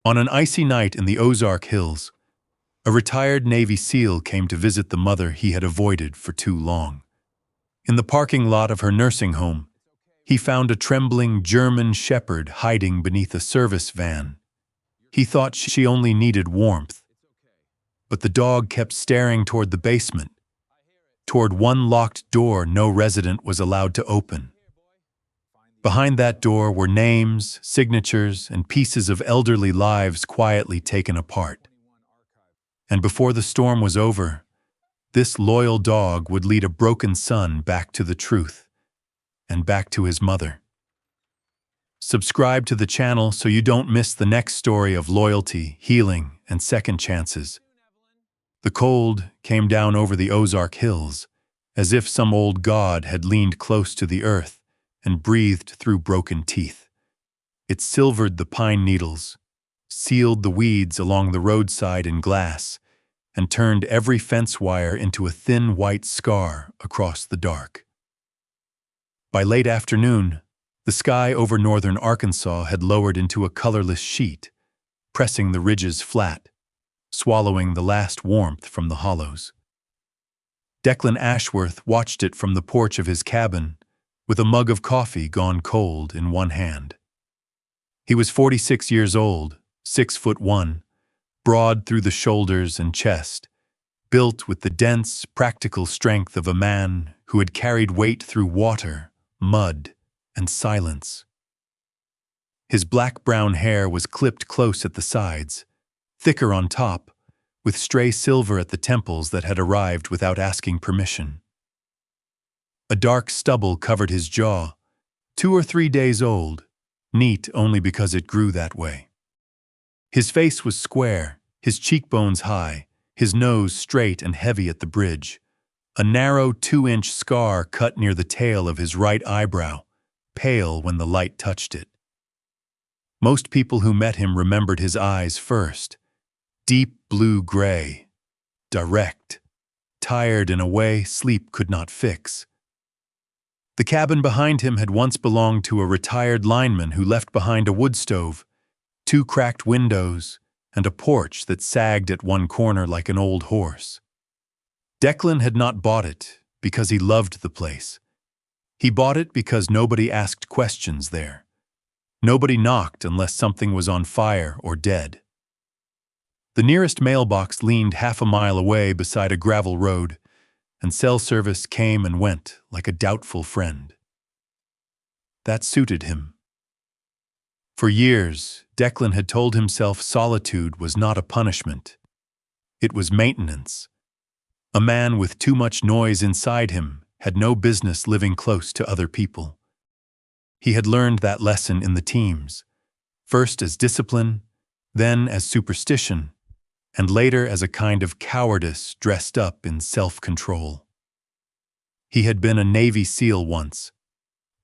On an icy night in the Ozark Hills, a retired Navy SEAL came to visit the mother he had avoided for too long. In the parking lot of her nursing home, he found a trembling German shepherd hiding beneath a service van. He thought she only needed warmth, but the dog kept staring toward the basement, toward one locked door no resident was allowed to open. Behind that door were names, signatures, and pieces of elderly lives quietly taken apart. And before the storm was over, this loyal dog would lead a broken son back to the truth, and back to his mother. Subscribe to the channel so you don't miss the next story of loyalty, healing, and second chances. The cold came down over the Ozark Hills, as if some old god had leaned close to the earth and breathed through broken teeth. It silvered the pine needles, sealed the weeds along the roadside in glass, and turned every fence wire into a thin white scar across the dark. By late afternoon, the sky over northern Arkansas had lowered into a colorless sheet, pressing the ridges flat, swallowing the last warmth from the hollows. Declan Ashworth watched it from the porch of his cabin, with a mug of coffee gone cold in one hand. He was 46 years old, 6'1", broad through the shoulders and chest, built with the dense, practical strength of a man who had carried weight through water, mud, and silence. His black-brown hair was clipped close at the sides, thicker on top, with stray silver at the temples that had arrived without asking permission. A dark stubble covered his jaw, 2 or 3 days old, neat only because it grew that way. His face was square, his cheekbones high, his nose straight and heavy at the bridge, a narrow 2-inch scar cut near the tail of his right eyebrow, pale when the light touched it. Most people who met him remembered his eyes first, deep blue-gray, direct, tired in a way sleep could not fix. The cabin behind him had once belonged to a retired lineman who left behind a wood stove, 2 cracked windows, and a porch that sagged at one corner like an old horse. Declan had not bought it because he loved the place. He bought it because nobody asked questions there. Nobody knocked unless something was on fire or dead. The nearest mailbox leaned half a mile away beside a gravel road, and cell service came and went like a doubtful friend. That suited him. For years, Declan had told himself solitude was not a punishment. It was maintenance. A man with too much noise inside him had no business living close to other people. He had learned that lesson in the teams, first as discipline, then as superstition, and later as a kind of cowardice dressed up in self-control. He had been a Navy SEAL once,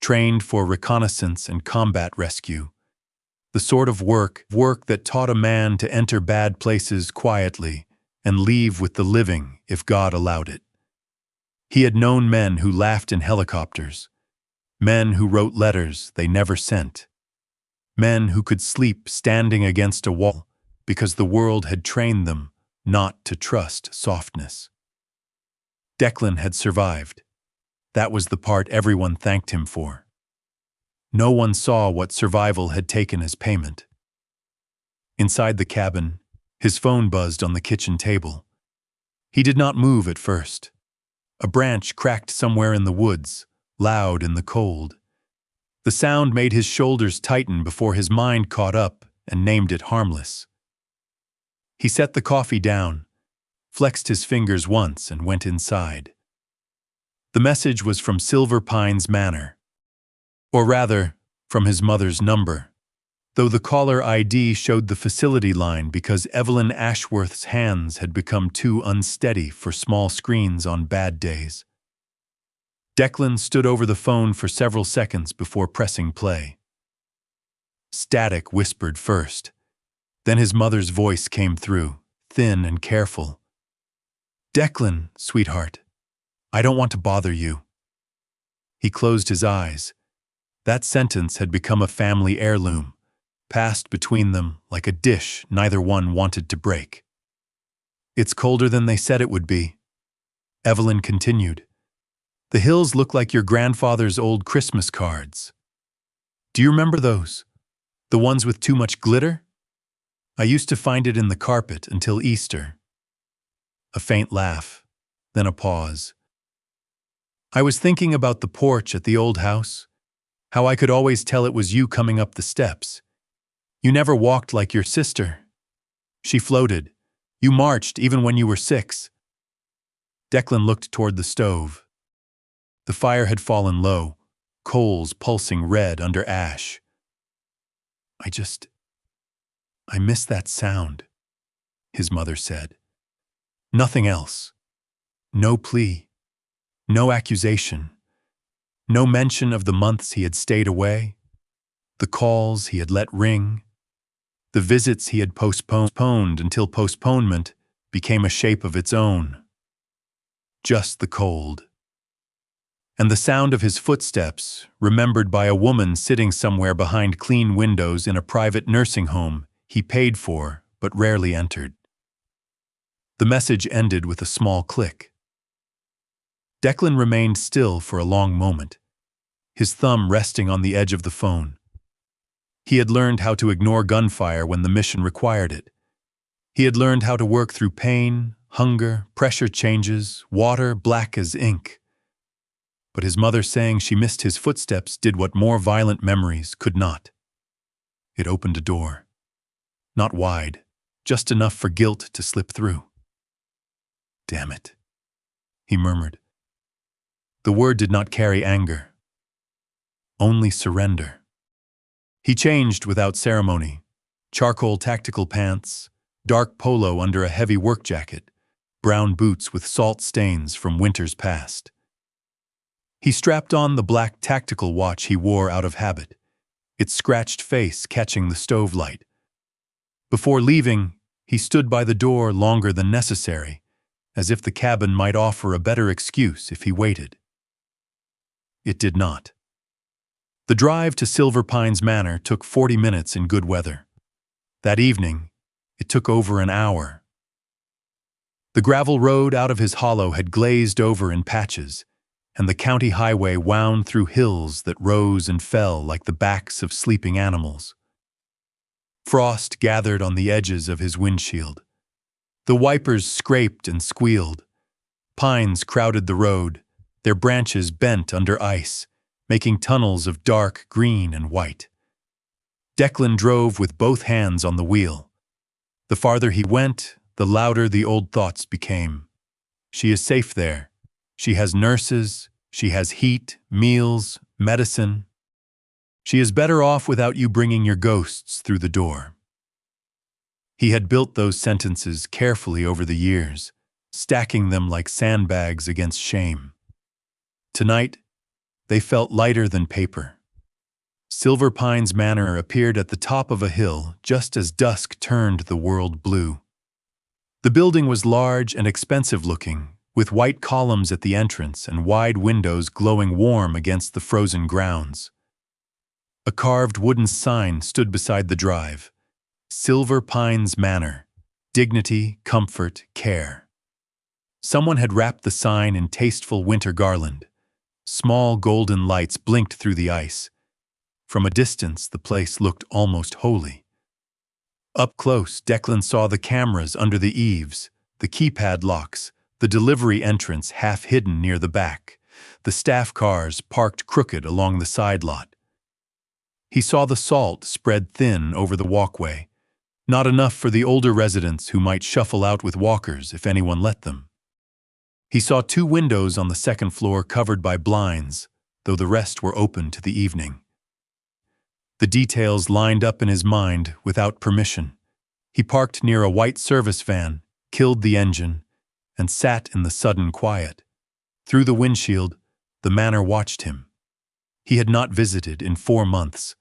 trained for reconnaissance and combat rescue, the sort of work that taught a man to enter bad places quietly and leave with the living if God allowed it. He had known men who laughed in helicopters, men who wrote letters they never sent, men who could sleep standing against a wall because the world had trained them not to trust softness. Declan had survived. That was the part everyone thanked him for. No one saw what survival had taken as payment. Inside the cabin, his phone buzzed on the kitchen table. He did not move at first. A branch cracked somewhere in the woods, loud in the cold. The sound made his shoulders tighten before his mind caught up and named it harmless. He set the coffee down, flexed his fingers once, and went inside. The message was from Silver Pines Manor, or rather, from his mother's number, though the caller ID showed the facility line because Evelyn Ashworth's hands had become too unsteady for small screens on bad days. Declan stood over the phone for several seconds before pressing play. Static whispered first. Then his mother's voice came through, thin and careful. "Declan, sweetheart, I don't want to bother you." He closed his eyes. That sentence had become a family heirloom, passed between them like a dish neither one wanted to break. "It's colder than they said it would be," Evelyn continued. "The hills look like your grandfather's old Christmas cards. Do you remember those? The ones with too much glitter? I used to find it in the carpet until Easter." A faint laugh, then a pause. "I was thinking about the porch at the old house, how I could always tell it was you coming up the steps. You never walked like your sister. She floated. You marched even when you were 6. Declan looked toward the stove. The fire had fallen low, coals pulsing red under ash. I miss that sound," his mother said. Nothing else. No plea. No accusation. No mention of the months he had stayed away, the calls he had let ring, the visits he had postponed until postponement became a shape of its own. Just the cold. And the sound of his footsteps, remembered by a woman sitting somewhere behind clean windows in a private nursing home he paid for but rarely entered. The message ended with a small click. Declan remained still for a long moment, his thumb resting on the edge of the phone. He had learned how to ignore gunfire when the mission required it. He had learned how to work through pain, hunger, pressure changes, water black as ink. But his mother saying she missed his footsteps did what more violent memories could not. It opened a door. Not wide, just enough for guilt to slip through. "Damn it," he murmured. The word did not carry anger, only surrender. He changed without ceremony, charcoal tactical pants, dark polo under a heavy work jacket, brown boots with salt stains from winters past. He strapped on the black tactical watch he wore out of habit, its scratched face catching the stove light. Before leaving, he stood by the door longer than necessary, as if the cabin might offer a better excuse if he waited. It did not. The drive to Silver Pines Manor took 40 minutes in good weather. That evening, it took over an hour. The gravel road out of his hollow had glazed over in patches, and the county highway wound through hills that rose and fell like the backs of sleeping animals. Frost gathered on the edges of his windshield. The wipers scraped and squealed. Pines crowded the road, their branches bent under ice, making tunnels of dark green and white. Declan drove with both hands on the wheel. The farther he went, the louder the old thoughts became. She is safe there. She has nurses. She has heat, meals, medicine. She is better off without you bringing your ghosts through the door. He had built those sentences carefully over the years, stacking them like sandbags against shame. Tonight, they felt lighter than paper. Silver Pines Manor appeared at the top of a hill just as dusk turned the world blue. The building was large and expensive-looking, with white columns at the entrance and wide windows glowing warm against the frozen grounds. A carved wooden sign stood beside the drive. Silver Pines Manor. Dignity, comfort, care. Someone had wrapped the sign in tasteful winter garland. Small golden lights blinked through the ice. From a distance, the place looked almost holy. Up close, Declan saw the cameras under the eaves, the keypad locks, the delivery entrance half hidden near the back, the staff cars parked crooked along the side lot. He saw the salt spread thin over the walkway, not enough for the older residents who might shuffle out with walkers if anyone let them. He saw 2 windows on the second floor covered by blinds, though the rest were open to the evening. The details lined up in his mind without permission. He parked near a white service van, killed the engine, and sat in the sudden quiet. Through the windshield, the manor watched him. He had not visited in 4 months.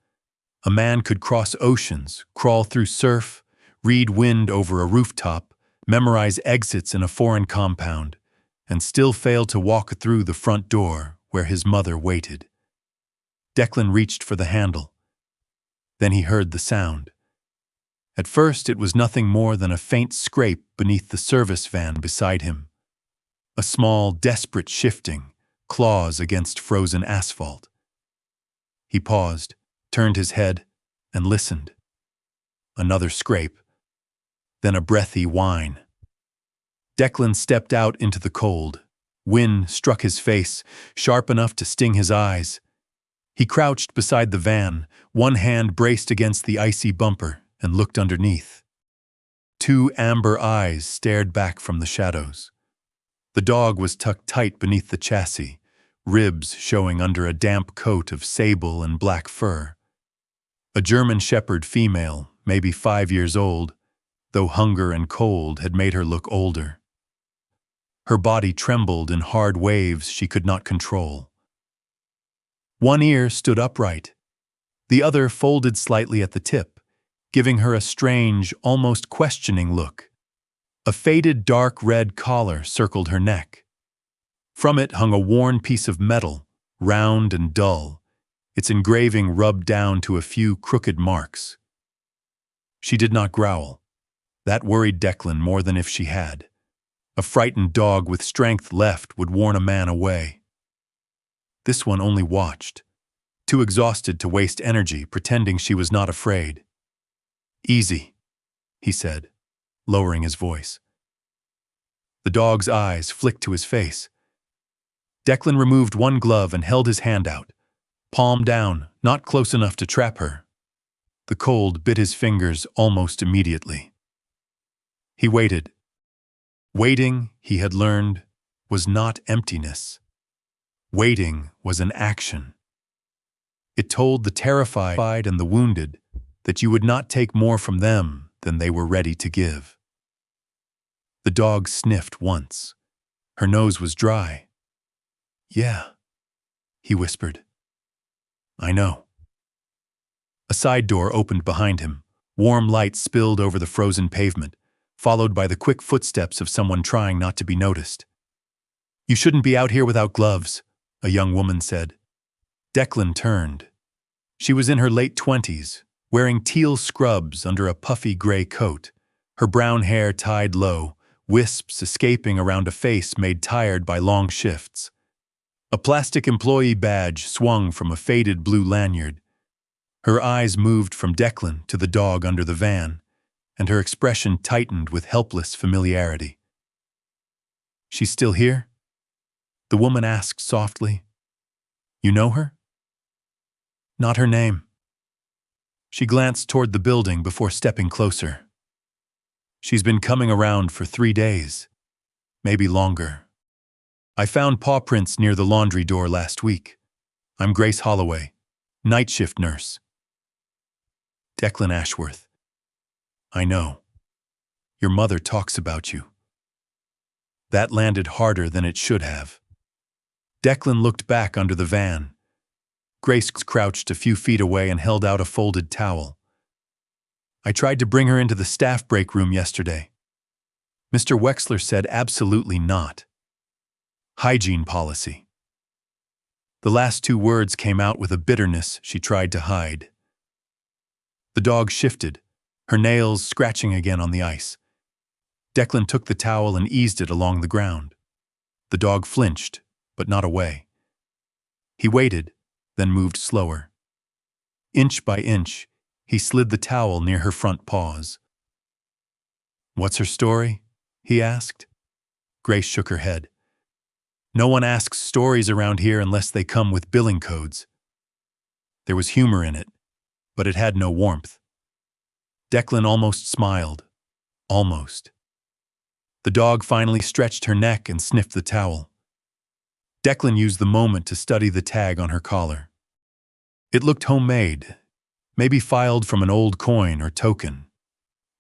A man could cross oceans, crawl through surf, read wind over a rooftop, memorize exits in a foreign compound, and still fail to walk through the front door where his mother waited. Declan reached for the handle. Then he heard the sound. At first, it was nothing more than a faint scrape beneath the service van beside him. A small, desperate shifting, claws against frozen asphalt. He paused, turned his head, and listened. Another scrape, then a breathy whine. Declan stepped out into the cold. Wind struck his face, sharp enough to sting his eyes. He crouched beside the van, one hand braced against the icy bumper, and looked underneath. Two amber eyes stared back from the shadows. The dog was tucked tight beneath the chassis, ribs showing under a damp coat of sable and black fur. A German shepherd female, maybe 5 years old, though hunger and cold had made her look older. Her body trembled in hard waves she could not control. One ear stood upright, the other folded slightly at the tip, giving her a strange, almost questioning look. A faded dark red collar circled her neck. From it hung a worn piece of metal, round and dull, its engraving rubbed down to a few crooked marks. She did not growl. That worried Declan more than if she had. A frightened dog with strength left would warn a man away. This one only watched, too exhausted to waste energy pretending she was not afraid. "Easy," he said, lowering his voice. The dog's eyes flicked to his face. Declan removed one glove and held his hand out, palm down, not close enough to trap her. The cold bit his fingers almost immediately. He waited. Waiting, he had learned, was not emptiness. Waiting was an action. It told the terrified and the wounded that you would not take more from them than they were ready to give. The dog sniffed once. Her nose was dry. "Yeah," he whispered. "I know." A side door opened behind him. Warm light spilled over the frozen pavement, followed by the quick footsteps of someone trying not to be noticed. "You shouldn't be out here without gloves," a young woman said. Declan turned. She was in her late 20s, wearing teal scrubs under a puffy gray coat, her brown hair tied low, wisps escaping around a face made tired by long shifts. A plastic employee badge swung from a faded blue lanyard. Her eyes moved from Declan to the dog under the van, and her expression tightened with helpless familiarity. "She's still here?" the woman asked softly. "You know her?" "Not her name." She glanced toward the building before stepping closer. "She's been coming around for 3 days, maybe longer. I found paw prints near the laundry door last week. I'm Grace Holloway, night shift nurse." "Declan Ashworth. I know. Your mother talks about you." That landed harder than it should have. Declan looked back under the van. Grace crouched a few feet away and held out a folded towel. "I tried to bring her into the staff break room yesterday. Mr. Wexler said absolutely not. Hygiene policy." The last 2 words came out with a bitterness she tried to hide. The dog shifted, her nails scratching again on the ice. Declan took the towel and eased it along the ground. The dog flinched, but not away. He waited, then moved slower. Inch by inch, he slid the towel near her front paws. "What's her story?" he asked. Grace shook her head. "No one asks stories around here unless they come with billing codes." There was humor in it, but it had no warmth. Declan almost smiled. Almost. The dog finally stretched her neck and sniffed the towel. Declan used the moment to study the tag on her collar. It looked homemade, maybe filed from an old coin or token.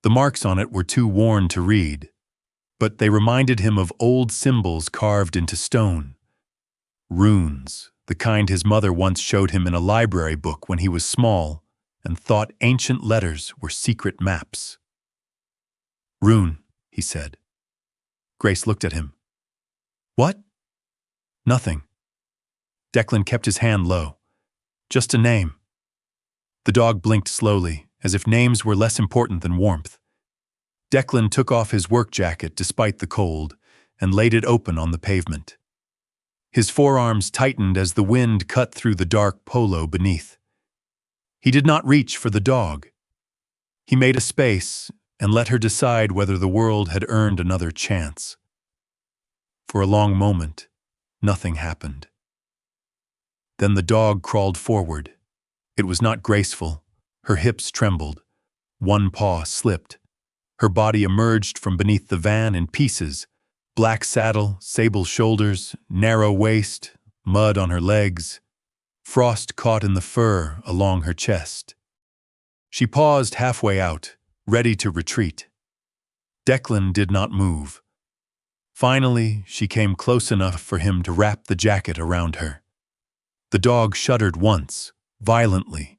The marks on it were too worn to read, but they reminded him of old symbols carved into stone. Runes, the kind his mother once showed him in a library book when he was small and thought ancient letters were secret maps. "Rune," he said. Grace looked at him. "What?" "Nothing." Declan kept his hand low. "Just a name." The dog blinked slowly, as if names were less important than warmth. Declan took off his work jacket despite the cold and laid it open on the pavement. His forearms tightened as the wind cut through the dark polo beneath. He did not reach for the dog. He made a space and let her decide whether the world had earned another chance. For a long moment, nothing happened. Then the dog crawled forward. It was not graceful. Her hips trembled. One paw slipped. Her body emerged from beneath the van in pieces. Black saddle, sable shoulders, narrow waist, mud on her legs. Frost caught in the fur along her chest. She paused halfway out, ready to retreat. Declan did not move. Finally, she came close enough for him to wrap the jacket around her. The dog shuddered once, violently,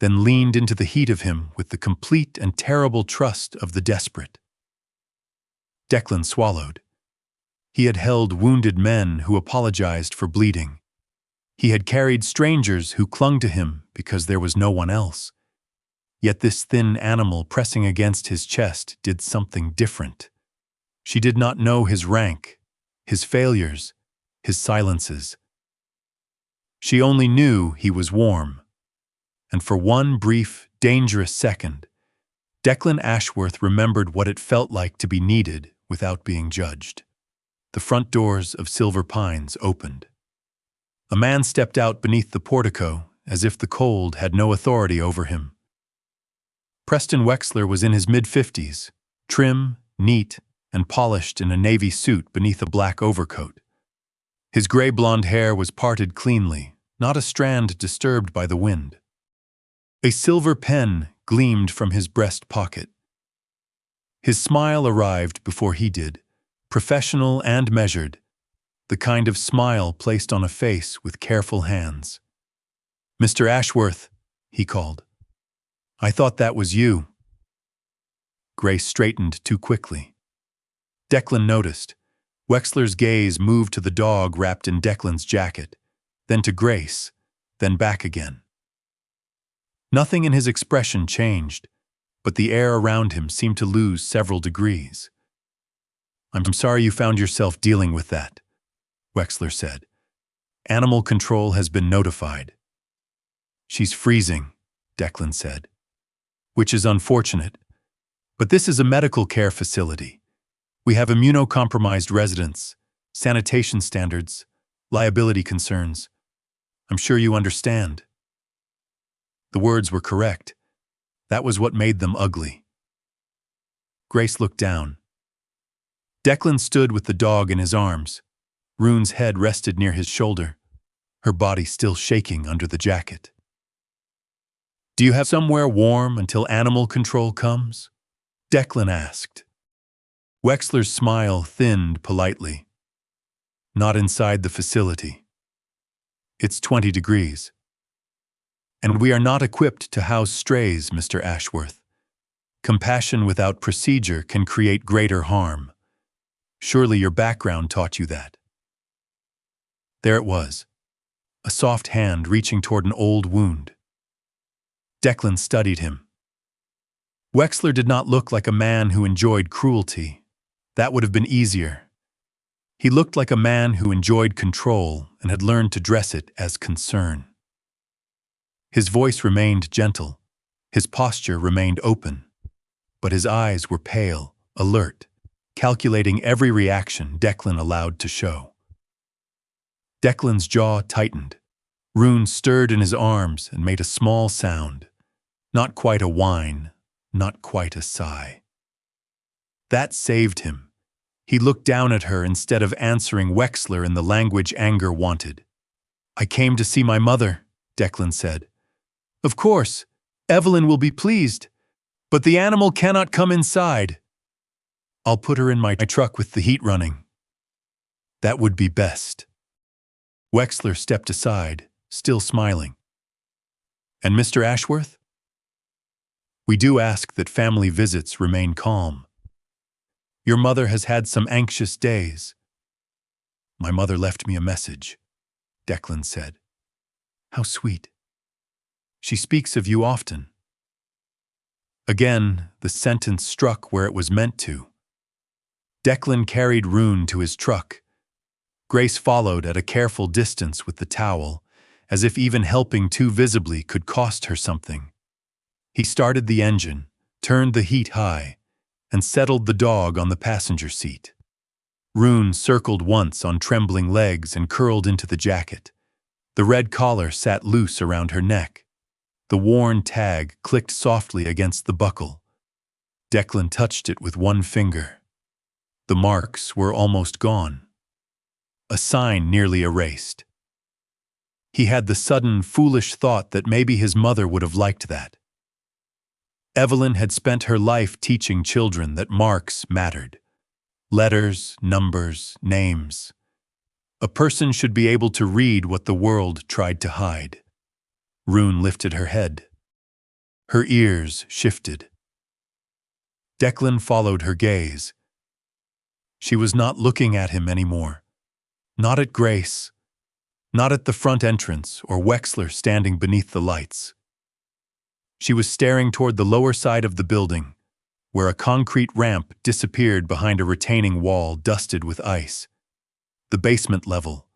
then leaned into the heat of him with the complete and terrible trust of the desperate. Declan swallowed. He had held wounded men who apologized for bleeding. He had carried strangers who clung to him because there was no one else. Yet this thin animal pressing against his chest did something different. She did not know his rank, his failures, his silences. She only knew he was warm. And for one brief, dangerous second, Declan Ashworth remembered what it felt like to be needed without being judged. The front doors of Silver Pines opened. A man stepped out beneath the portico as if the cold had no authority over him. Preston Wexler was in his mid-50s, trim, neat, and polished in a navy suit beneath a black overcoat. His gray-blonde hair was parted cleanly, not a strand disturbed by the wind. A silver pen gleamed from his breast pocket. His smile arrived before he did, professional and measured, the kind of smile placed on a face with careful hands. "Mr. Ashworth," he called. "I thought that was you." Grace straightened too quickly. Declan noticed. Wexler's gaze moved to the dog wrapped in Declan's jacket, then to Grace, then back again. Nothing in his expression changed, but the air around him seemed to lose several degrees. "I'm sorry you found yourself dealing with that," Wexler said. "Animal control has been notified." "She's freezing," Declan said. "Which is unfortunate. But this is a medical care facility. We have immunocompromised residents, sanitation standards, liability concerns. I'm sure you understand." The words were correct. That was what made them ugly. Grace looked down. Declan stood with the dog in his arms. Rune's head rested near his shoulder, her body still shaking under the jacket. "Do you have somewhere warm until animal control comes?" Declan asked. Wexler's smile thinned politely. "Not inside the facility. It's 20 degrees. And we are not equipped to house strays, Mr. Ashworth. Compassion without procedure can create greater harm. Surely your background taught you that." There it was, a soft hand reaching toward an old wound. Declan studied him. Wexler did not look like a man who enjoyed cruelty. That would have been easier. He looked like a man who enjoyed control and had learned to dress it as concern. His voice remained gentle, his posture remained open, but his eyes were pale, alert, calculating every reaction Declan allowed to show. Declan's jaw tightened. Rune stirred in his arms and made a small sound. Not quite a whine, not quite a sigh. That saved him. He looked down at her instead of answering Wexler in the language anger wanted. "I came to see my mother," Declan said. "Of course, Evelyn will be pleased, but the animal cannot come inside. I'll put her in my truck with the heat running." "That would be best." Wexler stepped aside, still smiling. "And Mr. Ashworth?" "We do ask that family visits remain calm. Your mother has had some anxious days." "My mother left me a message," Declan said. "How sweet." She speaks of you often." Again, the sentence struck where it was meant to. Declan carried Rune to his truck. Grace followed at a careful distance with the towel, as if even helping too visibly could cost her something. He started the engine, turned the heat high, and settled the dog on the passenger seat. Rune circled once on trembling legs and curled into the jacket. The red collar sat loose around her neck. The worn tag clicked softly against the buckle. Declan touched it with one finger. The marks were almost gone. A sign nearly erased. He had the sudden, foolish thought that maybe his mother would have liked that. Evelyn had spent her life teaching children that marks mattered. Letters, numbers, names. A person should be able to read what the world tried to hide. Rune lifted her head. Her ears shifted. Declan followed her gaze. She was not looking at him anymore. Not at Grace. Not at the front entrance or Wexler standing beneath the lights. She was staring toward the lower side of the building, where a concrete ramp disappeared behind a retaining wall dusted with ice. The basement level.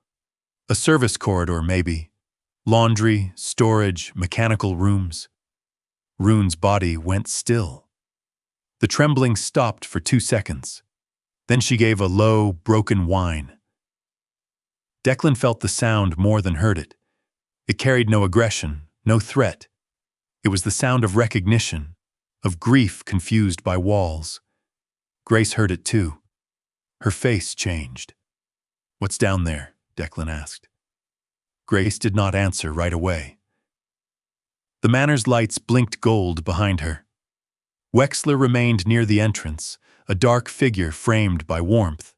A service corridor, maybe. Laundry, storage, mechanical rooms. Rune's body went still. The trembling stopped for 2 seconds. Then she gave a low, broken whine. Declan felt the sound more than heard it. It carried no aggression, no threat. It was the sound of recognition, of grief confused by walls. Grace heard it too. Her face changed. "What's down there?" Declan asked. Grace did not answer right away. The manor's lights blinked gold behind her. Wexler remained near the entrance, a dark figure framed by warmth.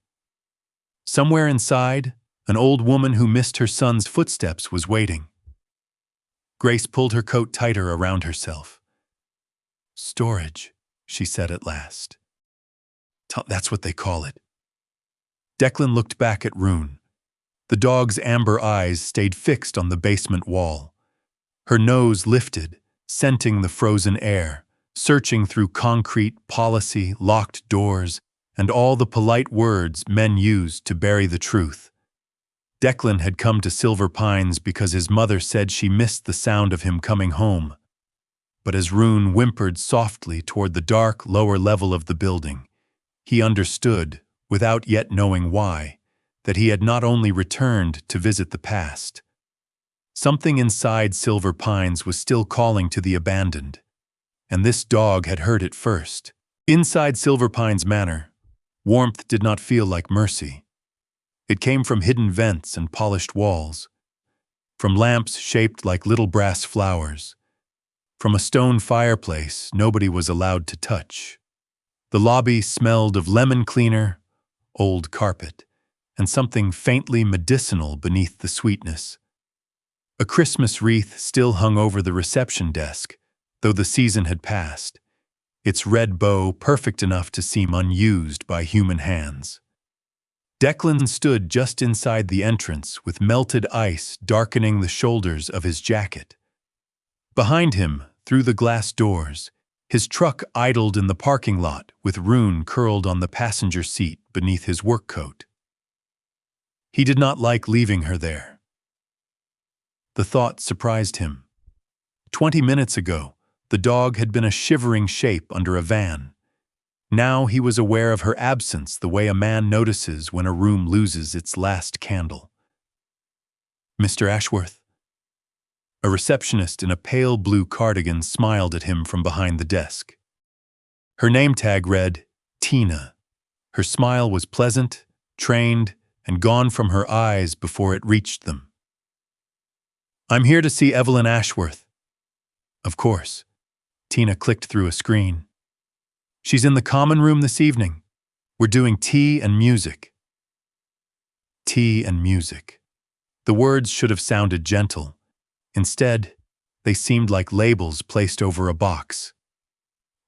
Somewhere inside, an old woman who missed her son's footsteps was waiting. Grace pulled her coat tighter around herself. "Storage," she said at last. "That's what they call it." Declan looked back at Rune. The dog's amber eyes stayed fixed on the basement wall. Her nose lifted, scenting the frozen air, searching through concrete, policy, locked doors, and all the polite words men used to bury the truth. Declan had come to Silver Pines because his mother said she missed the sound of him coming home. But as Rune whimpered softly toward the dark lower level of the building, he understood, without yet knowing why, that he had not only returned to visit the past. Something inside Silver Pines was still calling to the abandoned, and this dog had heard it first. Inside Silver Pines Manor, warmth did not feel like mercy. It came from hidden vents and polished walls, from lamps shaped like little brass flowers, from a stone fireplace nobody was allowed to touch. The lobby smelled of lemon cleaner, old carpet, and something faintly medicinal beneath the sweetness. A Christmas wreath still hung over the reception desk, though the season had passed, its red bow perfect enough to seem unused by human hands. Declan stood just inside the entrance with melted ice darkening the shoulders of his jacket. Behind him, through the glass doors, his truck idled in the parking lot with Rune curled on the passenger seat beneath his work coat. He did not like leaving her there. The thought surprised him. 20 minutes ago, the dog had been a shivering shape under a van. Now he was aware of her absence the way a man notices when a room loses its last candle. "Mr. Ashworth?" A receptionist in a pale blue cardigan smiled at him from behind the desk. Her name tag read, Tina. Her smile was pleasant, trained, and gone from her eyes before it reached them. "I'm here to see Evelyn Ashworth." "Of course." Tina clicked through a screen. "She's in the common room this evening. We're doing tea and music." Tea and music. The words should have sounded gentle. Instead, they seemed like labels placed over a box.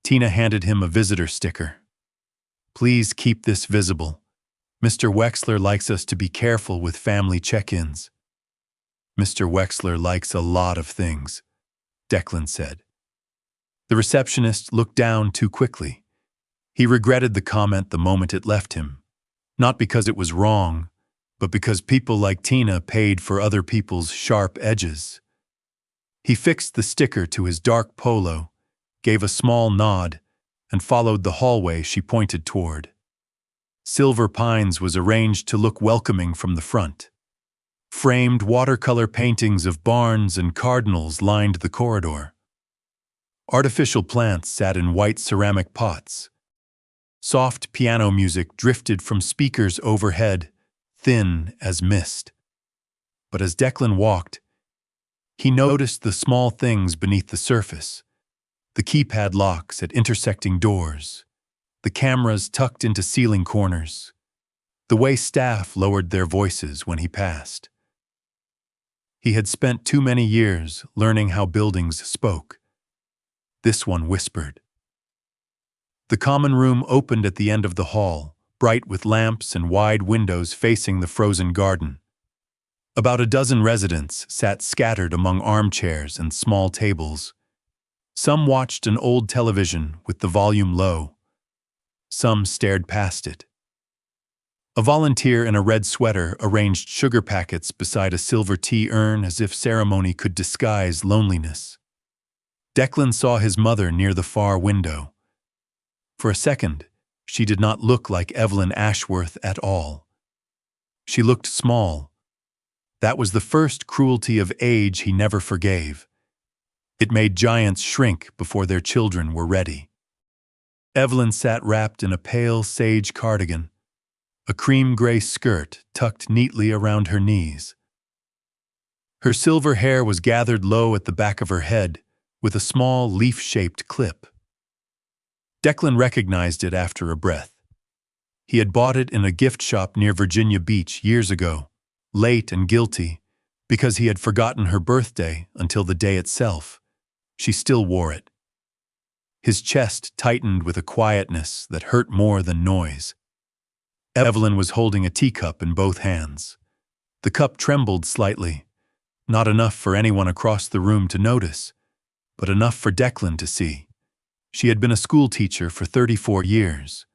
Tina handed him a visitor sticker. "Please keep this visible. Mr. Wexler likes us to be careful with family check-ins." "Mr. Wexler likes a lot of things." Declan said. The receptionist looked down too quickly. He regretted the comment the moment it left him, not because it was wrong, but because people like Tina paid for other people's sharp edges. He fixed the sticker to his dark polo, gave a small nod, and followed the hallway she pointed toward. Silver Pines was arranged to look welcoming from the front. Framed watercolor paintings of barns and cardinals lined the corridor. Artificial plants sat in white ceramic pots. Soft piano music drifted from speakers overhead, thin as mist. But as Declan walked, he noticed the small things beneath the surface. The keypad locks at intersecting doors. The cameras tucked into ceiling corners. The way staff lowered their voices when he passed. He had spent too many years learning how buildings spoke. This one whispered. The common room opened at the end of the hall, bright with lamps and wide windows facing the frozen garden. About a dozen residents sat scattered among armchairs and small tables. Some watched an old television with the volume low. Some stared past it. A volunteer in a red sweater arranged sugar packets beside a silver tea urn as if ceremony could disguise loneliness. Declan saw his mother near the far window. For a second, she did not look like Evelyn Ashworth at all. She looked small. That was the first cruelty of age he never forgave. It made giants shrink before their children were ready. Evelyn sat wrapped in a pale sage cardigan, a cream-gray skirt tucked neatly around her knees. Her silver hair was gathered low at the back of her head, with a small leaf-shaped clip. Declan recognized it after a breath. He had bought it in a gift shop near Virginia Beach years ago, late and guilty, because he had forgotten her birthday until the day itself. She still wore it. His chest tightened with a quietness that hurt more than noise. Evelyn was holding a teacup in both hands. The cup trembled slightly, not enough for anyone across the room to notice, but enough for Declan to see. She had been a school teacher for 34 years.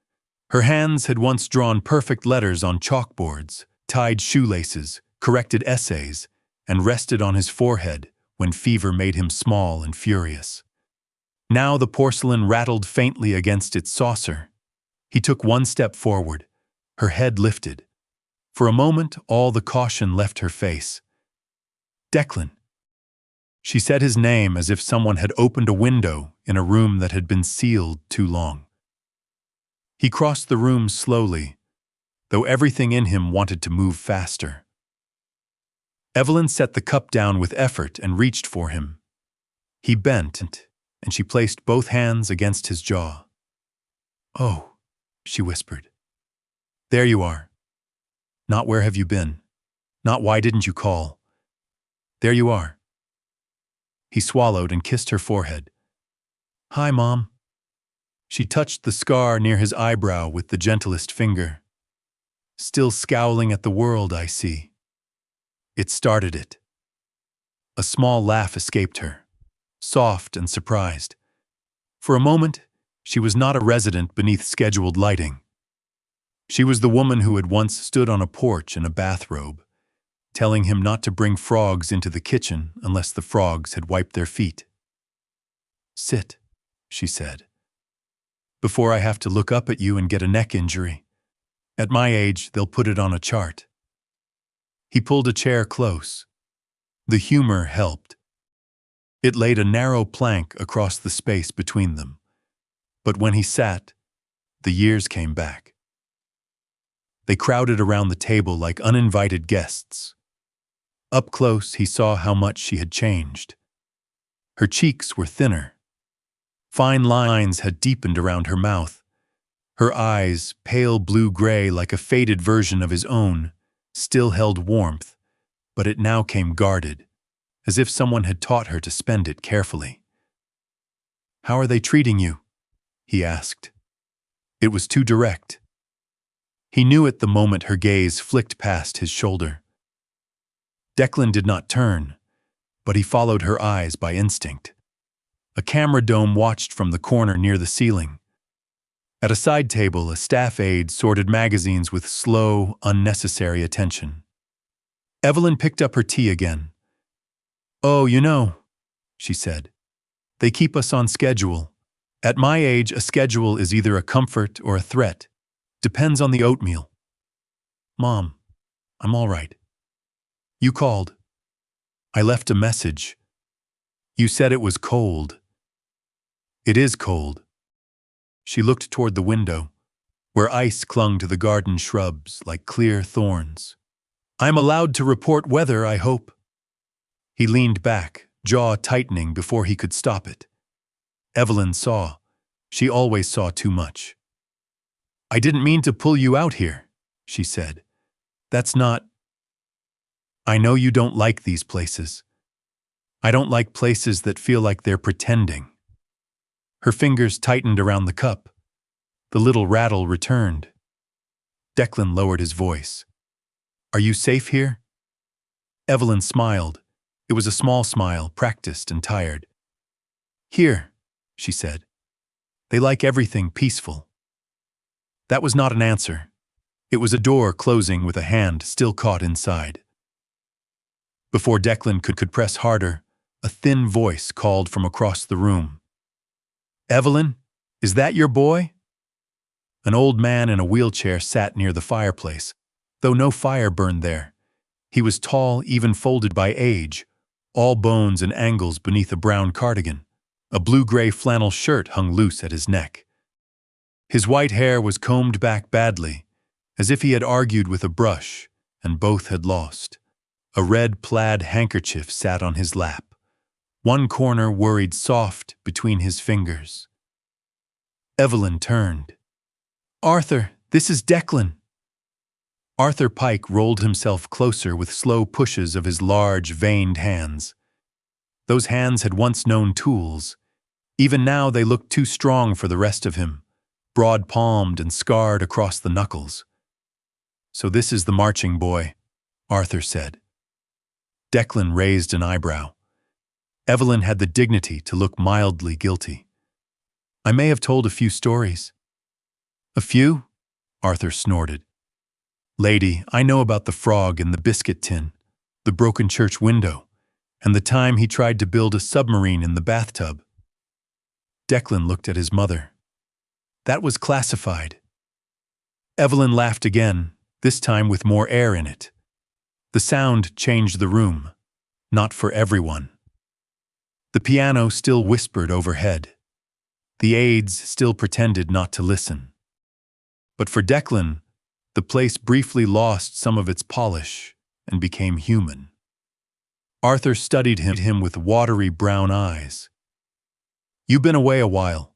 Her hands had once drawn perfect letters on chalkboards, tied shoelaces, corrected essays, and rested on his forehead when fever made him small and furious. Now the porcelain rattled faintly against its saucer. He took one step forward, her head lifted. For a moment, all the caution left her face. Declan. She said his name as if someone had opened a window in a room that had been sealed too long. He crossed the room slowly, though everything in him wanted to move faster. Evelyn set the cup down with effort and reached for him. He bent, and she placed both hands against his jaw. "Oh," she whispered. "There you are. Not where have you been? Not why didn't you call? There you are." He swallowed and kissed her forehead. "Hi, Mom." She touched the scar near his eyebrow with the gentlest finger. "Still scowling at the world, I see." It started it. A small laugh escaped her, soft and surprised. For a moment, she was not a resident beneath scheduled lighting. She was the woman who had once stood on a porch in a bathrobe, telling him not to bring frogs into the kitchen unless the frogs had wiped their feet. "Sit," she said, "before I have to look up at you and get a neck injury. At my age, they'll put it on a chart." He pulled a chair close. The humor helped. It laid a narrow plank across the space between them. But when he sat, the years came back. They crowded around the table like uninvited guests. Up close, he saw how much she had changed. Her cheeks were thinner. Fine lines had deepened around her mouth. Her eyes, pale blue-gray like a faded version of his own, still held warmth, but it now came guarded, as if someone had taught her to spend it carefully. "How are they treating you?" he asked. It was too direct. He knew it the moment her gaze flicked past his shoulder. Declan did not turn, but he followed her eyes by instinct. A camera dome watched from the corner near the ceiling. At a side table, a staff aide sorted magazines with slow, unnecessary attention. Evelyn picked up her tea again. "Oh, she said. "They keep us on schedule. At my age, a schedule is either a comfort or a threat. Depends on the oatmeal." "Mom, I'm all right." "You called." "I left a message. You said it was cold." "It is cold." She looked toward the window, where ice clung to the garden shrubs like clear thorns. "I'm allowed to report weather, I hope." He leaned back, jaw tightening before he could stop it. Evelyn saw. She always saw too much. "I didn't mean to pull you out here," she said. "That's not—" "I know you don't like these places. I don't like places that feel like they're pretending." Her fingers tightened around the cup. The little rattle returned. Declan lowered his voice. "Are you safe here?" Evelyn smiled. It was a small smile, practiced and tired. "Here," she said. "They like everything peaceful." That was not an answer. It was a door closing with a hand still caught inside. Before Declan could press harder, a thin voice called from across the room. "Evelyn, is that your boy?" An old man in a wheelchair sat near the fireplace, though no fire burned there. He was tall, even folded by age, all bones and angles beneath a brown cardigan. A blue-gray flannel shirt hung loose at his neck. His white hair was combed back badly, as if he had argued with a brush, and both had lost. A red plaid handkerchief sat on his lap. One corner worried soft between his fingers. Evelyn turned. "Arthur, this is Declan." Arthur Pike rolled himself closer with slow pushes of his large, veined hands. Those hands had once known tools. Even now they looked too strong for the rest of him, broad-palmed and scarred across the knuckles. "So this is the marching boy," Arthur said. Declan raised an eyebrow. Evelyn had the dignity to look mildly guilty. "I may have told a few stories." "A few?" Arthur snorted. "Lady, I know about the frog in the biscuit tin, the broken church window, and the time he tried to build a submarine in the bathtub." Declan looked at his mother. "That was classified." Evelyn laughed again, this time with more air in it. The sound changed the room, not for everyone. The piano still whispered overhead. The aides still pretended not to listen. But for Declan, the place briefly lost some of its polish and became human. Arthur studied him with watery brown eyes. "You've been away a while."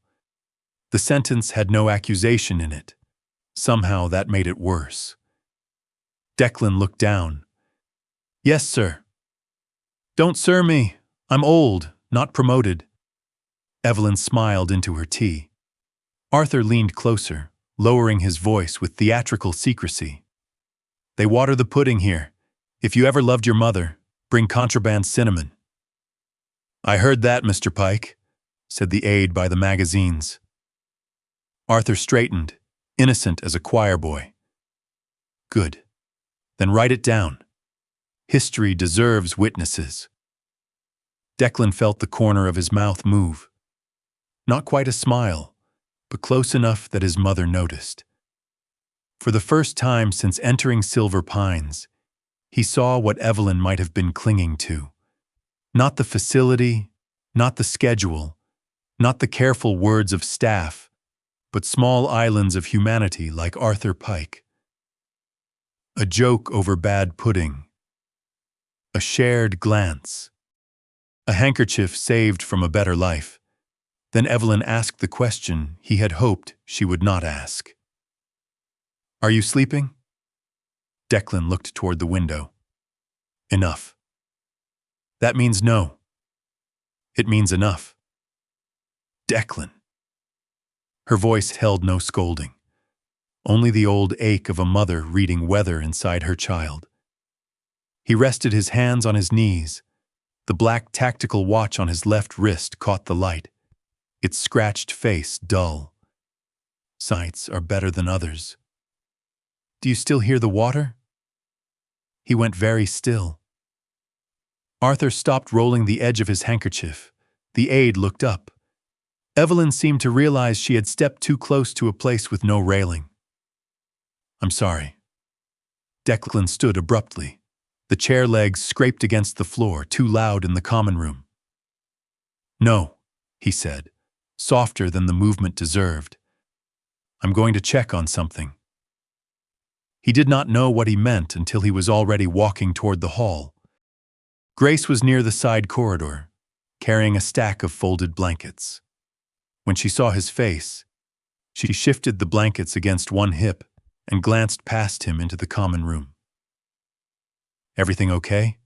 The sentence had no accusation in it. Somehow that made it worse. Declan looked down. "Yes, sir." "Don't sir me. I'm old, not promoted." Evelyn smiled into her tea. Arthur leaned closer, lowering his voice with theatrical secrecy. "They water the pudding here. If you ever loved your mother, bring contraband cinnamon." "I heard that, Mr. Pike," said the aide by the magazines. Arthur straightened, innocent as a choir boy. "Good. Then write it down. History deserves witnesses." Declan felt the corner of his mouth move. Not quite a smile, but close enough that his mother noticed. For the first time since entering Silver Pines, he saw what Evelyn might have been clinging to. Not the facility, not the schedule, not the careful words of staff, but small islands of humanity like Arthur Pike. A joke over bad pudding. A shared glance. A handkerchief saved from a better life. Then Evelyn asked the question he had hoped she would not ask. "Are you sleeping?" Declan looked toward the window. "Enough." "That means no." "It means enough." "Declan." Her voice held no scolding, only the old ache of a mother reading weather inside her child. He rested his hands on his knees, The black tactical watch on his left wrist caught the light, its scratched face dull. Sights are better than others. Do you still hear the water? He went very still. Arthur stopped rolling the edge of his handkerchief. The aide looked up. Evelyn seemed to realize she had stepped too close to a place with no railing. I'm sorry. Declan stood abruptly. The chair legs scraped against the floor, too loud in the common room. No, he said, softer than the movement deserved. I'm going to check on something. He did not know what he meant until he was already walking toward the hall. Grace was near the side corridor, carrying a stack of folded blankets. When she saw his face, she shifted the blankets against one hip and glanced past him into the common room. Everything okay?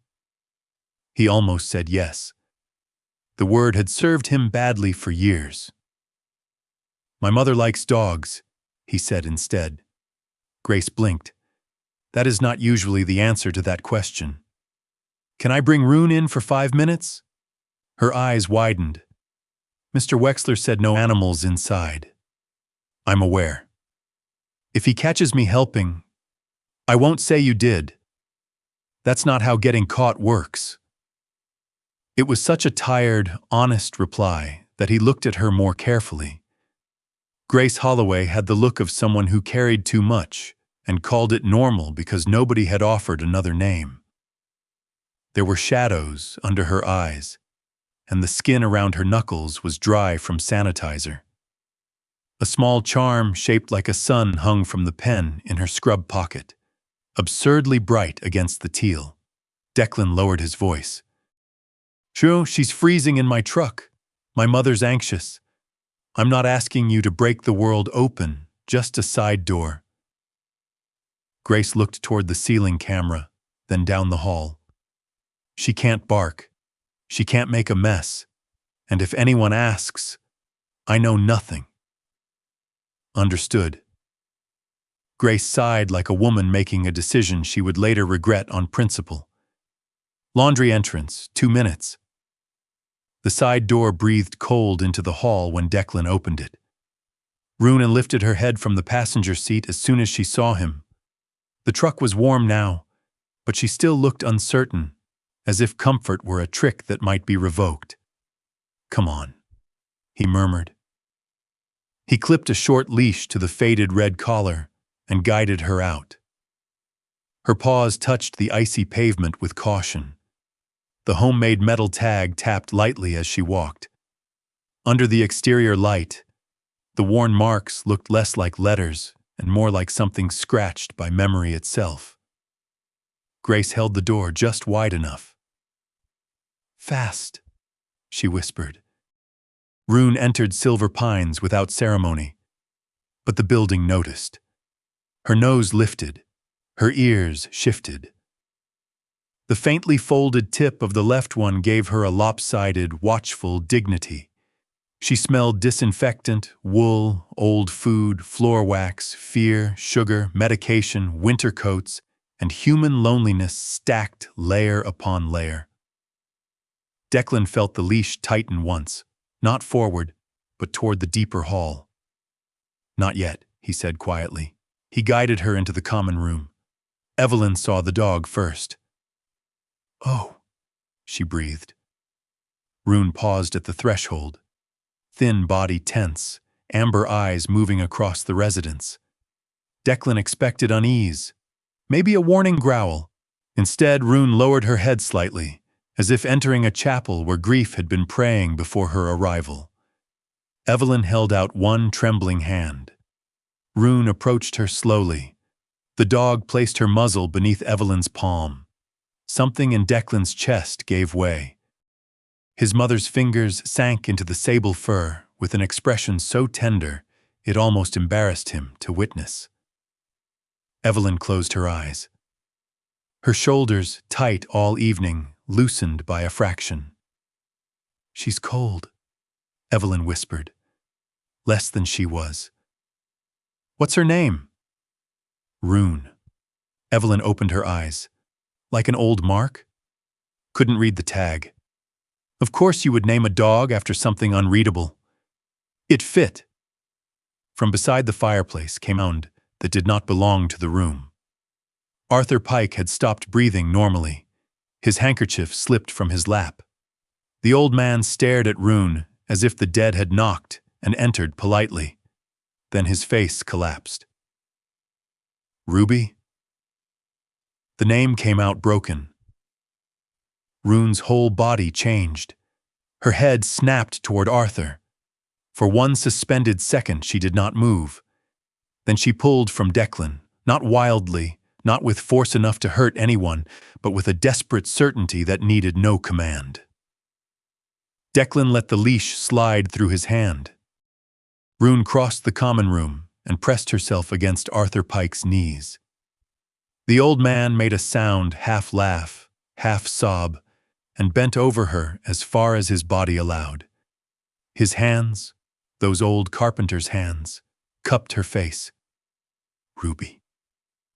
He almost said yes. The word had served him badly for years. My mother likes dogs, he said instead. Grace blinked. That is not usually the answer to that question. Can I bring Rune in for 5 minutes? Her eyes widened. Mr. Wexler said no animals inside. I'm aware. If he catches me helping, I won't say you did. That's not how getting caught works. It was such a tired, honest reply that he looked at her more carefully. Grace Holloway had the look of someone who carried too much and called it normal because nobody had offered another name. There were shadows under her eyes, and the skin around her knuckles was dry from sanitizer. A small charm shaped like a sun hung from the pen in her scrub pocket, absurdly bright against the teal. Declan lowered his voice. Sure, she's freezing in my truck. My mother's anxious. I'm not asking you to break the world open, just a side door. Grace looked toward the ceiling camera, then down the hall. She can't bark. She can't make a mess. And if anyone asks, I know nothing. Understood. Grace sighed like a woman making a decision she would later regret on principle. Laundry entrance, 2 minutes. The side door breathed cold into the hall when Declan opened it. Rune lifted her head from the passenger seat as soon as she saw him. The truck was warm now, but she still looked uncertain, as if comfort were a trick that might be revoked. Come on, he murmured. He clipped a short leash to the faded red collar and guided her out. Her paws touched the icy pavement with caution. The homemade metal tag tapped lightly as she walked. Under the exterior light, the worn marks looked less like letters and more like something scratched by memory itself. Grace held the door just wide enough. Fast, she whispered. Rune entered Silver Pines without ceremony, but the building noticed. Her nose lifted, her ears shifted. The faintly folded tip of the left one gave her a lopsided, watchful dignity. She smelled disinfectant, wool, old food, floor wax, fear, sugar, medication, winter coats, and human loneliness stacked layer upon layer. Declan felt the leash tighten once, not forward, but toward the deeper hall. Not yet, he said quietly. He guided her into the common room. Evelyn saw the dog first. Oh, she breathed. Rune paused at the threshold, thin body tense, amber eyes moving across the residence. Declan expected unease, maybe a warning growl. Instead, Rune lowered her head slightly, as if entering a chapel where grief had been praying before her arrival. Evelyn held out one trembling hand. Rune approached her slowly. The dog placed her muzzle beneath Evelyn's palm. Something in Declan's chest gave way. His mother's fingers sank into the sable fur with an expression so tender it almost embarrassed him to witness. Evelyn closed her eyes. Her shoulders, tight all evening, loosened by a fraction. She's cold, Evelyn whispered. Less than she was. What's her name? Rune. Evelyn opened her eyes. Like an old mark? Couldn't read the tag. Of course you would name a dog after something unreadable. It fit. From beside the fireplace came a sound that did not belong to the room. Arthur Pike had stopped breathing normally. His handkerchief slipped from his lap. The old man stared at Rune as if the dead had knocked and entered politely. Then his face collapsed. Ruby? The name came out broken. Rune's whole body changed. Her head snapped toward Arthur. For one suspended second she did not move. Then she pulled from Declan, not wildly, not with force enough to hurt anyone, but with a desperate certainty that needed no command. Declan let the leash slide through his hand. Rune crossed the common room and pressed herself against Arthur Pike's knees. The old man made a sound, half laugh, half sob, and bent over her as far as his body allowed. His hands, those old carpenter's hands, cupped her face. Ruby,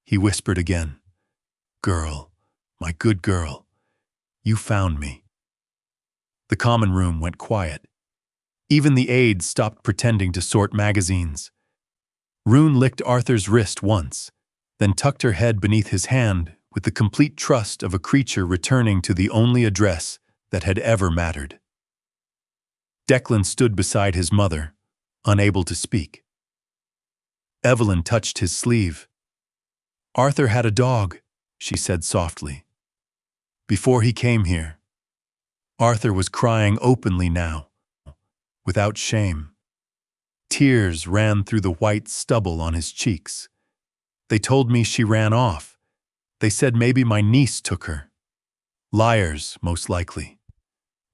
he whispered again. Girl, my good girl, you found me. The common room went quiet. Even the aides stopped pretending to sort magazines. Rune licked Arthur's wrist once, then tucked her head beneath his hand with the complete trust of a creature returning to the only address that had ever mattered. Declan stood beside his mother, unable to speak. Evelyn touched his sleeve. Arthur had a dog, she said softly. Before he came here. Arthur was crying openly now, without shame. Tears ran through the white stubble on his cheeks. They told me she ran off. They said maybe my niece took her. Liars, most likely.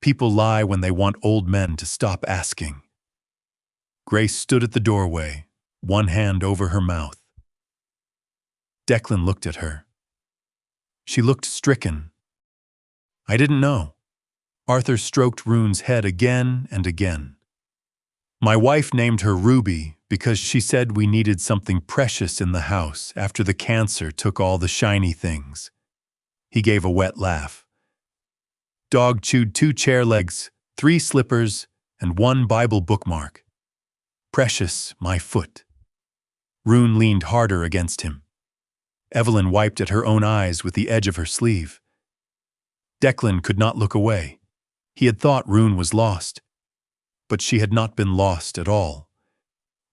People lie when they want old men to stop asking. Grace stood at the doorway, one hand over her mouth. Declan looked at her. She looked stricken. I didn't know. Arthur stroked Rune's head again and again. My wife named her Ruby because she said we needed something precious in the house after the cancer took all the shiny things. He gave a wet laugh. Dog chewed 2 chair legs, 3 slippers, and 1 Bible bookmark. Precious, my foot. Rune leaned harder against him. Evelyn wiped at her own eyes with the edge of her sleeve. Declan could not look away. He had thought Rune was lost. But she had not been lost at all.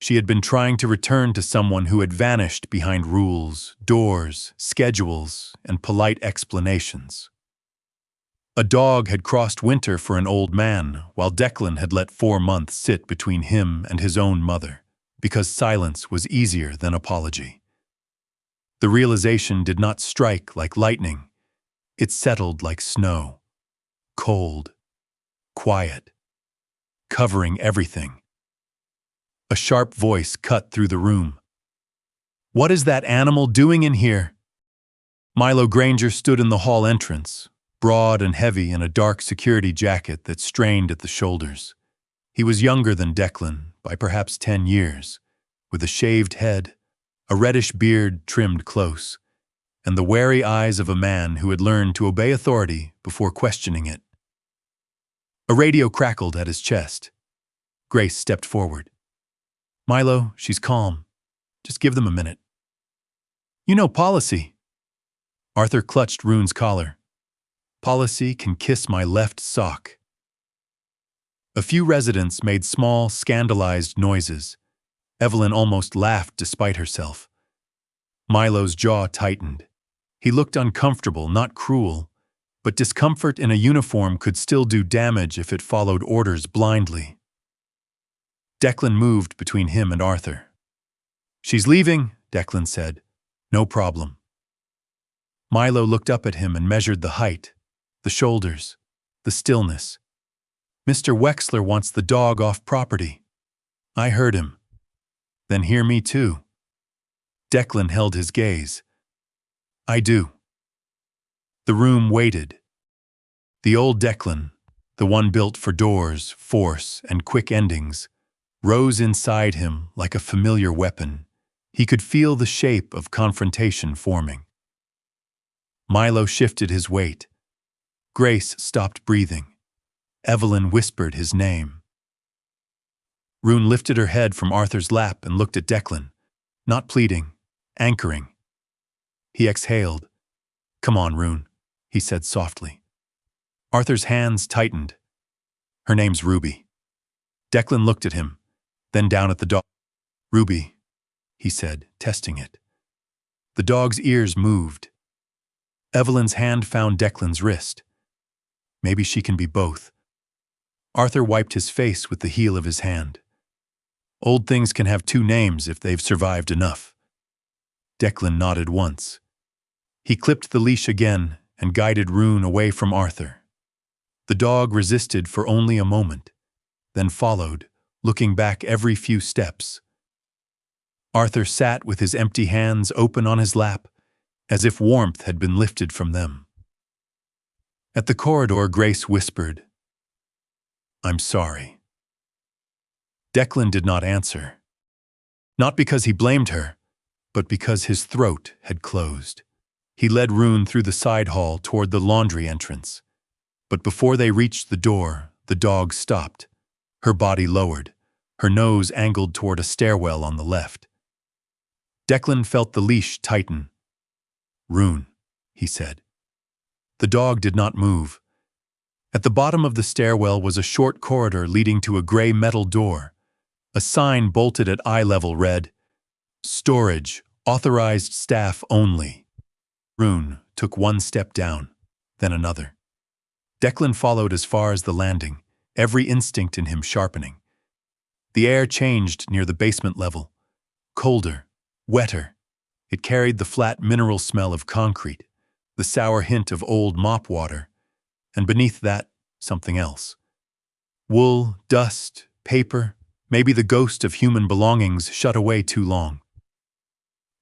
She had been trying to return to someone who had vanished behind rules, doors, schedules, and polite explanations. A dog had crossed winter for an old man, while Declan had let 4 months sit between him and his own mother, because silence was easier than apology. The realization did not strike like lightning. It settled like snow. Cold. Quiet. Covering everything. A sharp voice cut through the room. What is that animal doing in here? Milo Granger stood in the hall entrance, broad and heavy in a dark security jacket that strained at the shoulders. He was younger than Declan by perhaps 10 years, with a shaved head, a reddish beard trimmed close, and the wary eyes of a man who had learned to obey authority before questioning it. A radio crackled at his chest. Grace stepped forward. Milo, she's calm. Just give them a minute. You know policy. Arthur clutched Rune's collar. Policy can kiss my left sock. A few residents made small, scandalized noises. Evelyn almost laughed despite herself. Milo's jaw tightened. He looked uncomfortable, not cruel, but discomfort in a uniform could still do damage if it followed orders blindly. Declan moved between him and Arthur. She's leaving, Declan said. No problem. Milo looked up at him and measured the height, the shoulders, the stillness. Mr. Wexler wants the dog off property. I heard him. Then hear me too. Declan held his gaze. I do. The room waited. The old Declan, the one built for doors, force, and quick endings, rose inside him like a familiar weapon. He could feel the shape of confrontation forming. Milo shifted his weight. Grace stopped breathing. Evelyn whispered his name. Rune lifted her head from Arthur's lap and looked at Declan, not pleading, anchoring. He exhaled. "Come on, Rune," he said softly. Arthur's hands tightened. "Her name's Ruby." Declan looked at him, then down at the dog. "Ruby," he said, testing it. The dog's ears moved. Evelyn's hand found Declan's wrist. Maybe she can be both. Arthur wiped his face with the heel of his hand. Old things can have two names if they've survived enough. Declan nodded once. He clipped the leash again and guided Rune away from Arthur. The dog resisted for only a moment, then followed, looking back every few steps. Arthur sat with his empty hands open on his lap, as if warmth had been lifted from them. At the corridor, Grace whispered, "I'm sorry." Declan did not answer. Not because he blamed her, but because his throat had closed. He led Rune through the side hall toward the laundry entrance. But before they reached the door, the dog stopped. Her body lowered, her nose angled toward a stairwell on the left. Declan felt the leash tighten. "Rune," he said. The dog did not move. At the bottom of the stairwell was a short corridor leading to a gray metal door. A sign bolted at eye level read, "Storage, authorized staff only." Rune took one step down, then another. Declan followed as far as the landing, every instinct in him sharpening. The air changed near the basement level. Colder, wetter. It carried the flat mineral smell of concrete, the sour hint of old mop water, and beneath that, something else. Wool, dust, paper, maybe the ghost of human belongings shut away too long.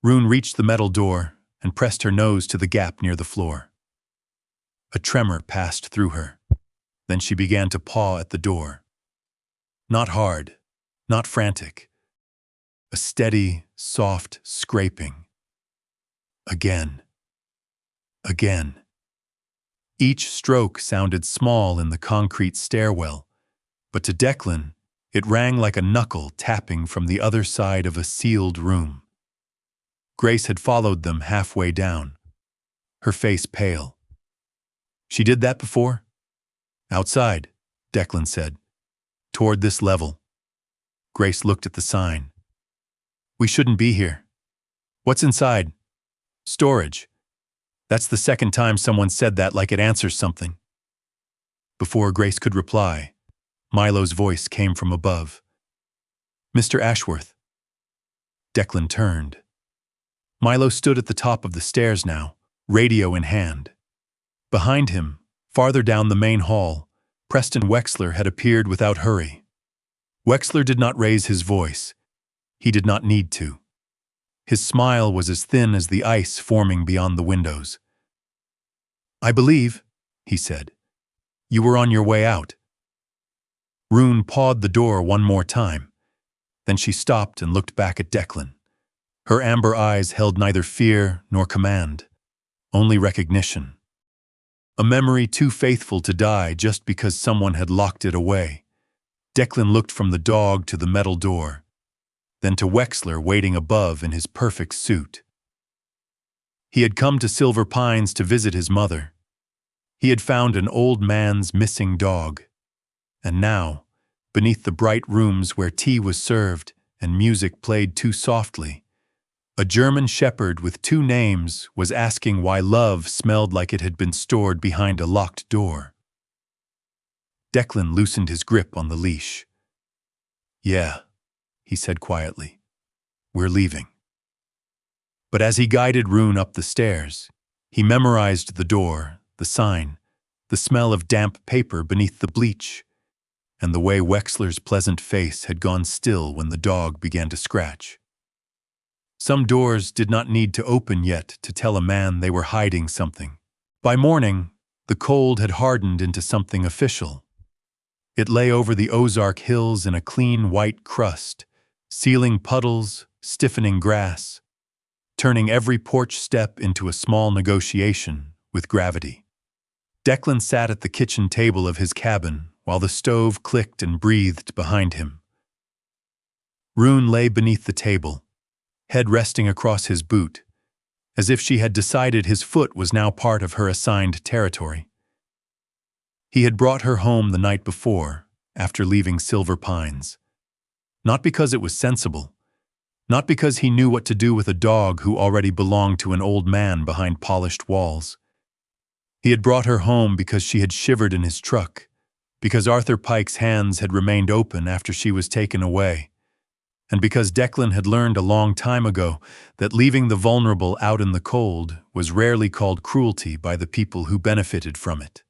Rune reached the metal door and pressed her nose to the gap near the floor. A tremor passed through her. Then she began to paw at the door. Not hard, not frantic. A steady, soft scraping. Again. Again. Each stroke sounded small in the concrete stairwell, but to Declan, it rang like a knuckle tapping from the other side of a sealed room. Grace had followed them halfway down, her face pale. "She did that before?" "Outside," Declan said. "Toward this level." Grace looked at the sign. "We shouldn't be here." "What's inside?" "Storage." That's the second time someone said that, like it answers something. Before Grace could reply, Milo's voice came from above. "Mr. Ashworth." Declan turned. Milo stood at the top of the stairs now, radio in hand. Behind him, farther down the main hall, Preston Wexler had appeared without hurry. Wexler did not raise his voice. He did not need to. His smile was as thin as the ice forming beyond the windows. "I believe," he said, "you were on your way out." Rune pawed the door one more time. Then she stopped and looked back at Declan. Her amber eyes held neither fear nor command, only recognition. A memory too faithful to die just because someone had locked it away. Declan looked from the dog to the metal door, then to Wexler waiting above in his perfect suit. He had come to Silver Pines to visit his mother. He had found an old man's missing dog. And now, beneath the bright rooms where tea was served and music played too softly, a German shepherd with two names was asking why love smelled like it had been stored behind a locked door. Declan loosened his grip on the leash. "Yeah," he said quietly, "we're leaving." But as he guided Rune up the stairs, he memorized the door, the sign, the smell of damp paper beneath the bleach, and the way Wexler's pleasant face had gone still when the dog began to scratch. Some doors did not need to open yet to tell a man they were hiding something. By morning, the cold had hardened into something official. It lay over the Ozark hills in a clean white crust, sealing puddles, stiffening grass, turning every porch step into a small negotiation with gravity. Declan sat at the kitchen table of his cabin while the stove clicked and breathed behind him. Rune lay beneath the table, head resting across his boot, as if she had decided his foot was now part of her assigned territory. He had brought her home the night before, after leaving Silver Pines. Not because it was sensible, not because he knew what to do with a dog who already belonged to an old man behind polished walls. He had brought her home because she had shivered in his truck, because Arthur Pike's hands had remained open after she was taken away, and because Declan had learned a long time ago that leaving the vulnerable out in the cold was rarely called cruelty by the people who benefited from it.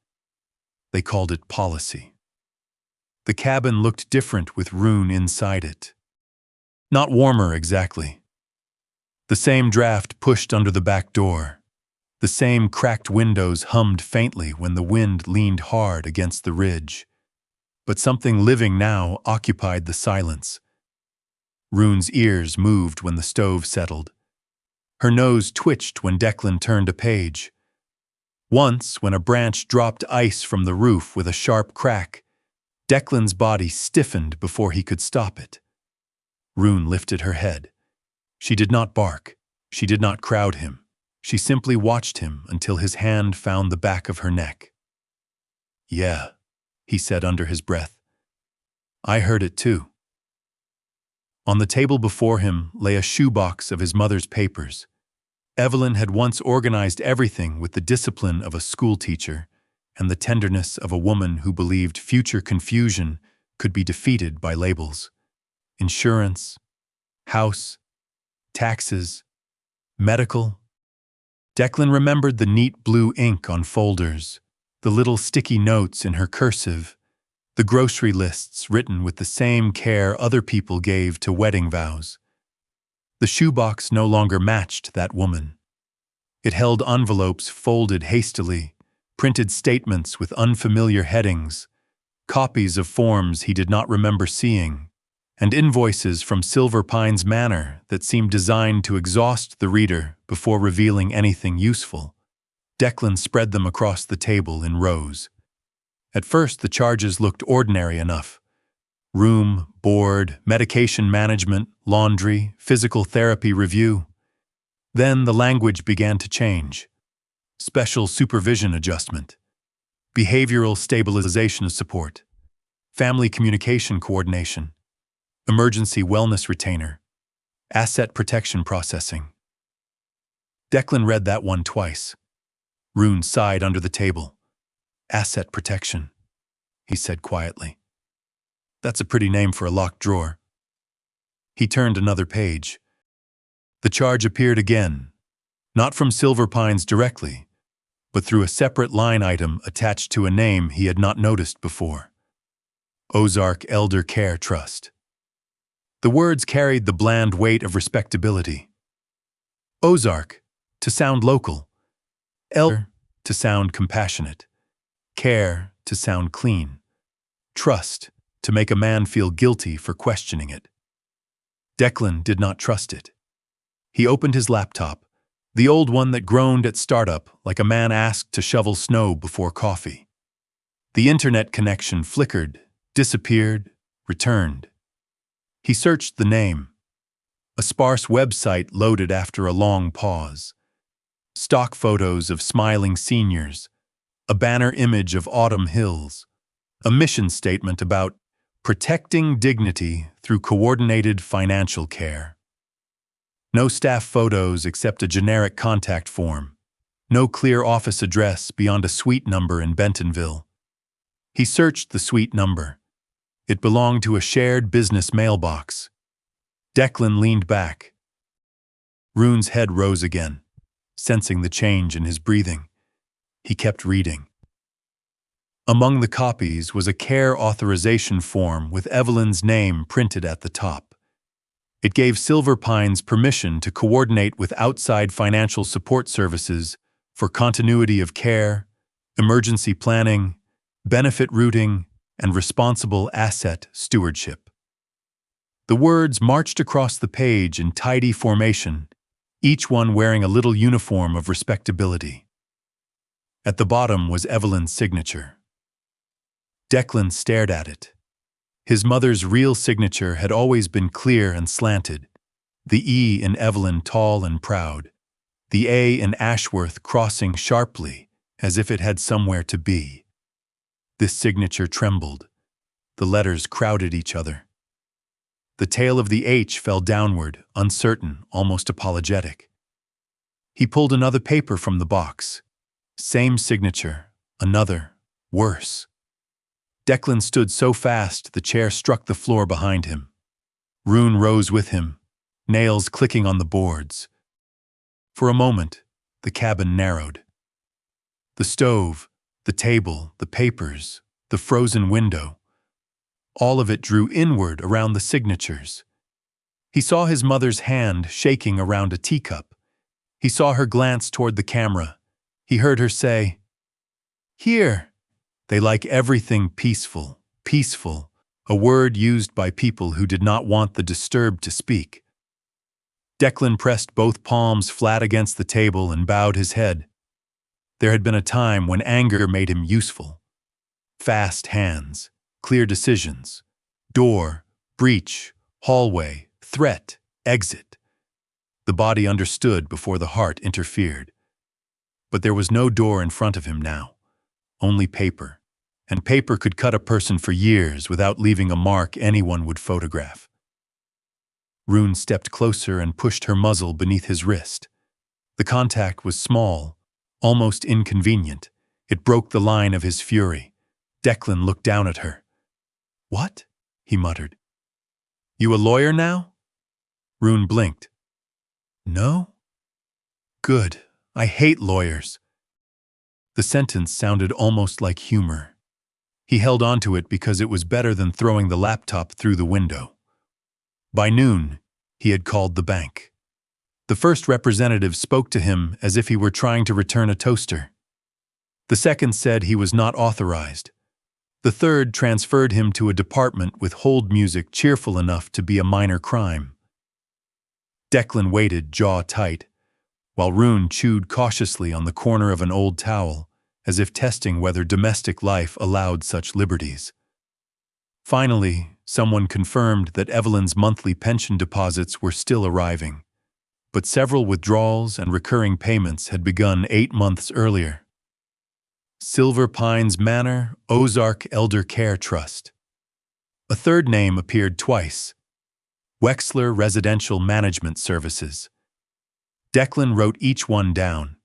They called it policy. The cabin looked different with Rune inside it. Not warmer exactly. The same draft pushed under the back door. The same cracked windows hummed faintly when the wind leaned hard against the ridge. But something living now occupied the silence. Rune's ears moved when the stove settled. Her nose twitched when Declan turned a page. Once, when a branch dropped ice from the roof with a sharp crack, Declan's body stiffened before he could stop it. Rune lifted her head. She did not bark. She did not crowd him. She simply watched him until his hand found the back of her neck. "Yeah," he said under his breath. "I heard it too." On the table before him lay a shoebox of his mother's papers. Evelyn had once organized everything with the discipline of a schoolteacher and the tenderness of a woman who believed future confusion could be defeated by labels. Insurance, house, taxes, medical. Declan remembered the neat blue ink on folders, the little sticky notes in her cursive, the grocery lists written with the same care other people gave to wedding vows. The shoebox no longer matched that woman. It held envelopes folded hastily, printed statements with unfamiliar headings, copies of forms he did not remember seeing, and invoices from Silver Pines Manor that seemed designed to exhaust the reader before revealing anything useful. Declan spread them across the table in rows. At first, the charges looked ordinary enough. Room, board, medication management, laundry, physical therapy review. Then the language began to change. Special supervision adjustment, behavioral stabilization support, family communication coordination, emergency wellness retainer, asset protection processing. Declan read that one twice. Rune sighed under the table. "Asset protection," he said quietly. "That's a pretty name for a locked drawer." He turned another page. The charge appeared again, not from Silver Pines directly, but through a separate line item attached to a name he had not noticed before. Ozark Elder Care Trust. The words carried the bland weight of respectability. Ozark, to sound local. Elder, to sound compassionate. Care, to sound clean. Trust, to make a man feel guilty for questioning it. Declan did not trust it. He opened his laptop, the old one that groaned at startup like a man asked to shovel snow before coffee. The internet connection flickered, disappeared, returned. He searched the name. A sparse website loaded after a long pause. Stock photos of smiling seniors, a banner image of autumn hills, a mission statement about protecting dignity through coordinated financial care. No staff photos except a generic contact form, no clear office address beyond a suite number in Bentonville. He searched the suite number. It belonged to a shared business mailbox. Declan leaned back. Rune's head rose again, sensing the change in his breathing. He kept reading. Among the copies was a care authorization form with Evelyn's name printed at the top. It gave Silver Pines permission to coordinate with outside financial support services for continuity of care, emergency planning, benefit routing, and responsible asset stewardship. The words marched across the page in tidy formation, each one wearing a little uniform of respectability. At the bottom was Evelyn's signature. Declan stared at it. His mother's real signature had always been clear and slanted, the E in Evelyn tall and proud, the A in Ashworth crossing sharply as if it had somewhere to be. This signature trembled. The letters crowded each other. The tail of the H fell downward, uncertain, almost apologetic. He pulled another paper from the box. Same signature, another, worse. Declan stood so fast the chair struck the floor behind him. Rune rose with him, nails clicking on the boards. For a moment, the cabin narrowed. The stove, the table, the papers, the frozen window, all of it drew inward around the signatures. He saw his mother's hand shaking around a teacup. He saw her glance toward the camera. He heard her say, "Here." They like everything peaceful, peaceful, a word used by people who did not want the disturbed to speak. Declan pressed both palms flat against the table and bowed his head. There had been a time when anger made him useful. Fast hands, clear decisions, door, breach, hallway, threat, exit. The body understood before the heart interfered. But there was no door in front of him now, only paper. And paper could cut a person for years without leaving a mark anyone would photograph. Rune stepped closer and pushed her muzzle beneath his wrist. The contact was small, almost inconvenient. It broke the line of his fury. Declan looked down at her. "What?" he muttered. "You a lawyer now?" Rune blinked. "No?" "Good. I hate lawyers." The sentence sounded almost like humor. He held on to it because it was better than throwing the laptop through the window. By noon, he had called the bank. The first representative spoke to him as if he were trying to return a toaster. The second said he was not authorized. The third transferred him to a department with hold music cheerful enough to be a minor crime. Declan waited, jaw tight, while Rune chewed cautiously on the corner of an old towel, as if testing whether domestic life allowed such liberties. Finally, someone confirmed that Evelyn's monthly pension deposits were still arriving, but several withdrawals and recurring payments had begun 8 months earlier. Silver Pines Manor, Ozark Elder Care Trust. A third name appeared twice. Wexler Residential Management Services. Declan wrote each one down.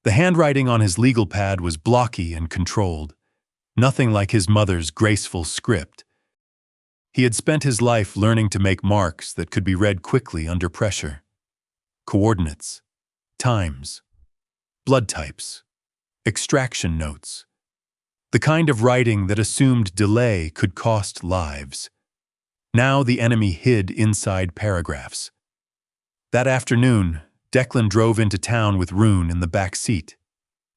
The handwriting on his legal pad was blocky and controlled, nothing like his mother's graceful script. He had spent his life learning to make marks that could be read quickly under pressure. Coordinates, times, blood types, extraction notes. The kind of writing that assumed delay could cost lives. Now the enemy hid inside paragraphs. That afternoon, Declan drove into town with Rune in the back seat.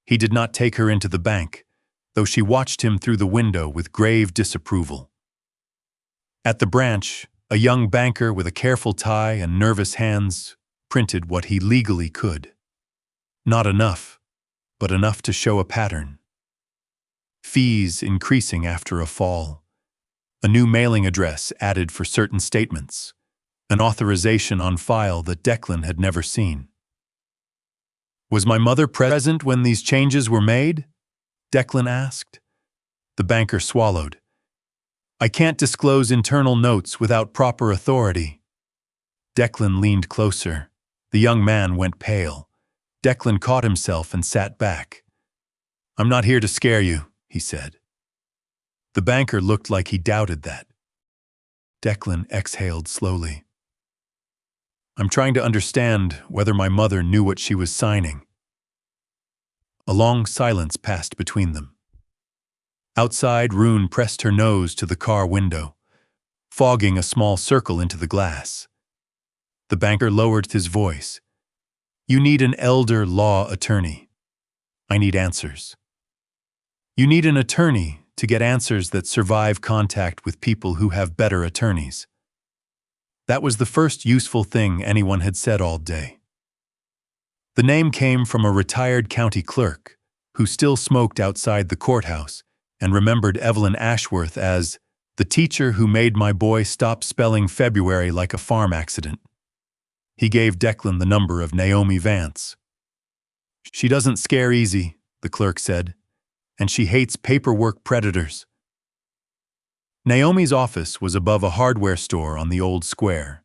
He did not take her into the bank, though she watched him through the window with grave disapproval. At the branch, a young banker with a careful tie and nervous hands printed what he legally could. Not enough, but enough to show a pattern. Fees increasing after a fall. A new mailing address added for certain statements. An authorization on file that Declan had never seen. "Was my mother present when these changes were made?" Declan asked. The banker swallowed. "I can't disclose internal notes without proper authority." Declan leaned closer. The young man went pale. Declan caught himself and sat back. "I'm not here to scare you," he said. The banker looked like he doubted that. Declan exhaled slowly. "I'm trying to understand whether my mother knew what she was signing." A long silence passed between them. Outside, Rune pressed her nose to the car window, fogging a small circle into the glass. The banker lowered his voice. "You need an elder law attorney. I need answers. You need an attorney to get answers that survive contact with people who have better attorneys." That was the first useful thing anyone had said all day. The name came from a retired county clerk who still smoked outside the courthouse, and remembered Evelyn Ashworth as the teacher who made my boy stop spelling February like a farm accident. He gave Declan the number of Naomi Vance. She doesn't scare easy, the clerk said, and she hates paperwork predators. Naomi's office was above a hardware store on the old square,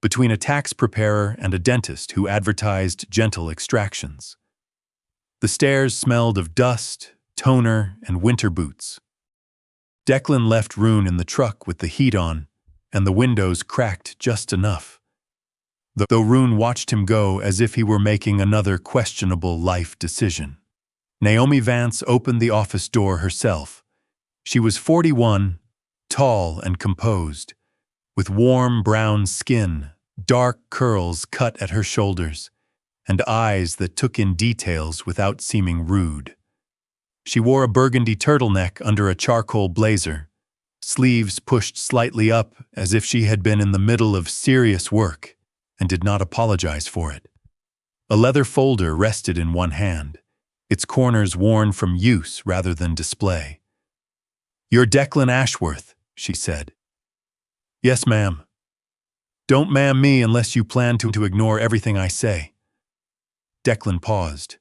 between a tax preparer and a dentist who advertised gentle extractions. The stairs smelled of dust, toner, and winter boots. Declan left Rune in the truck with the heat on, and the windows cracked just enough. Though Rune watched him go as if he were making another questionable life decision. Naomi Vance opened the office door herself. She was 41, tall and composed, with warm brown skin, dark curls cut at her shoulders, and eyes that took in details without seeming rude. She wore a burgundy turtleneck under a charcoal blazer, sleeves pushed slightly up as if she had been in the middle of serious work and did not apologize for it. A leather folder rested in one hand, its corners worn from use rather than display. "You're Declan Ashworth," she said. "Yes, ma'am." "Don't ma'am me unless you plan to ignore everything I say." Declan paused.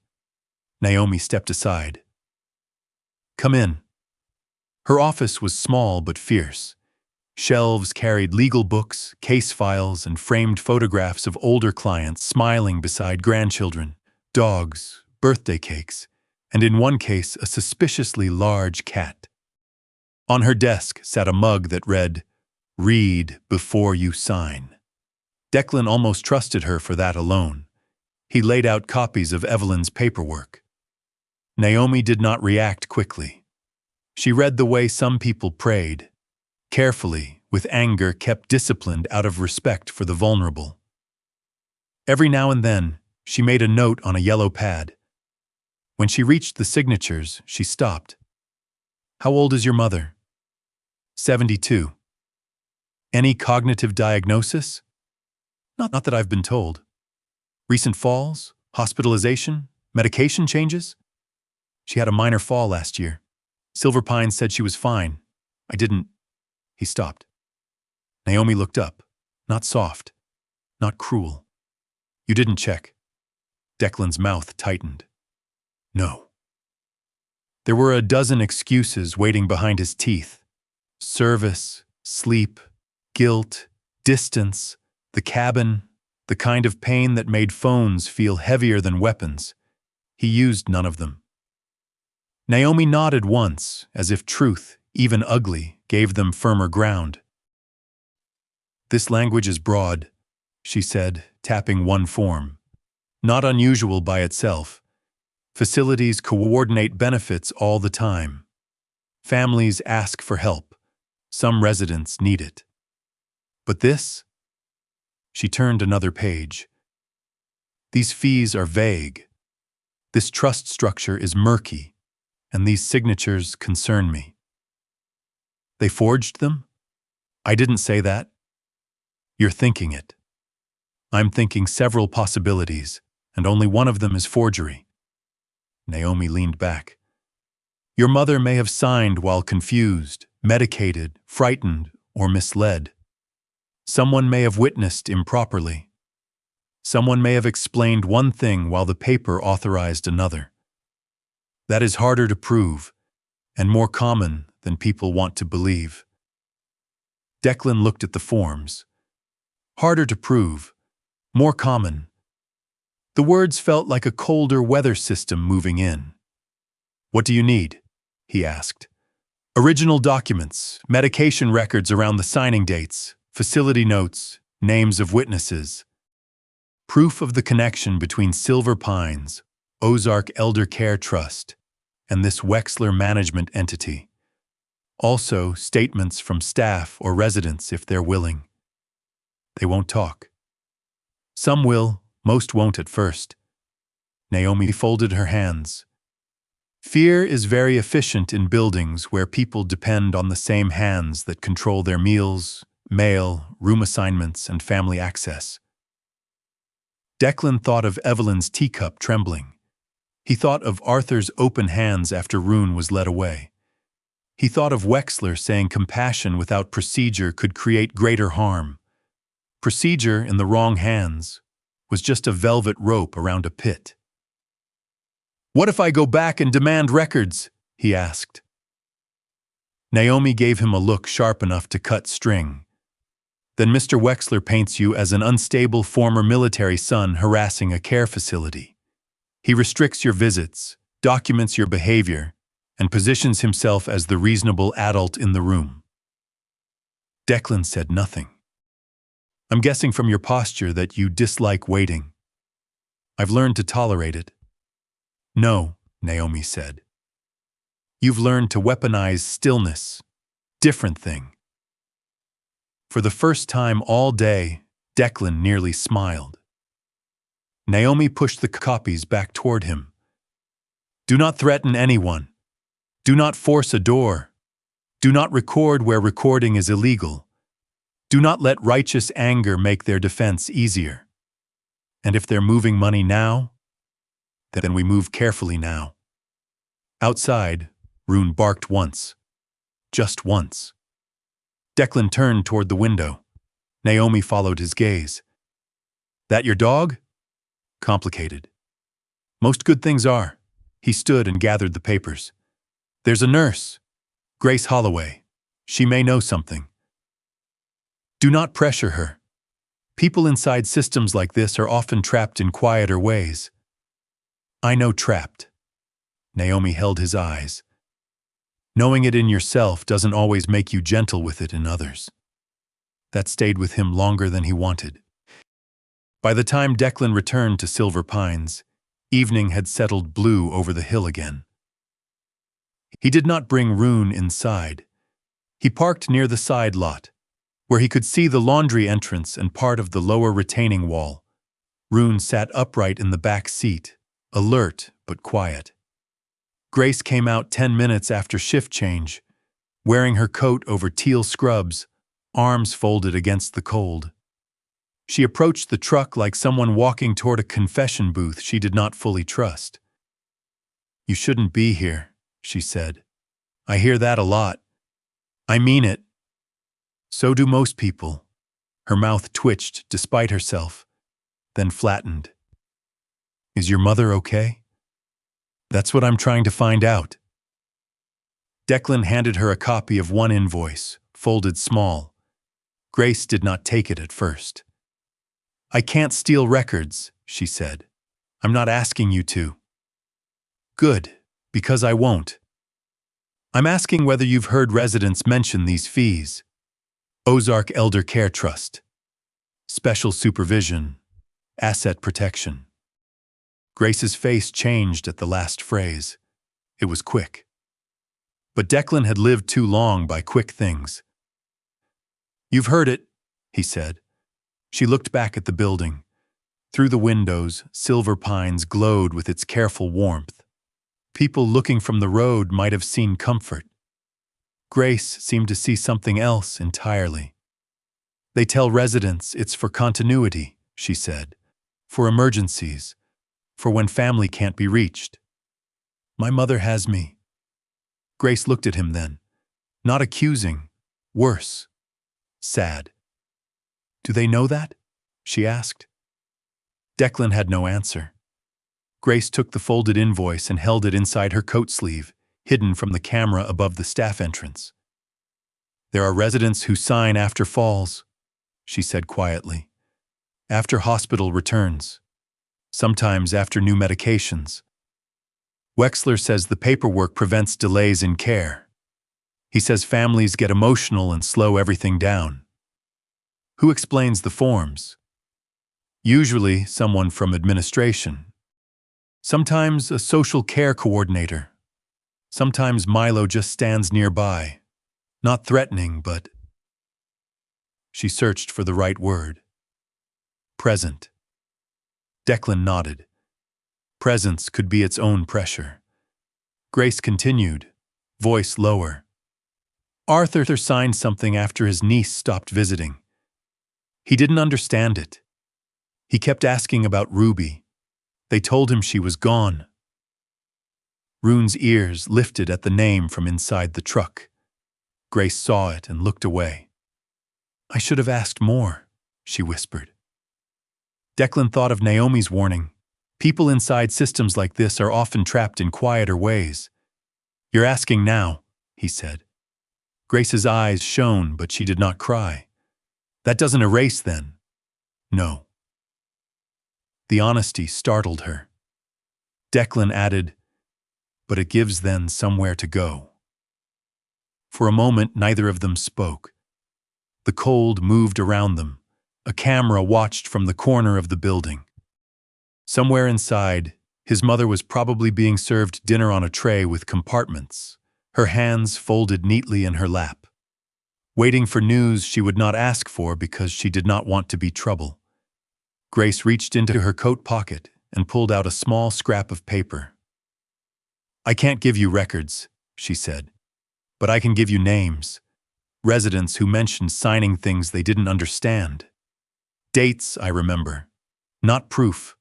Naomi stepped aside. "Come in." Her office was small but fierce. Shelves carried legal books, case files, and framed photographs of older clients smiling beside grandchildren, dogs, birthday cakes, and in one case a suspiciously large cat. On her desk sat a mug that read, "Read before you sign." Declan almost trusted her for that alone. He laid out copies of Evelyn's paperwork. Naomi did not react quickly. She read the way some people prayed, carefully, with anger kept disciplined out of respect for the vulnerable. Every now and then, she made a note on a yellow pad. When she reached the signatures, she stopped. "How old is your mother?" 72. "Any cognitive diagnosis?" Not that I've been told." "Recent falls? Hospitalization? Medication changes?" "She had a minor fall last year. Silver Pines said she was fine. I didn't." He stopped. Naomi looked up. Not soft. Not cruel. "You didn't check." Declan's mouth tightened. "No." There were a dozen excuses waiting behind his teeth. Service, sleep, guilt, distance, the cabin, the kind of pain that made phones feel heavier than weapons. He used none of them. Naomi nodded once, as if truth, even ugly, gave them firmer ground. "This language is broad," she said, tapping one form. "Not unusual by itself. Facilities coordinate benefits all the time. Families ask for help. Some residents need it. But this?" She turned another page. "These fees are vague. This trust structure is murky, and these signatures concern me." "They forged them?" "I didn't say that." "You're thinking it." "I'm thinking several possibilities, and only one of them is forgery." Naomi leaned back. "Your mother may have signed while confused, medicated, frightened, or misled. Someone may have witnessed improperly. Someone may have explained one thing while the paper authorized another. That is harder to prove, and more common than people want to believe." Declan looked at the forms. Harder to prove, more common. The words felt like a colder weather system moving in. "What do you need?" he asked. "Original documents, medication records around the signing dates, facility notes, names of witnesses. Proof of the connection between Silver Pines, Ozark Elder Care Trust, and this Wexler management entity. Also, statements from staff or residents if they're willing." "They won't talk." "Some will, most won't at first." Naomi folded her hands. "Fear is very efficient in buildings where people depend on the same hands that control their meals, mail, room assignments, and family access." Declan thought of Evelyn's teacup trembling. He thought of Arthur's open hands after Rune was led away. He thought of Wexler saying compassion without procedure could create greater harm. Procedure in the wrong hands was just a velvet rope around a pit. "What if I go back and demand records?" he asked. Naomi gave him a look sharp enough to cut string. "Then Mr. Wexler paints you as an unstable former military son harassing a care facility. He restricts your visits, documents your behavior, and positions himself as the reasonable adult in the room." Declan said nothing. "I'm guessing from your posture that you dislike waiting. I've learned to tolerate it." "No," Naomi said. "You've learned to weaponize stillness. Different thing." For the first time all day, Declan nearly smiled. Naomi pushed the copies back toward him. "Do not threaten anyone. Do not force a door. Do not record where recording is illegal. Do not let righteous anger make their defense easier. And if they're moving money now, then we move carefully now." Outside, Rune barked once. Just once. Declan turned toward the window. Naomi followed his gaze. "That your dog?" "Complicated. Most good things are." He stood and gathered the papers. "There's a nurse, Grace Holloway. She may know something. Do not pressure her. People inside systems like this are often trapped in quieter ways." "I know trapped." Naomi held his eyes. "Knowing it in yourself doesn't always make you gentle with it in others." That stayed with him longer than he wanted. By the time Declan returned to Silver Pines, evening had settled blue over the hill again. He did not bring Rune inside. He parked near the side lot, where he could see the laundry entrance and part of the lower retaining wall. Rune sat upright in the back seat, alert but quiet. Grace came out 10 minutes after shift change, wearing her coat over teal scrubs, arms folded against the cold. She approached the truck like someone walking toward a confession booth she did not fully trust. "You shouldn't be here," she said. "I hear that a lot. I mean it." "So do most people." Her mouth twitched despite herself, then flattened. "Is your mother okay?" "That's what I'm trying to find out." Declan handed her a copy of one invoice, folded small. Grace did not take it at first. "I can't steal records," she said. "I'm not asking you to." "Good, because I won't. I'm asking whether you've heard residents mention these fees. Ozark Elder Care Trust. Special supervision. Asset protection." Grace's face changed at the last phrase. It was quick. But Declan had lived too long by quick things. "You've heard it," he said. She looked back at the building. Through the windows, Silver Pines glowed with its careful warmth. People looking from the road might have seen comfort. Grace seemed to see something else entirely. "They tell residents it's for continuity," she said. "For emergencies. For when family can't be reached. My mother has me." Grace looked at him then. Not accusing. Worse. Sad. "Do they know that?" she asked. Declan had no answer. Grace took the folded invoice and held it inside her coat sleeve, hidden from the camera above the staff entrance. "There are residents who sign after falls," she said quietly. "After hospital returns. Sometimes after new medications. Wexler says the paperwork prevents delays in care. He says families get emotional and slow everything down." "Who explains the forms?" "Usually someone from administration. Sometimes a social care coordinator. Sometimes Milo just stands nearby. Not threatening, but..." She searched for the right word. "Present." Declan nodded. Presence could be its own pressure. Grace continued, voice lower. "Arthur signed something after his niece stopped visiting. He didn't understand it. He kept asking about Ruby. They told him she was gone." Rune's ears lifted at the name from inside the truck. Grace saw it and looked away. "I should have asked more," she whispered. Declan thought of Naomi's warning. People inside systems like this are often trapped in quieter ways. "You're asking now," he said. Grace's eyes shone, but she did not cry. "That doesn't erase then." "No." The honesty startled her. Declan added, "But it gives then somewhere to go." For a moment, neither of them spoke. The cold moved around them. A camera watched from the corner of the building. Somewhere inside, his mother was probably being served dinner on a tray with compartments, her hands folded neatly in her lap, waiting for news she would not ask for because she did not want to be trouble. Grace reached into her coat pocket and pulled out a small scrap of paper. "I can't give you records," she said, "but I can give you names. Residents who mentioned signing things they didn't understand. Dates, I remember. Not proof.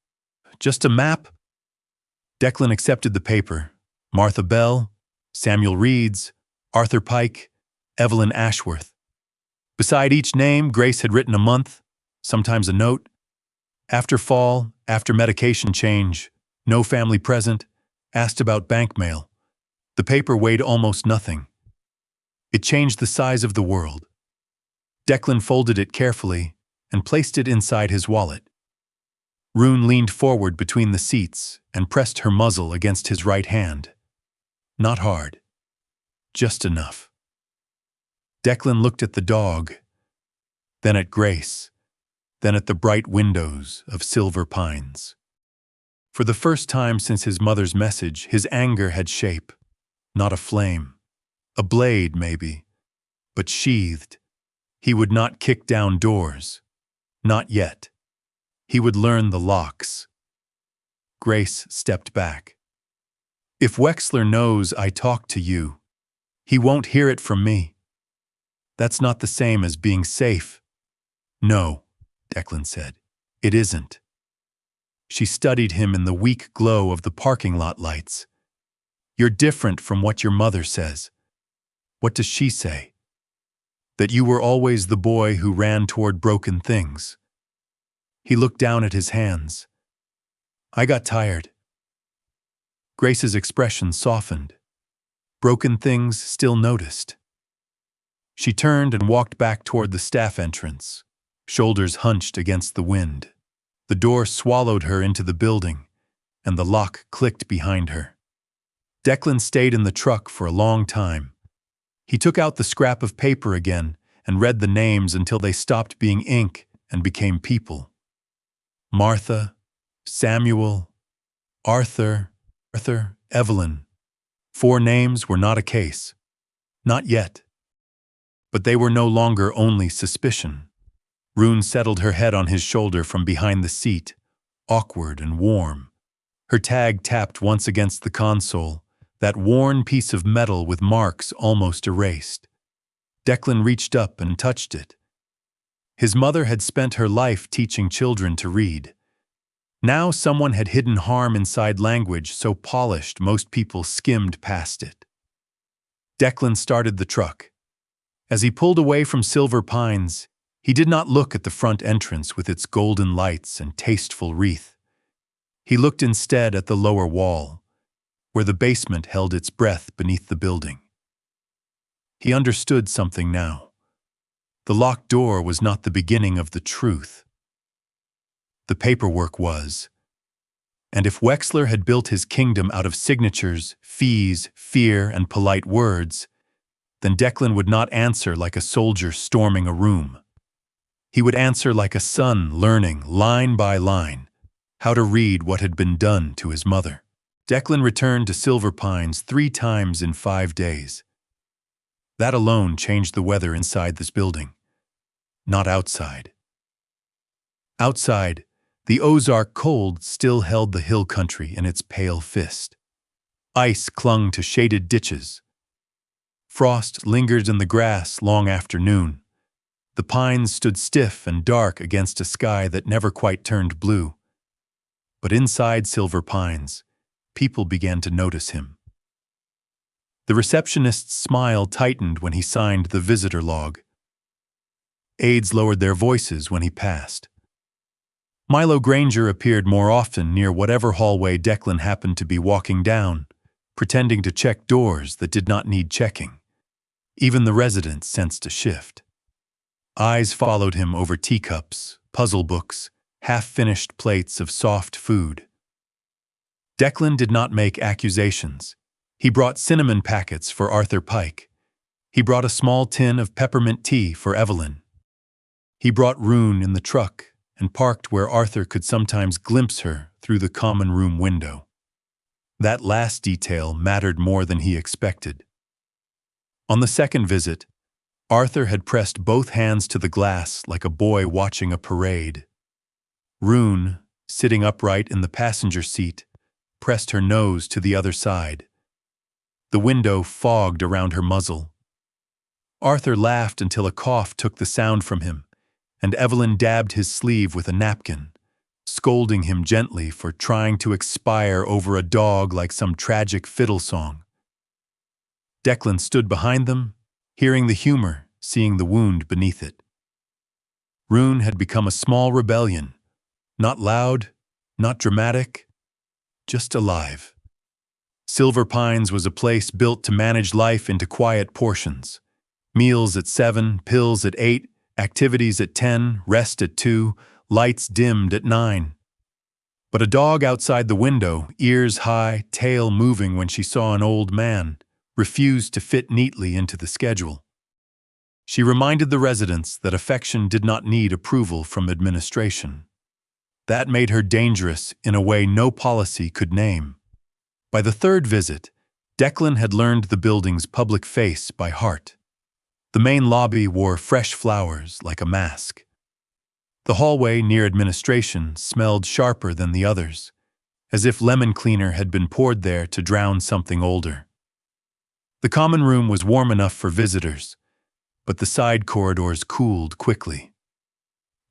Just a map." Declan accepted the paper. Martha Bell, Samuel Reeds, Arthur Pike, Evelyn Ashworth. Beside each name, Grace had written a month, sometimes a note. After fall, after medication change, no family present, asked about bank mail. The paper weighed almost nothing. It changed the size of the world. Declan folded it carefully and placed it inside his wallet. Rune leaned forward between the seats and pressed her muzzle against his right hand. Not hard. Just enough. Declan looked at the dog, then at Grace, then at the bright windows of Silver Pines. For the first time since his mother's message, his anger had shape. Not a flame. A blade, maybe, but sheathed. He would not kick down doors. Not yet. He would learn the locks. Grace stepped back. "If Wexler knows I talked to you, he won't hear it from me. That's not the same as being safe." "No," Declan said. "It isn't." She studied him in the weak glow of the parking lot lights. "You're different from what your mother says." "What does she say?" "That you were always the boy who ran toward broken things." He looked down at his hands. "I got tired." Grace's expression softened. Broken things still noticed. She turned and walked back toward the staff entrance, shoulders hunched against the wind. The door swallowed her into the building, and the lock clicked behind her. Declan stayed in the truck for a long time. He took out the scrap of paper again and read the names until they stopped being ink and became people. Martha, Samuel, Arthur, Evelyn. 4 names were not a case. Not yet. But they were no longer only suspicion. Rune settled her head on his shoulder from behind the seat, awkward and warm. Her tag tapped once against the console, that worn piece of metal with marks almost erased. Declan reached up and touched it. His mother had spent her life teaching children to read. Now someone had hidden harm inside language so polished most people skimmed past it. Declan started the truck. As he pulled away from Silver Pines, he did not look at the front entrance with its golden lights and tasteful wreath. He looked instead at the lower wall, where the basement held its breath beneath the building. He understood something now. The locked door was not the beginning of the truth. The paperwork was. And if Wexler had built his kingdom out of signatures, fees, fear, and polite words, then Declan would not answer like a soldier storming a room. He would answer like a son learning, line by line, how to read what had been done to his mother. Declan returned to Silver Pines 3 times in 5 days. That alone changed the weather inside this building. Not outside. Outside, the Ozark cold still held the hill country in its pale fist. Ice clung to shaded ditches. Frost lingered in the grass long after noon. The pines stood stiff and dark against a sky that never quite turned blue. But inside Silver Pines, people began to notice him. The receptionist's smile tightened when he signed the visitor log. Aides lowered their voices when he passed. Milo Granger appeared more often near whatever hallway Declan happened to be walking down, pretending to check doors that did not need checking. Even the residents sensed a shift. Eyes followed him over teacups, puzzle books, half-finished plates of soft food. Declan did not make accusations. He brought cinnamon packets for Arthur Pike. He brought a small tin of peppermint tea for Evelyn. He brought Rune in the truck and parked where Arthur could sometimes glimpse her through the common room window. That last detail mattered more than he expected. On the second visit, Arthur had pressed both hands to the glass like a boy watching a parade. Rune, sitting upright in the passenger seat, pressed her nose to the other side. The window fogged around her muzzle. Arthur laughed until a cough took the sound from him, and Evelyn dabbed his sleeve with a napkin, scolding him gently for trying to expire over a dog like some tragic fiddle song. Declan stood behind them, hearing the humor, seeing the wound beneath it. Rune had become a small rebellion, not loud, not dramatic, just alive. Silver Pines was a place built to manage life into quiet portions. Meals at 7, pills at 8, activities at 10, rest at 2, lights dimmed at 9. But a dog outside the window, ears high, tail moving when she saw an old man, refused to fit neatly into the schedule. She reminded the residents that affection did not need approval from administration. That made her dangerous in a way no policy could name. By the third visit, Declan had learned the building's public face by heart. The main lobby wore fresh flowers like a mask. The hallway near administration smelled sharper than the others, as if lemon cleaner had been poured there to drown something older. The common room was warm enough for visitors, but the side corridors cooled quickly.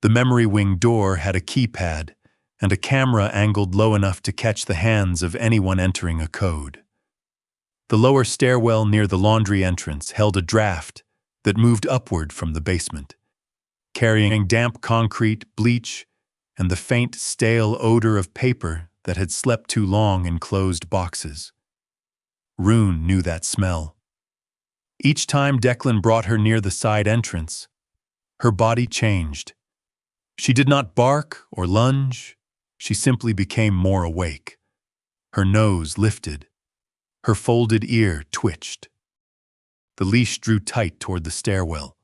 The memory wing door had a keypad and a camera angled low enough to catch the hands of anyone entering a code. The lower stairwell near the laundry entrance held a draft that moved upward from the basement, carrying damp concrete, bleach, and the faint, stale odor of paper that had slept too long in closed boxes. Rune knew that smell. Each time Declan brought her near the side entrance, her body changed. She did not bark or lunge. She simply became more awake. Her nose lifted. Her folded ear twitched. The leash drew tight toward the stairwell.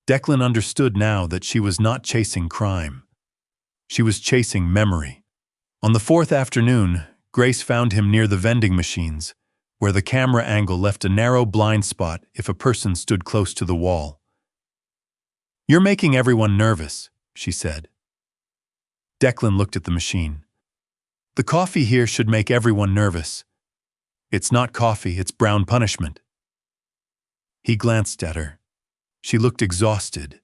Declan understood now that she was not chasing crime. She was chasing memory. On the fourth afternoon, Grace found him near the vending machines, where the camera angle left a narrow blind spot if a person stood close to the wall. "You're making everyone nervous," she said. Declan looked at the machine. "The coffee here should make everyone nervous. It's not coffee, it's brown punishment." He glanced at her. She looked exhausted.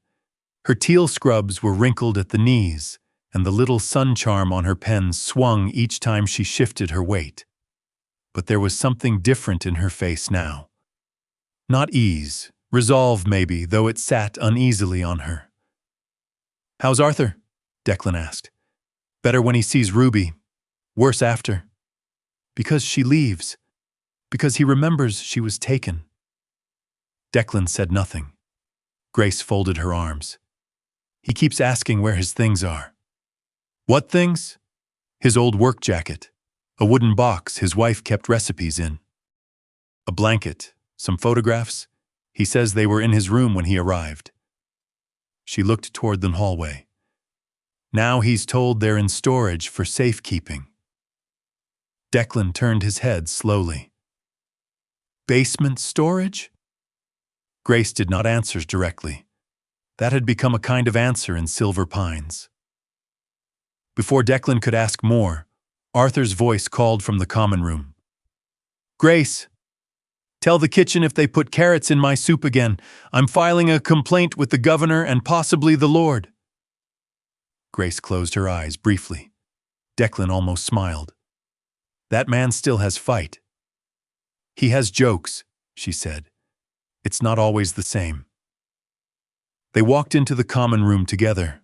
Her teal scrubs were wrinkled at the knees, and the little sun charm on her pen swung each time she shifted her weight. But there was something different in her face now. Not ease, resolve maybe, though it sat uneasily on her. "How's Arthur?" Declan asked. "Better when he sees Ruby. Worse after. Because she leaves. Because he remembers she was taken." Declan said nothing. Grace folded her arms. "He keeps asking where his things are." "What things?" "His old work jacket. A wooden box his wife kept recipes in. A blanket. Some photographs. He says they were in his room when he arrived." She looked toward the hallway. "Now he's told they're in storage for safekeeping." Declan turned his head slowly. "Basement storage?" Grace did not answer directly. That had become a kind of answer in Silver Pines. Before Declan could ask more, Arthur's voice called from the common room. "Grace, tell the kitchen if they put carrots in my soup again. I'm filing a complaint with the governor and possibly the Lord." Grace closed her eyes briefly. Declan almost smiled. That man still has fight. He has jokes, she said. It's not always the same. They walked into the common room together.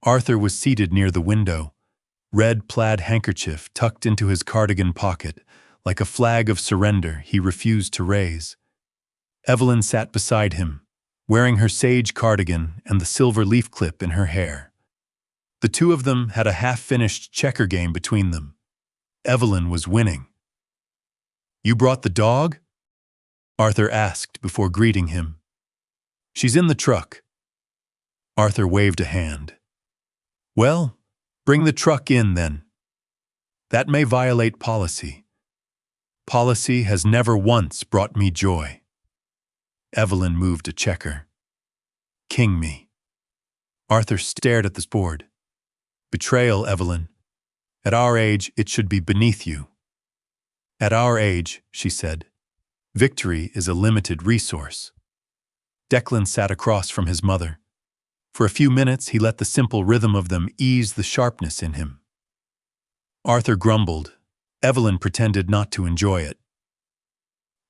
Arthur was seated near the window, red plaid handkerchief tucked into his cardigan pocket, like a flag of surrender he refused to raise. Evelyn sat beside him, wearing her sage cardigan and the silver leaf clip in her hair. The two of them had a half-finished checker game between them. Evelyn was winning. "You brought the dog?" Arthur asked before greeting him. "She's in the truck." Arthur waved a hand. "Well, bring the truck in then. That may violate policy. Policy has never once brought me joy." Evelyn moved a checker. "King me." Arthur stared at the board. "Betrayal, Evelyn. At our age, it should be beneath you." "At our age," she said, "victory is a limited resource." Declan sat across from his mother. For a few minutes, he let the simple rhythm of them ease the sharpness in him. Arthur grumbled. Evelyn pretended not to enjoy it.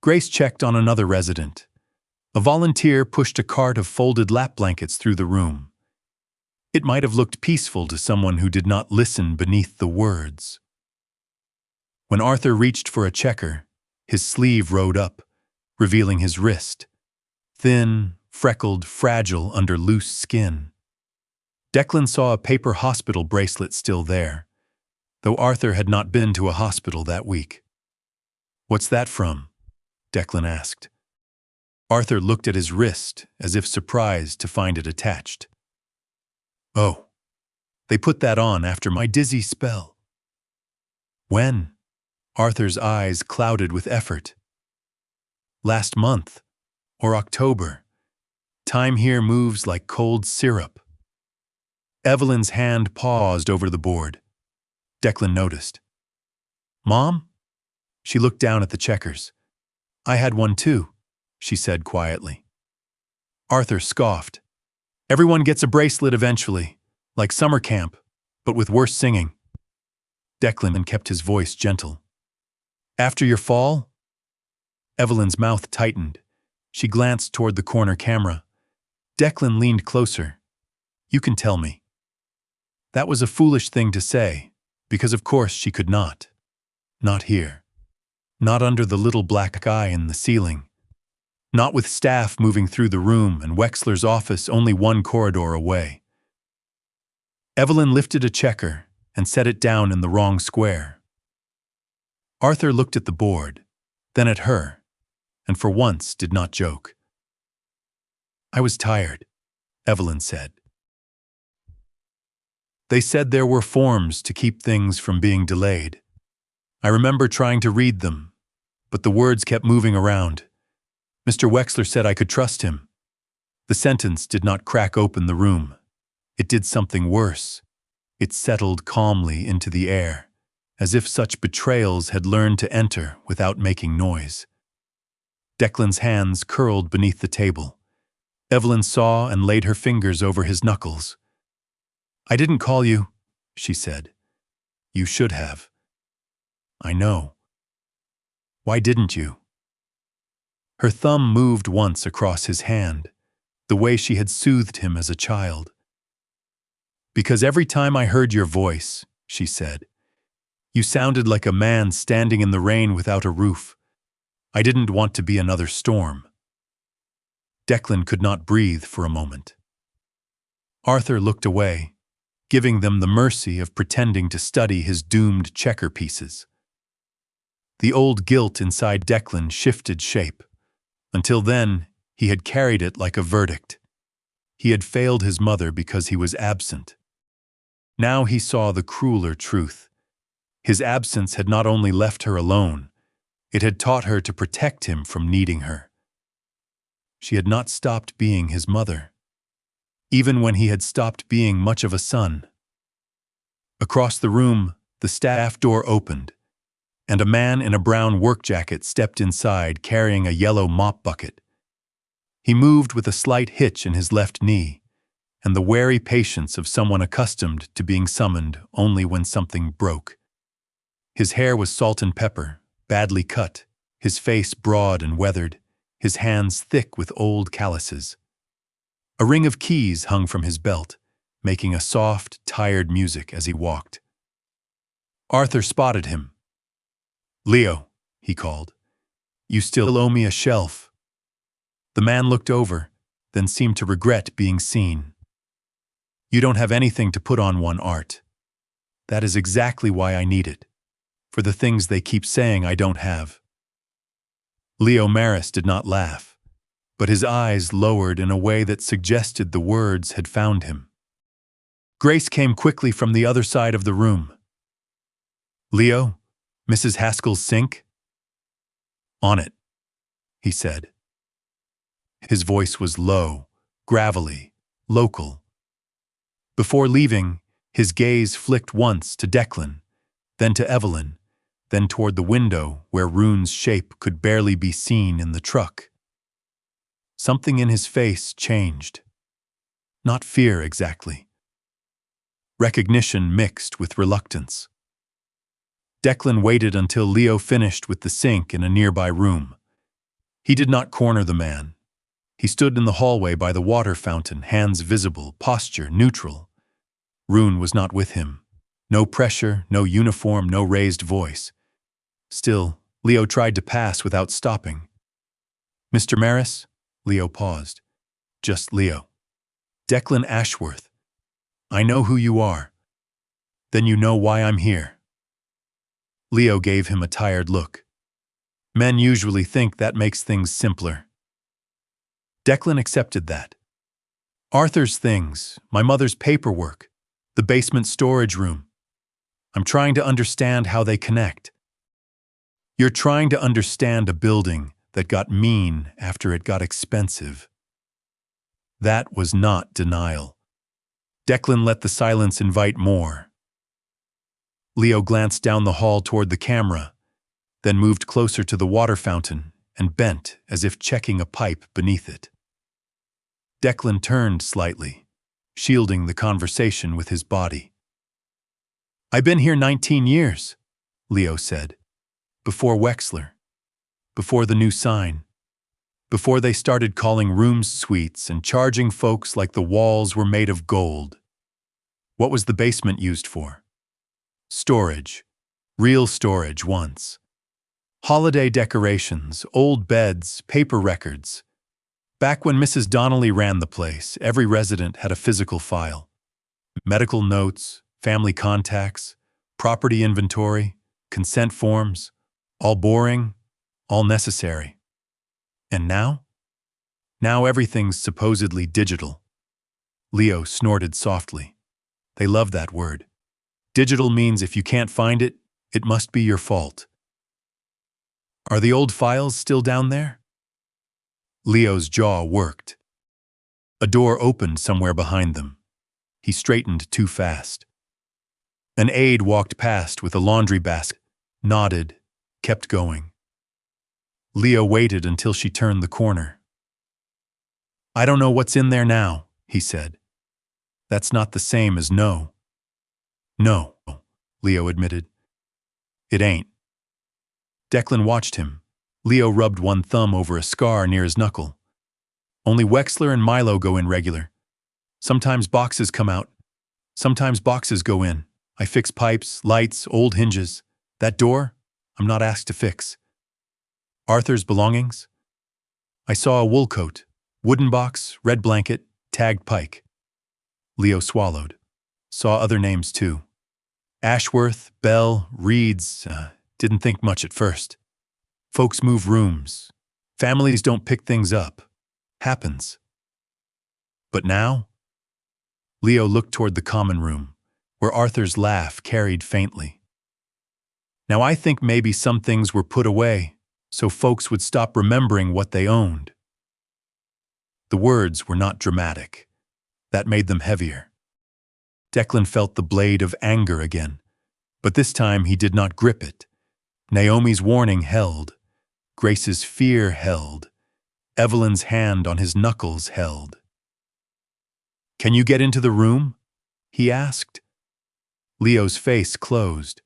Grace checked on another resident. A volunteer pushed a cart of folded lap blankets through the room. It might have looked peaceful to someone who did not listen beneath the words. When Arthur reached for a checker, his sleeve rode up, revealing his wrist. Thin, freckled, fragile under loose skin. Declan saw a paper hospital bracelet still there, though Arthur had not been to a hospital that week. "What's that from?" Declan asked. Arthur looked at his wrist as if surprised to find it attached. "Oh, they put that on after my dizzy spell." "When?" Arthur's eyes clouded with effort. "Last month, or October. Time here moves like cold syrup." Evelyn's hand paused over the board. Declan noticed. "Mom?" She looked down at the checkers. "I had one too," she said quietly. Arthur scoffed. "Everyone gets a bracelet eventually, like summer camp, but with worse singing." Declan kept his voice gentle. "After your fall?" Evelyn's mouth tightened. She glanced toward the corner camera. Declan leaned closer. "You can tell me." That was a foolish thing to say, because of course she could not. Not here. Not under the little black eye in the ceiling. Not with staff moving through the room and Wexler's office only one corridor away. Evelyn lifted a checker and set it down in the wrong square. Arthur looked at the board, then at her, and for once did not joke. "I was tired," Evelyn said. "They said there were forms to keep things from being delayed. I remember trying to read them, but the words kept moving around. Mr. Wexler said I could trust him." The sentence did not crack open the room. It did something worse. It settled calmly into the air, as if such betrayals had learned to enter without making noise. Declan's hands curled beneath the table. Evelyn saw and laid her fingers over his knuckles. "I didn't call you," she said. "You should have." "I know." "Why didn't you?" Her thumb moved once across his hand, the way she had soothed him as a child. "Because every time I heard your voice," she said, "you sounded like a man standing in the rain without a roof. I didn't want to be another storm." Declan could not breathe for a moment. Arthur looked away, giving them the mercy of pretending to study his doomed checker pieces. The old guilt inside Declan shifted shape. Until then, he had carried it like a verdict. He had failed his mother because he was absent. Now he saw the crueler truth. His absence had not only left her alone, it had taught her to protect him from needing her. She had not stopped being his mother, even when he had stopped being much of a son. Across the room, the staff door opened, and a man in a brown work jacket stepped inside carrying a yellow mop bucket. He moved with a slight hitch in his left knee, and the wary patience of someone accustomed to being summoned only when something broke. His hair was salt and pepper, badly cut, his face broad and weathered, his hands thick with old calluses. A ring of keys hung from his belt, making a soft, tired music as he walked. Arthur spotted him. "Leo," he called, "you still owe me a shelf." The man looked over, then seemed to regret being seen. "You don't have anything to put on one, Art. That is exactly why I need it, for the things they keep saying I don't have." Leo Maris did not laugh, but his eyes lowered in a way that suggested the words had found him. Grace came quickly from the other side of the room. "Leo, Mrs. Haskell's sink?" "On it," he said. His voice was low, gravelly, local. Before leaving, his gaze flicked once to Declan, then to Evelyn, then toward the window where Rune's shape could barely be seen in the truck. Something in his face changed. Not fear exactly. Recognition mixed with reluctance. Declan waited until Leo finished with the sink in a nearby room. He did not corner the man. He stood in the hallway by the water fountain, hands visible, posture neutral. Rune was not with him. No pressure, no uniform, no raised voice. Still, Leo tried to pass without stopping. "Mr. Maris?" Leo paused. "Just Leo." "Declan Ashworth. I know who you are." "Then you know why I'm here." Leo gave him a tired look. Men usually think that makes things simpler. Declan accepted that. "Arthur's things, my mother's paperwork, the basement storage room. I'm trying to understand how they connect." "You're trying to understand a building that got mean after it got expensive." That was not denial. Declan let the silence invite more. Leo glanced down the hall toward the camera, then moved closer to the water fountain and bent as if checking a pipe beneath it. Declan turned slightly, shielding the conversation with his body. "I've been here 19 years, Leo said. "Before Wexler. Before the new sign. Before they started calling rooms suites and charging folks like the walls were made of gold. What was the basement used for? Storage. Real storage once. Holiday decorations, old beds, paper records. Back when Mrs. Donnelly ran the place, every resident had a physical file. Medical notes, family contacts, property inventory, consent forms, all boring, all necessary. And now? Now everything's supposedly digital." Leo snorted softly. They love that word. Digital means if you can't find it, it must be your fault. "Are the old files still down there?" Leo's jaw worked. A door opened somewhere behind them. He straightened too fast. An aide walked past with a laundry basket, nodded, kept going. Leo waited until she turned the corner. "I don't know what's in there now," he said. "That's not the same as no." "No," Leo admitted. "It ain't." Declan watched him. Leo rubbed one thumb over a scar near his knuckle. "Only Wexler and Milo go in regular. Sometimes boxes come out. Sometimes boxes go in. I fix pipes, lights, old hinges. That door, I'm not asked to fix." "Arthur's belongings?" "I saw a wool coat, wooden box, red blanket, tagged Pike." Leo swallowed. Saw other names too. Ashworth, Bell, Reeds, didn't think much at first. Folks move rooms. Families don't pick things up. Happens. But now? Leo looked toward the common room, where Arthur's laugh carried faintly. "Now I think maybe some things were put away, so folks would stop remembering what they owned." The words were not dramatic. That made them heavier. Declan felt the blade of anger again, but this time he did not grip it. Naomi's warning held. Grace's fear held. Evelyn's hand on his knuckles held. "Can you get into the room?" he asked. Leo's face closed.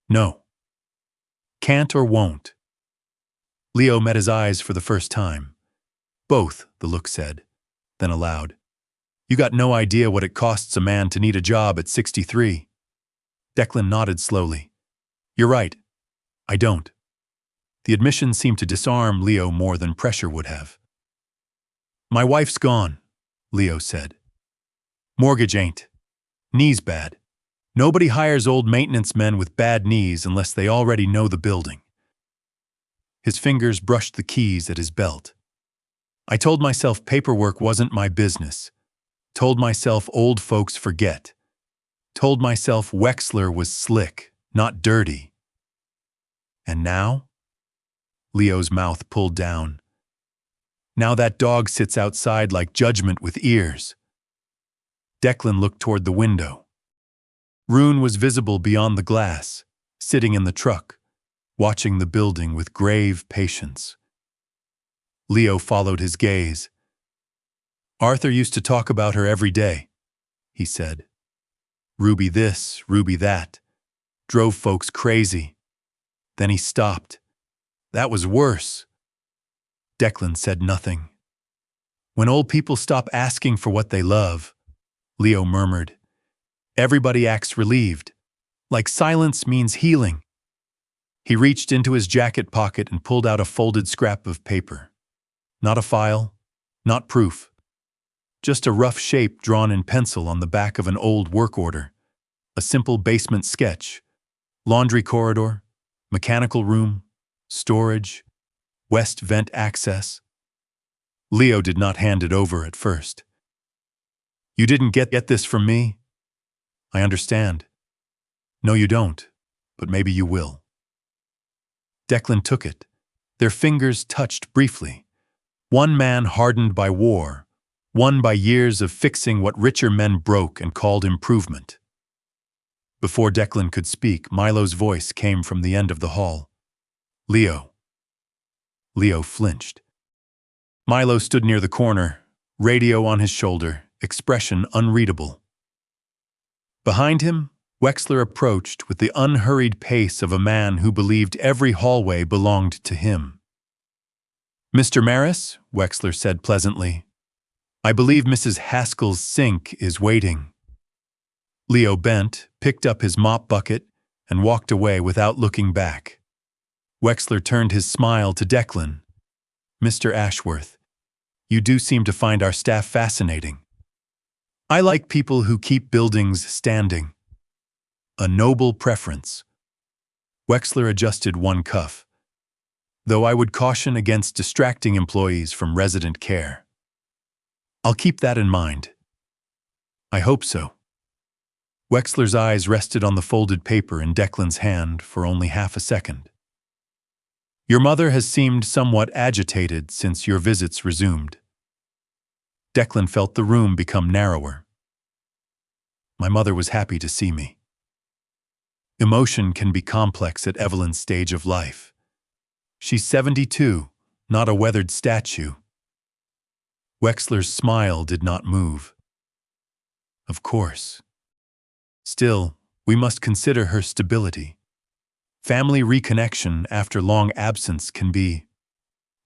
"No. Can't or won't." Leo met his eyes for the first time. Both, the look said. Then aloud. You got no idea what it costs a man to need a job at 63. Declan nodded slowly. You're right. I don't. The admission seemed to disarm Leo more than pressure would have. My wife's gone, Leo said. Mortgage ain't. Knees bad. Nobody hires old maintenance men with bad knees unless they already know the building. His fingers brushed the keys at his belt. I told myself paperwork wasn't my business. Told myself old folks forget. Told myself Wexler was slick, not dirty. And now? Leo's mouth pulled down. Now that dog sits outside like judgment with ears. Declan looked toward the window. Rune was visible beyond the glass, sitting in the truck, watching the building with grave patience. Leo followed his gaze. Arthur used to talk about her every day, he said. Ruby this, Ruby that. Drove folks crazy. Then he stopped. That was worse. Declan said nothing. When old people stop asking for what they love, Leo murmured, everybody acts relieved, like silence means healing. He reached into his jacket pocket and pulled out a folded scrap of paper. Not a file, not proof. Just a rough shape drawn in pencil on the back of an old work order. A simple basement sketch. Laundry corridor, mechanical room, storage, west vent access. Leo did not hand it over at first. You didn't get this from me? I understand. No, you don't, but maybe you will. Declan took it. Their fingers touched briefly. One man hardened by war, one by years of fixing what richer men broke and called improvement. Before Declan could speak, Milo's voice came from the end of the hall. Leo. Leo flinched. Milo stood near the corner, radio on his shoulder, expression unreadable. Behind him, Wexler approached with the unhurried pace of a man who believed every hallway belonged to him. Mr. Maris, Wexler said pleasantly, I believe Mrs. Haskell's sink is waiting. Leo bent, picked up his mop bucket, and walked away without looking back. Wexler turned his smile to Declan. Mr. Ashworth, you do seem to find our staff fascinating. I like people who keep buildings standing. A noble preference. Wexler adjusted one cuff. Though I would caution against distracting employees from resident care. I'll keep that in mind. I hope so. Wexler's eyes rested on the folded paper in Declan's hand for only half a second. Your mother has seemed somewhat agitated since your visits resumed. Declan felt the room become narrower. My mother was happy to see me. Emotion can be complex at Evelyn's stage of life. She's 72, not a weathered statue. Wexler's smile did not move. Of course. Still, we must consider her stability. Family reconnection after long absence can be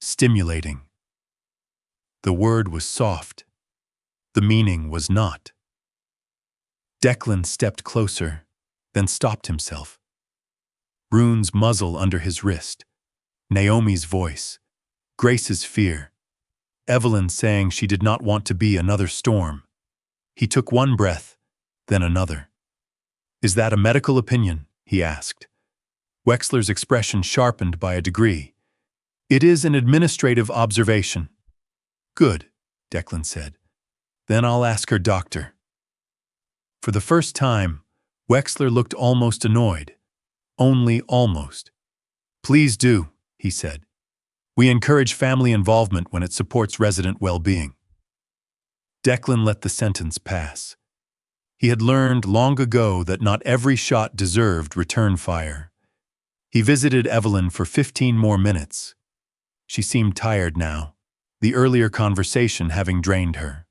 stimulating. The word was soft. The meaning was not. Declan stepped closer, then stopped himself. Rune's muzzle under his wrist. Naomi's voice, Grace's fear, Evelyn saying she did not want to be another storm. He took one breath, then another. Is that a medical opinion? He asked. Wexler's expression sharpened by a degree. It is an administrative observation. Good, Declan said. Then I'll ask her doctor. For the first time, Wexler looked almost annoyed. Only almost. Please do, he said. We encourage family involvement when it supports resident well-being. Declan let the sentence pass. He had learned long ago that not every shot deserved return fire. He visited Evelyn for 15 more minutes. She seemed tired now, the earlier conversation having drained her.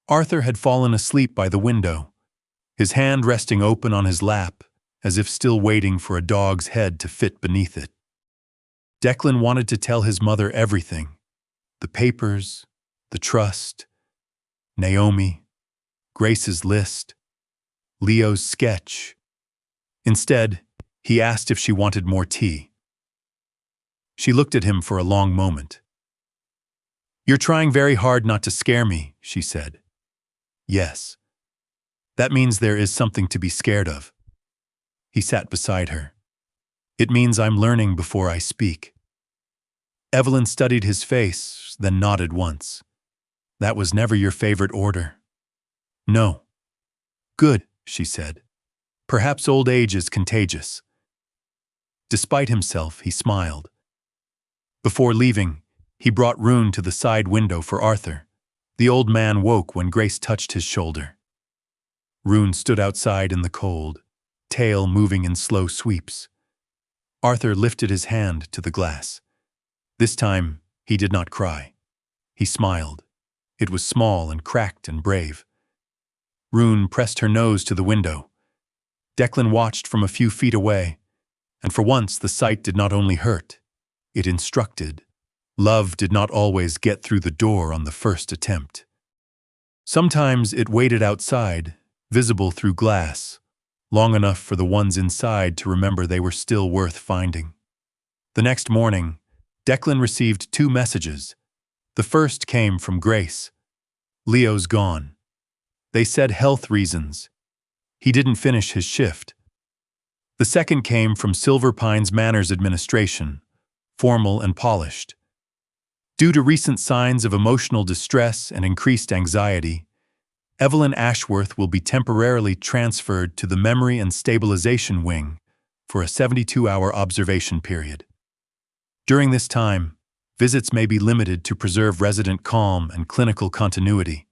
Arthur had fallen asleep by the window, his hand resting open on his lap, as if still waiting for a dog's head to fit beneath it. Declan wanted to tell his mother everything: the papers, the trust, Naomi, Grace's list, Leo's sketch. Instead, he asked if she wanted more tea. She looked at him for a long moment. "You're trying very hard not to scare me," she said. "Yes. That means there is something to be scared of." He sat beside her. "It means I'm learning before I speak." Evelyn studied his face, then nodded once. "That was never your favorite order." "No." "Good," she said. "Perhaps old age is contagious." Despite himself, he smiled. Before leaving, he brought Rune to the side window for Arthur. The old man woke when Grace touched his shoulder. Rune stood outside in the cold, tail moving in slow sweeps. Arthur lifted his hand to the glass. This time, he did not cry. He smiled. It was small and cracked and brave. Rune pressed her nose to the window. Declan watched from a few feet away, and for once the sight did not only hurt, it instructed. Love did not always get through the door on the first attempt. Sometimes it waited outside, visible through glass, long enough for the ones inside to remember they were still worth finding. The next morning, Declan received 2 messages. The first came from Grace. "Leo's gone." They said health reasons. He didn't finish his shift. The second came from Silver Pines Manor's administration, formal and polished. Due to recent signs of emotional distress and increased anxiety, Declan Ashworth will be temporarily transferred to the Memory and Stabilization Wing for a 72-hour observation period. During this time, visits may be limited to preserve resident calm and clinical continuity.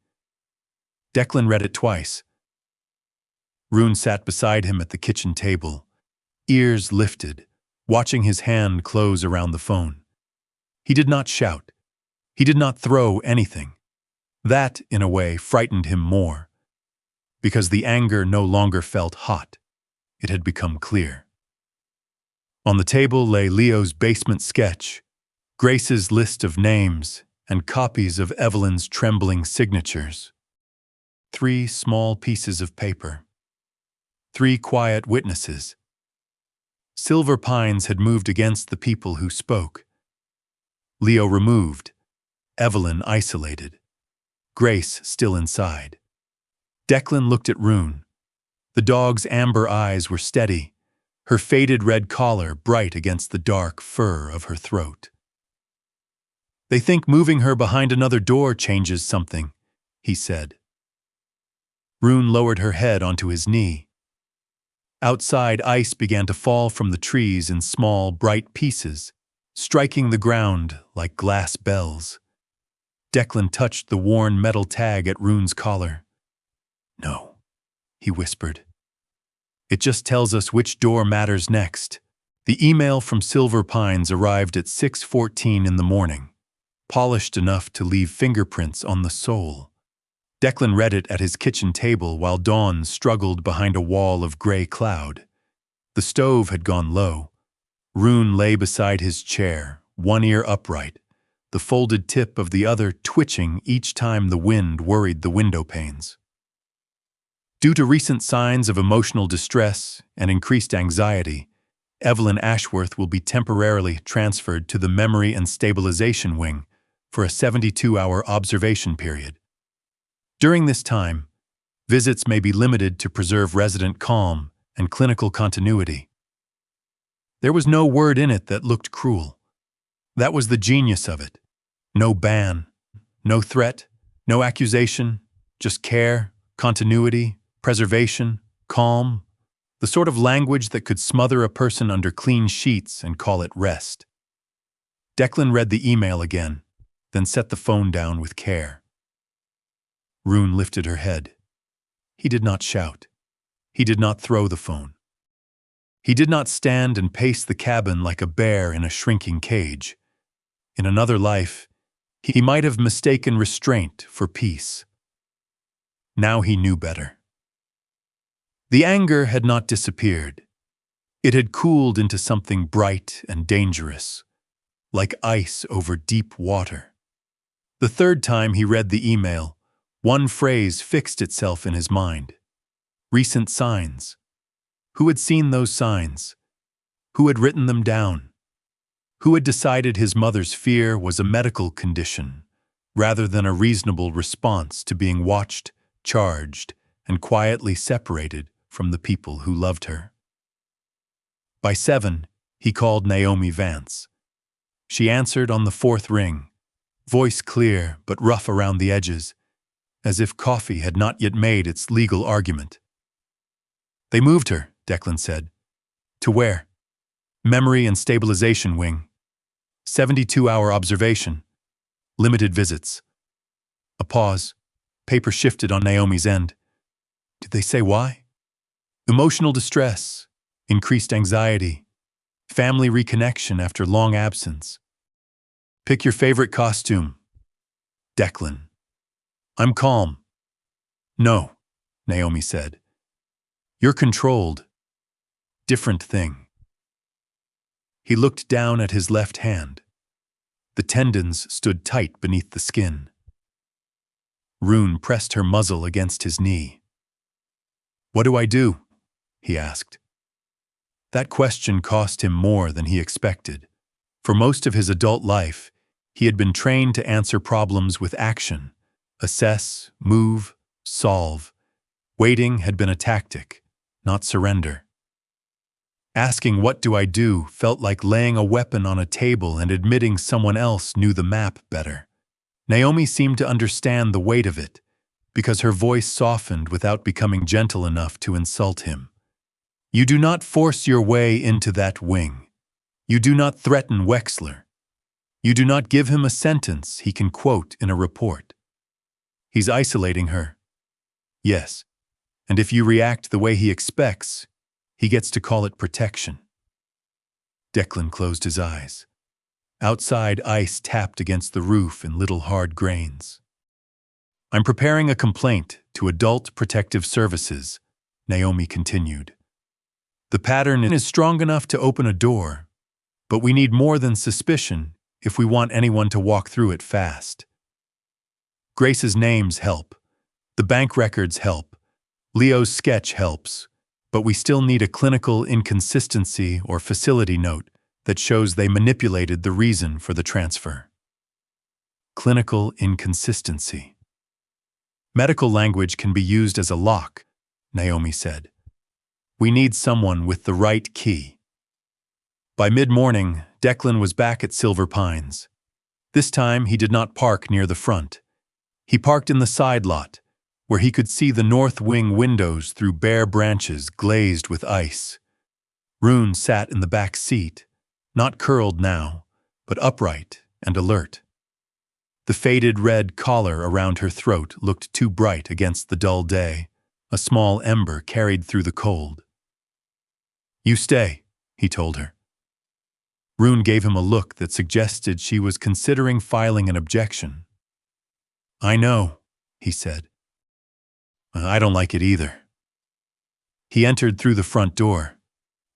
Declan read it twice. Rune sat beside him at the kitchen table, ears lifted, watching his hand close around the phone. He did not shout. He did not throw anything. That, in a way, frightened him more, because the anger no longer felt hot. It had become clear. On the table lay Leo's basement sketch, Grace's list of names, and copies of Evelyn's trembling signatures. 3 small pieces of paper. 3 quiet witnesses. Silver Pines had moved against the people who spoke. Leo removed, Evelyn isolated, Grace still inside. Declan looked at Rune. The dog's amber eyes were steady, her faded red collar bright against the dark fur of her throat. "They think moving her behind another door changes something," he said. Rune lowered her head onto his knee. Outside, ice began to fall from the trees in small, bright pieces, striking the ground like glass bells. Declan touched the worn metal tag at Rune's collar. "No," he whispered. "It just tells us which door matters next." The email from Silver Pines arrived at 6:14 in the morning, polished enough to leave fingerprints on the sole. Declan read it at his kitchen table while Dawn struggled behind a wall of gray cloud. The stove had gone low. Rune lay beside his chair, one ear upright, the folded tip of the other twitching each time the wind worried the window panes. Due to recent signs of emotional distress and increased anxiety, Declan Ashworth will be temporarily transferred to the Memory and Stabilization Wing for a 72-hour observation period. During this time, visits may be limited to preserve resident calm and clinical continuity. There was no word in it that looked cruel. That was the genius of it. No ban, no threat, no accusation, just care, continuity, preservation, calm, the sort of language that could smother a person under clean sheets and call it rest. Declan read the email again, then set the phone down with care. Rune lifted her head. He did not shout. He did not throw the phone. He did not stand and pace the cabin like a bear in a shrinking cage. In another life, he might have mistaken restraint for peace. Now he knew better. The anger had not disappeared. It had cooled into something bright and dangerous, like ice over deep water. The third time he read the email, one phrase fixed itself in his mind. Recent signs. Who had seen those signs? Who had written them down? Who had decided his mother's fear was a medical condition, rather than a reasonable response to being watched, charged, and quietly separated from the people who loved her? By 7, he called Naomi Vance. She answered on the 4th ring, voice clear but rough around the edges, as if coffee had not yet made its legal argument. They moved her, Declan said. To where? Memory and Stabilization Wing. 72-hour observation. Limited visits. A pause. Paper shifted on Naomi's end. Did they say why? Emotional distress, increased anxiety, family reconnection after long absence. Pick your favorite costume. Declan. I'm calm. No, Naomi said. You're controlled. Different thing. He looked down at his left hand. The tendons stood tight beneath the skin. Rune pressed her muzzle against his knee. What do I do? He asked. That question cost him more than he expected. For most of his adult life, he had been trained to answer problems with action. Assess, move, solve. Waiting had been a tactic, not surrender. Asking what do I do felt like laying a weapon on a table and admitting someone else knew the map better. Naomi seemed to understand the weight of it, because her voice softened without becoming gentle enough to insult him. You do not force your way into that wing. You do not threaten Wexler. You do not give him a sentence he can quote in a report. He's isolating her. Yes, and if you react the way he expects, he gets to call it protection. Declan closed his eyes. Outside, ice tapped against the roof in little hard grains. I'm preparing a complaint to Adult Protective Services, Naomi continued. The pattern is strong enough to open a door, but we need more than suspicion if we want anyone to walk through it fast. Grace's names help. The bank records help. Leo's sketch helps. But we still need a clinical inconsistency or facility note that shows they manipulated the reason for the transfer. Clinical inconsistency. Medical language can be used as a lock, Naomi said. We need someone with the right key. By mid-morning, Declan was back at Silver Pines. This time, he did not park near the front. He parked in the side lot, where he could see the north wing windows through bare branches glazed with ice. Rune sat in the back seat, not curled now, but upright and alert. The faded red collar around her throat looked too bright against the dull day, a small ember carried through the cold. You stay, he told her. Rune gave him a look that suggested she was considering filing an objection. I know, he said. I don't like it either. He entered through the front door.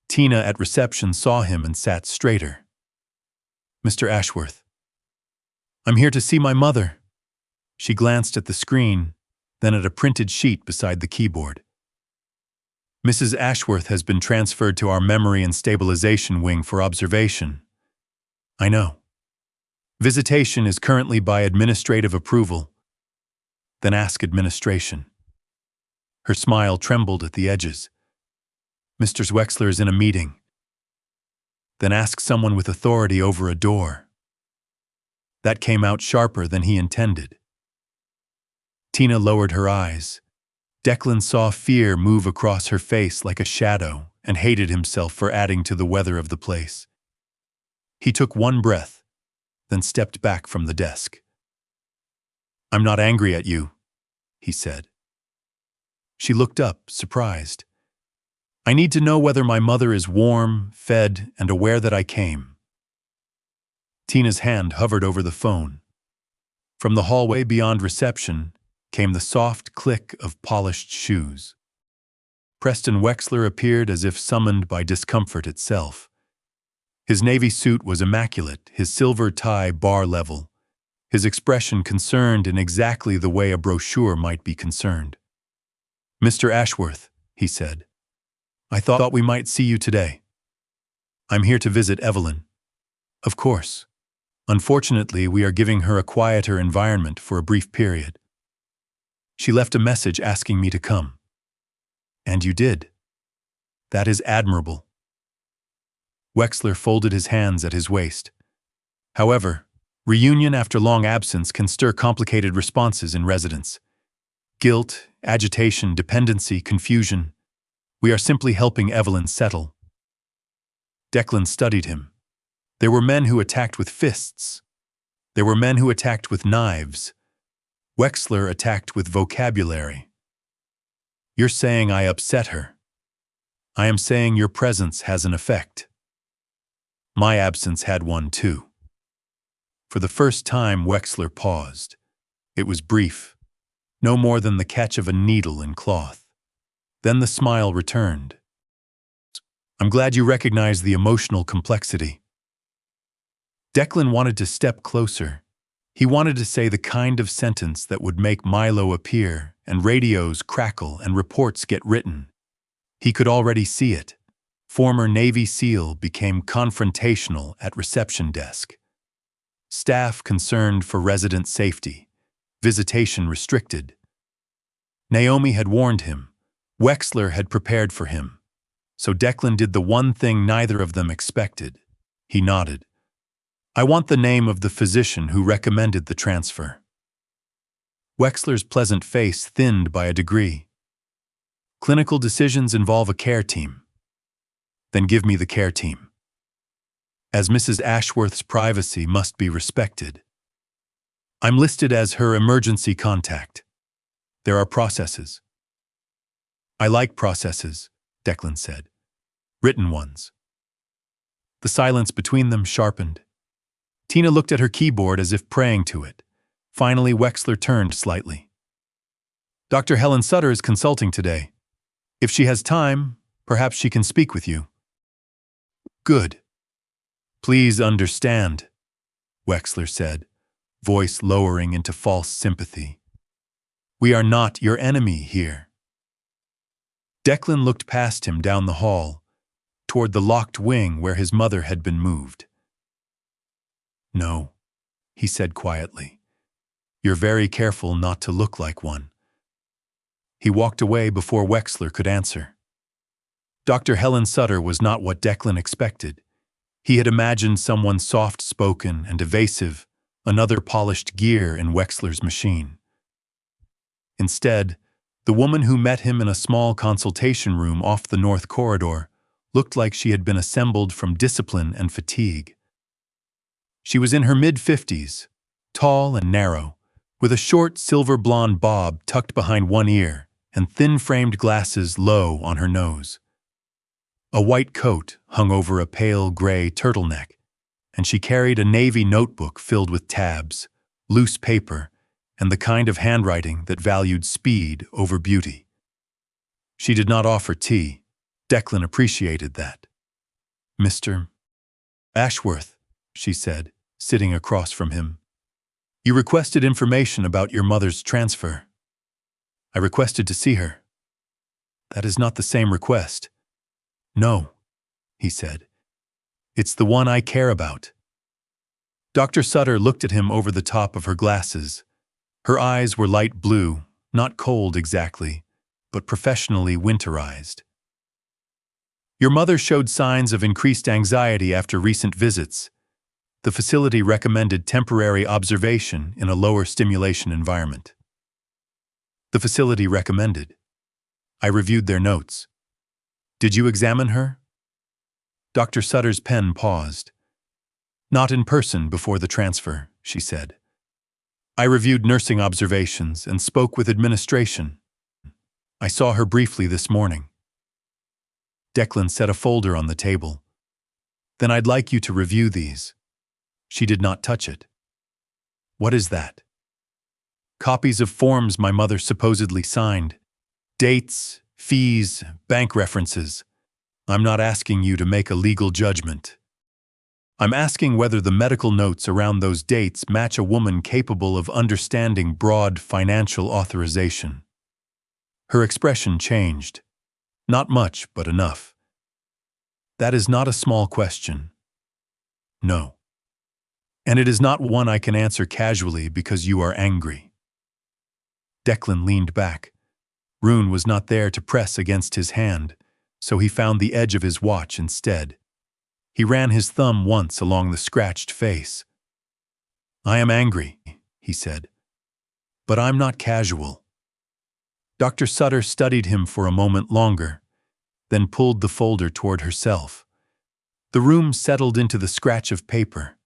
Tina at reception saw him and sat straighter. Mr. Ashworth. I'm here to see my mother. She glanced at the screen, then at a printed sheet beside the keyboard. Mrs. Ashworth has been transferred to our Memory and Stabilization Wing for observation. I know. Visitation is currently by administrative approval. Then ask administration. Her smile trembled at the edges. Mr. Wexler is in a meeting. Then ask someone with authority over a door. That came out sharper than he intended. Tina lowered her eyes. Declan saw fear move across her face like a shadow and hated himself for adding to the weather of the place. He took one breath, then stepped back from the desk. I'm not angry at you, he said. She looked up, surprised. I need to know whether my mother is warm, fed, and aware that I came. Tina's hand hovered over the phone. From the hallway beyond reception came the soft click of polished shoes. Preston Wexler appeared as if summoned by discomfort itself. His navy suit was immaculate, his silver tie bar level, his expression concerned in exactly the way a brochure might be concerned. "Mr. Ashworth," he said, "I thought we might see you today. I'm here to visit Evelyn." "Of course. Unfortunately, we are giving her a quieter environment for a brief period. She left a message asking me to come." "And you did. That is admirable." Wexler folded his hands at his waist. "However, reunion after long absence can stir complicated responses in residents. Guilt, agitation, dependency, confusion. We are simply helping Evelyn settle." Declan studied him. There were men who attacked with fists. There were men who attacked with knives. Wexler attacked with vocabulary. "You're saying I upset her. I am saying your presence has an effect. My absence had one too." For the first time, Wexler paused. It was brief, no more than the catch of a needle in cloth. Then the smile returned. "I'm glad you recognize the emotional complexity." Declan wanted to step closer. He wanted to say the kind of sentence that would make Milo appear and radios crackle and reports get written. He could already see it. Former Navy SEAL became confrontational at reception desk. Staff concerned for resident safety. Visitation restricted. Naomi had warned him. Wexler had prepared for him. So Declan did the one thing neither of them expected. He nodded. "I want the name of the physician who recommended the transfer." Wexler's pleasant face thinned by a degree. "Clinical decisions involve a care team." "Then give me the care team." "As Mrs. Ashworth's privacy must be respected. I'm listed as her emergency contact. There are processes." "I like processes," Declan said. "Written ones." The silence between them sharpened. Tina looked at her keyboard as if praying to it. Finally, Wexler turned slightly. "Dr. Helen Sutter is consulting today. If she has time, perhaps she can speak with you." "Good. Please understand," Wexler said, voice lowering into false sympathy. "We are not your enemy here." Declan looked past him down the hall, toward the locked wing where his mother had been moved. "No," he said quietly. "You're very careful not to look like one." He walked away before Wexler could answer. Dr. Helen Sutter was not what Declan expected. He had imagined someone soft-spoken and evasive, another polished gear in Wexler's machine. Instead, the woman who met him in a small consultation room off the north corridor looked like she had been assembled from discipline and fatigue. She was in her mid-50s, tall and narrow, with a short silver blonde bob tucked behind one ear and thin-framed glasses low on her nose. A white coat hung over a pale gray turtleneck, and she carried a navy notebook filled with tabs, loose paper, and the kind of handwriting that valued speed over beauty. She did not offer tea. Declan appreciated that. "Mr. Ashworth," she said, sitting across from him. "You requested information about your mother's transfer. I requested to see her." "That is not the same request." "No," he said. "It's the one I care about." Dr. Sutter looked at him over the top of her glasses. Her eyes were light blue, not cold exactly, but professionally winterized. "Your mother showed signs of increased anxiety after recent visits. The facility recommended temporary observation in a lower stimulation environment." "The facility recommended. I reviewed their notes. Did you examine her?" Dr. Sutter's pen paused. "Not in person before the transfer," she said. "I reviewed nursing observations and spoke with administration. I saw her briefly this morning." Declan set a folder on the table. "Then I'd like you to review these." She did not touch it. "What is that?" "Copies of forms my mother supposedly signed. Dates, fees, bank references. I'm not asking you to make a legal judgment." I'm asking whether the medical notes around those dates match a woman capable of understanding broad financial authorization. Her expression changed. Not much, but enough. That is not a small question. No. And it is not one I can answer casually because you are angry. Declan leaned back. Rune was not there to press against his hand, so he found the edge of his watch instead. He ran his thumb once along the scratched face. I am angry, he said. But I'm not casual. Dr. Sutter studied him for a moment longer, then pulled the folder toward herself. The room settled into the scratch of paper.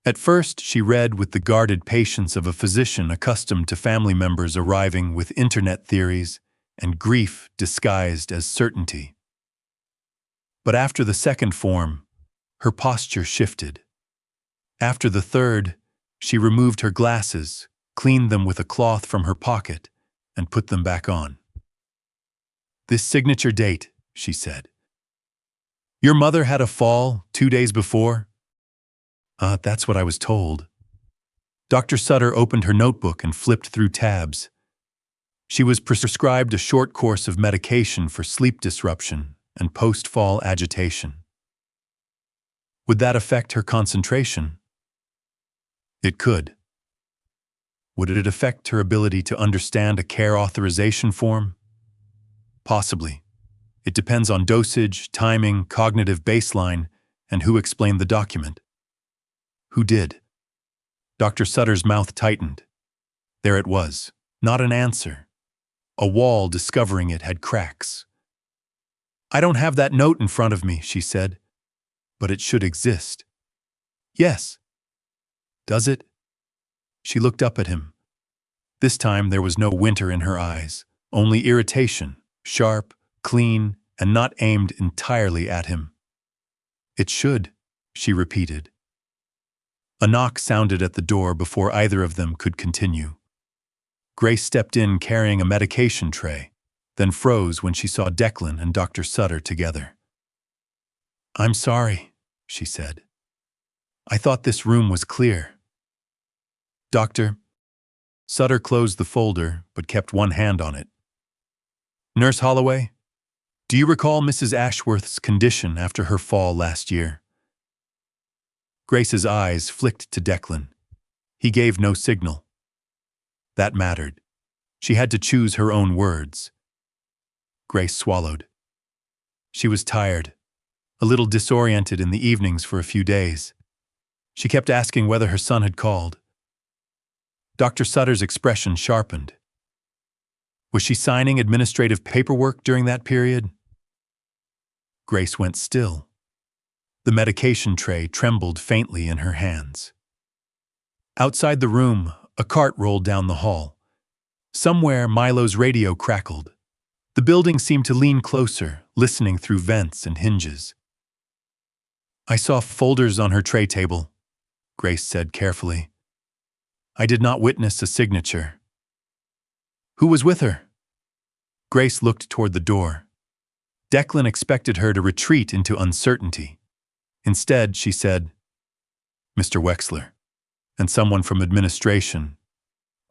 At first, she read with the guarded patience of a physician accustomed to family members arriving with internet theories and grief disguised as certainty. But after the second form, her posture shifted. After the third, she removed her glasses, cleaned them with a cloth from her pocket, and put them back on. This signature date, she said. Your mother had a fall 2 days before? That's what I was told. Dr. Sutter opened her notebook and flipped through tabs. She was prescribed a short course of medication for sleep disruption and post-fall agitation. Would that affect her concentration? It could. Would it affect her ability to understand a care authorization form? Possibly. It depends on dosage, timing, cognitive baseline, and who explained the document. Who did? Dr. Sutter's mouth tightened. There it was. Not an answer. A wall discovering it had cracks. I don't have that note in front of me, she said. But it should exist. Yes. Does it? She looked up at him. This time there was no winter in her eyes, only irritation, sharp, clean, and not aimed entirely at him. It should, she repeated. A knock sounded at the door before either of them could continue. Grace stepped in carrying a medication tray, then froze when she saw Declan and Dr. Sutter together. I'm sorry, she said. I thought this room was clear. Doctor. Sutter closed the folder, but kept one hand on it. Nurse Holloway, do you recall Mrs. Ashworth's condition after her fall last year? Grace's eyes flicked to Declan. He gave no signal. That mattered. She had to choose her own words. Grace swallowed. She was tired, a little disoriented in the evenings for a few days. She kept asking whether her son had called. Dr. Sutter's expression sharpened. Was she signing administrative paperwork during that period? Grace went still. The medication tray trembled faintly in her hands. Outside the room, a cart rolled down the hall. Somewhere, Milo's radio crackled. The building seemed to lean closer, listening through vents and hinges. I saw folders on her tray table, Grace said carefully. I did not witness a signature. Who was with her? Grace looked toward the door. Declan expected her to retreat into uncertainty. Instead, she said, Mr. Wexler, and someone from administration.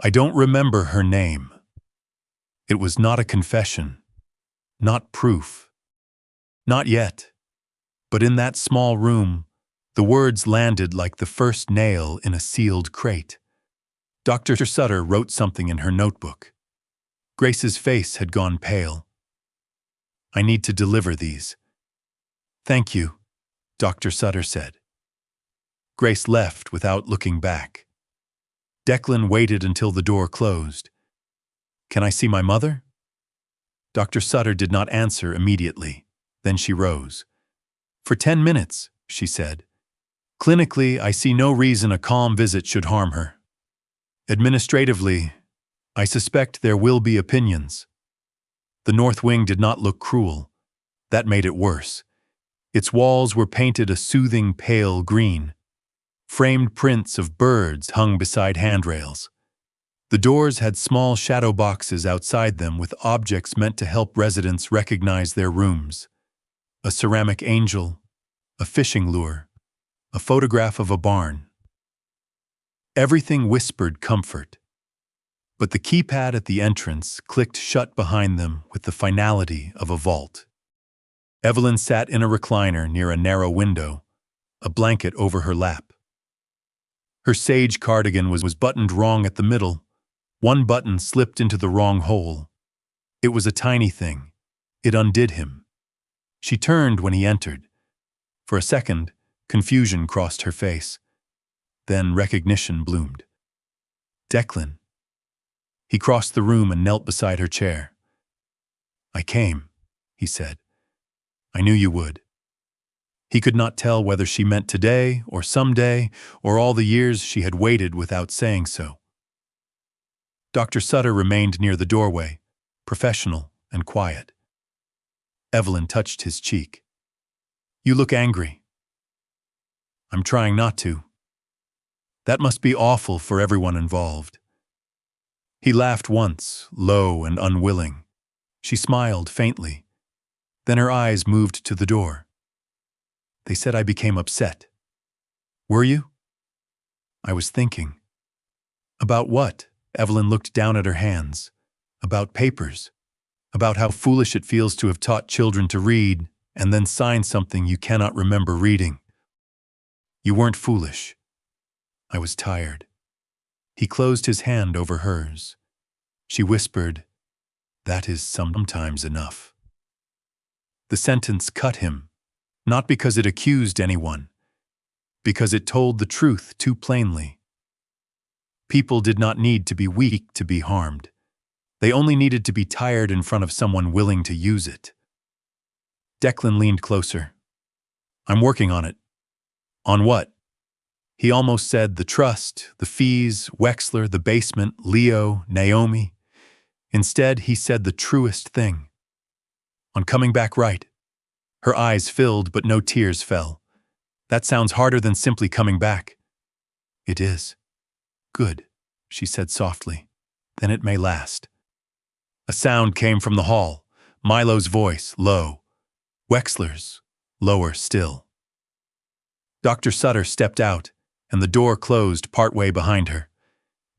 I don't remember her name. It was not a confession, not proof. Not yet. But in that small room, the words landed like the first nail in a sealed crate. Dr. Sutter wrote something in her notebook. Grace's face had gone pale. I need to deliver these. Thank you, Dr. Sutter said. Grace left without looking back. Declan waited until the door closed. Can I see my mother? Dr. Sutter did not answer immediately. Then she rose. For 10 minutes, she said. Clinically, I see no reason a calm visit should harm her. Administratively, I suspect there will be opinions. The north wing did not look cruel. That made it worse. Its walls were painted a soothing pale green. Framed prints of birds hung beside handrails. The doors had small shadow boxes outside them with objects meant to help residents recognize their rooms. A ceramic angel, a fishing lure, a photograph of a barn. Everything whispered comfort. But the keypad at the entrance clicked shut behind them with the finality of a vault. Evelyn sat in a recliner near a narrow window, a blanket over her lap. Her sage cardigan was buttoned wrong at the middle. One button slipped into the wrong hole. It was a tiny thing. It undid him. She turned when he entered. For a second, confusion crossed her face. Then recognition bloomed. Declan. He crossed the room and knelt beside her chair. "I came," he said. "I knew you would." He could not tell whether she meant today or someday or all the years she had waited without saying so. Dr. Sutter remained near the doorway, professional and quiet. Evelyn touched his cheek. "You look angry." "I'm trying not to." "That must be awful for everyone involved." He laughed once, low and unwilling. She smiled faintly. Then her eyes moved to the door. "They said I became upset." "Were you?" "I was thinking." "About what?" Evelyn looked down at her hands. "About papers. About how foolish it feels to have taught children to read and then sign something you cannot remember reading." "You weren't foolish." "I was tired." He closed his hand over hers. She whispered, "That is sometimes enough." The sentence cut him, not because it accused anyone, because it told the truth too plainly. People did not need to be weak to be harmed. They only needed to be tired in front of someone willing to use it. Declan leaned closer. "I'm working on it." "On what?" He almost said the trust, the fees, Wexler, the basement, Leo, Naomi. Instead, he said the truest thing. "On coming back right." Her eyes filled, but no tears fell. "That sounds harder than simply coming back." "It is." "Good," she said softly. "Then it may last." A sound came from the hall. Milo's voice, low. Wexler's, lower still. Dr. Sutter stepped out, and the door closed partway behind her.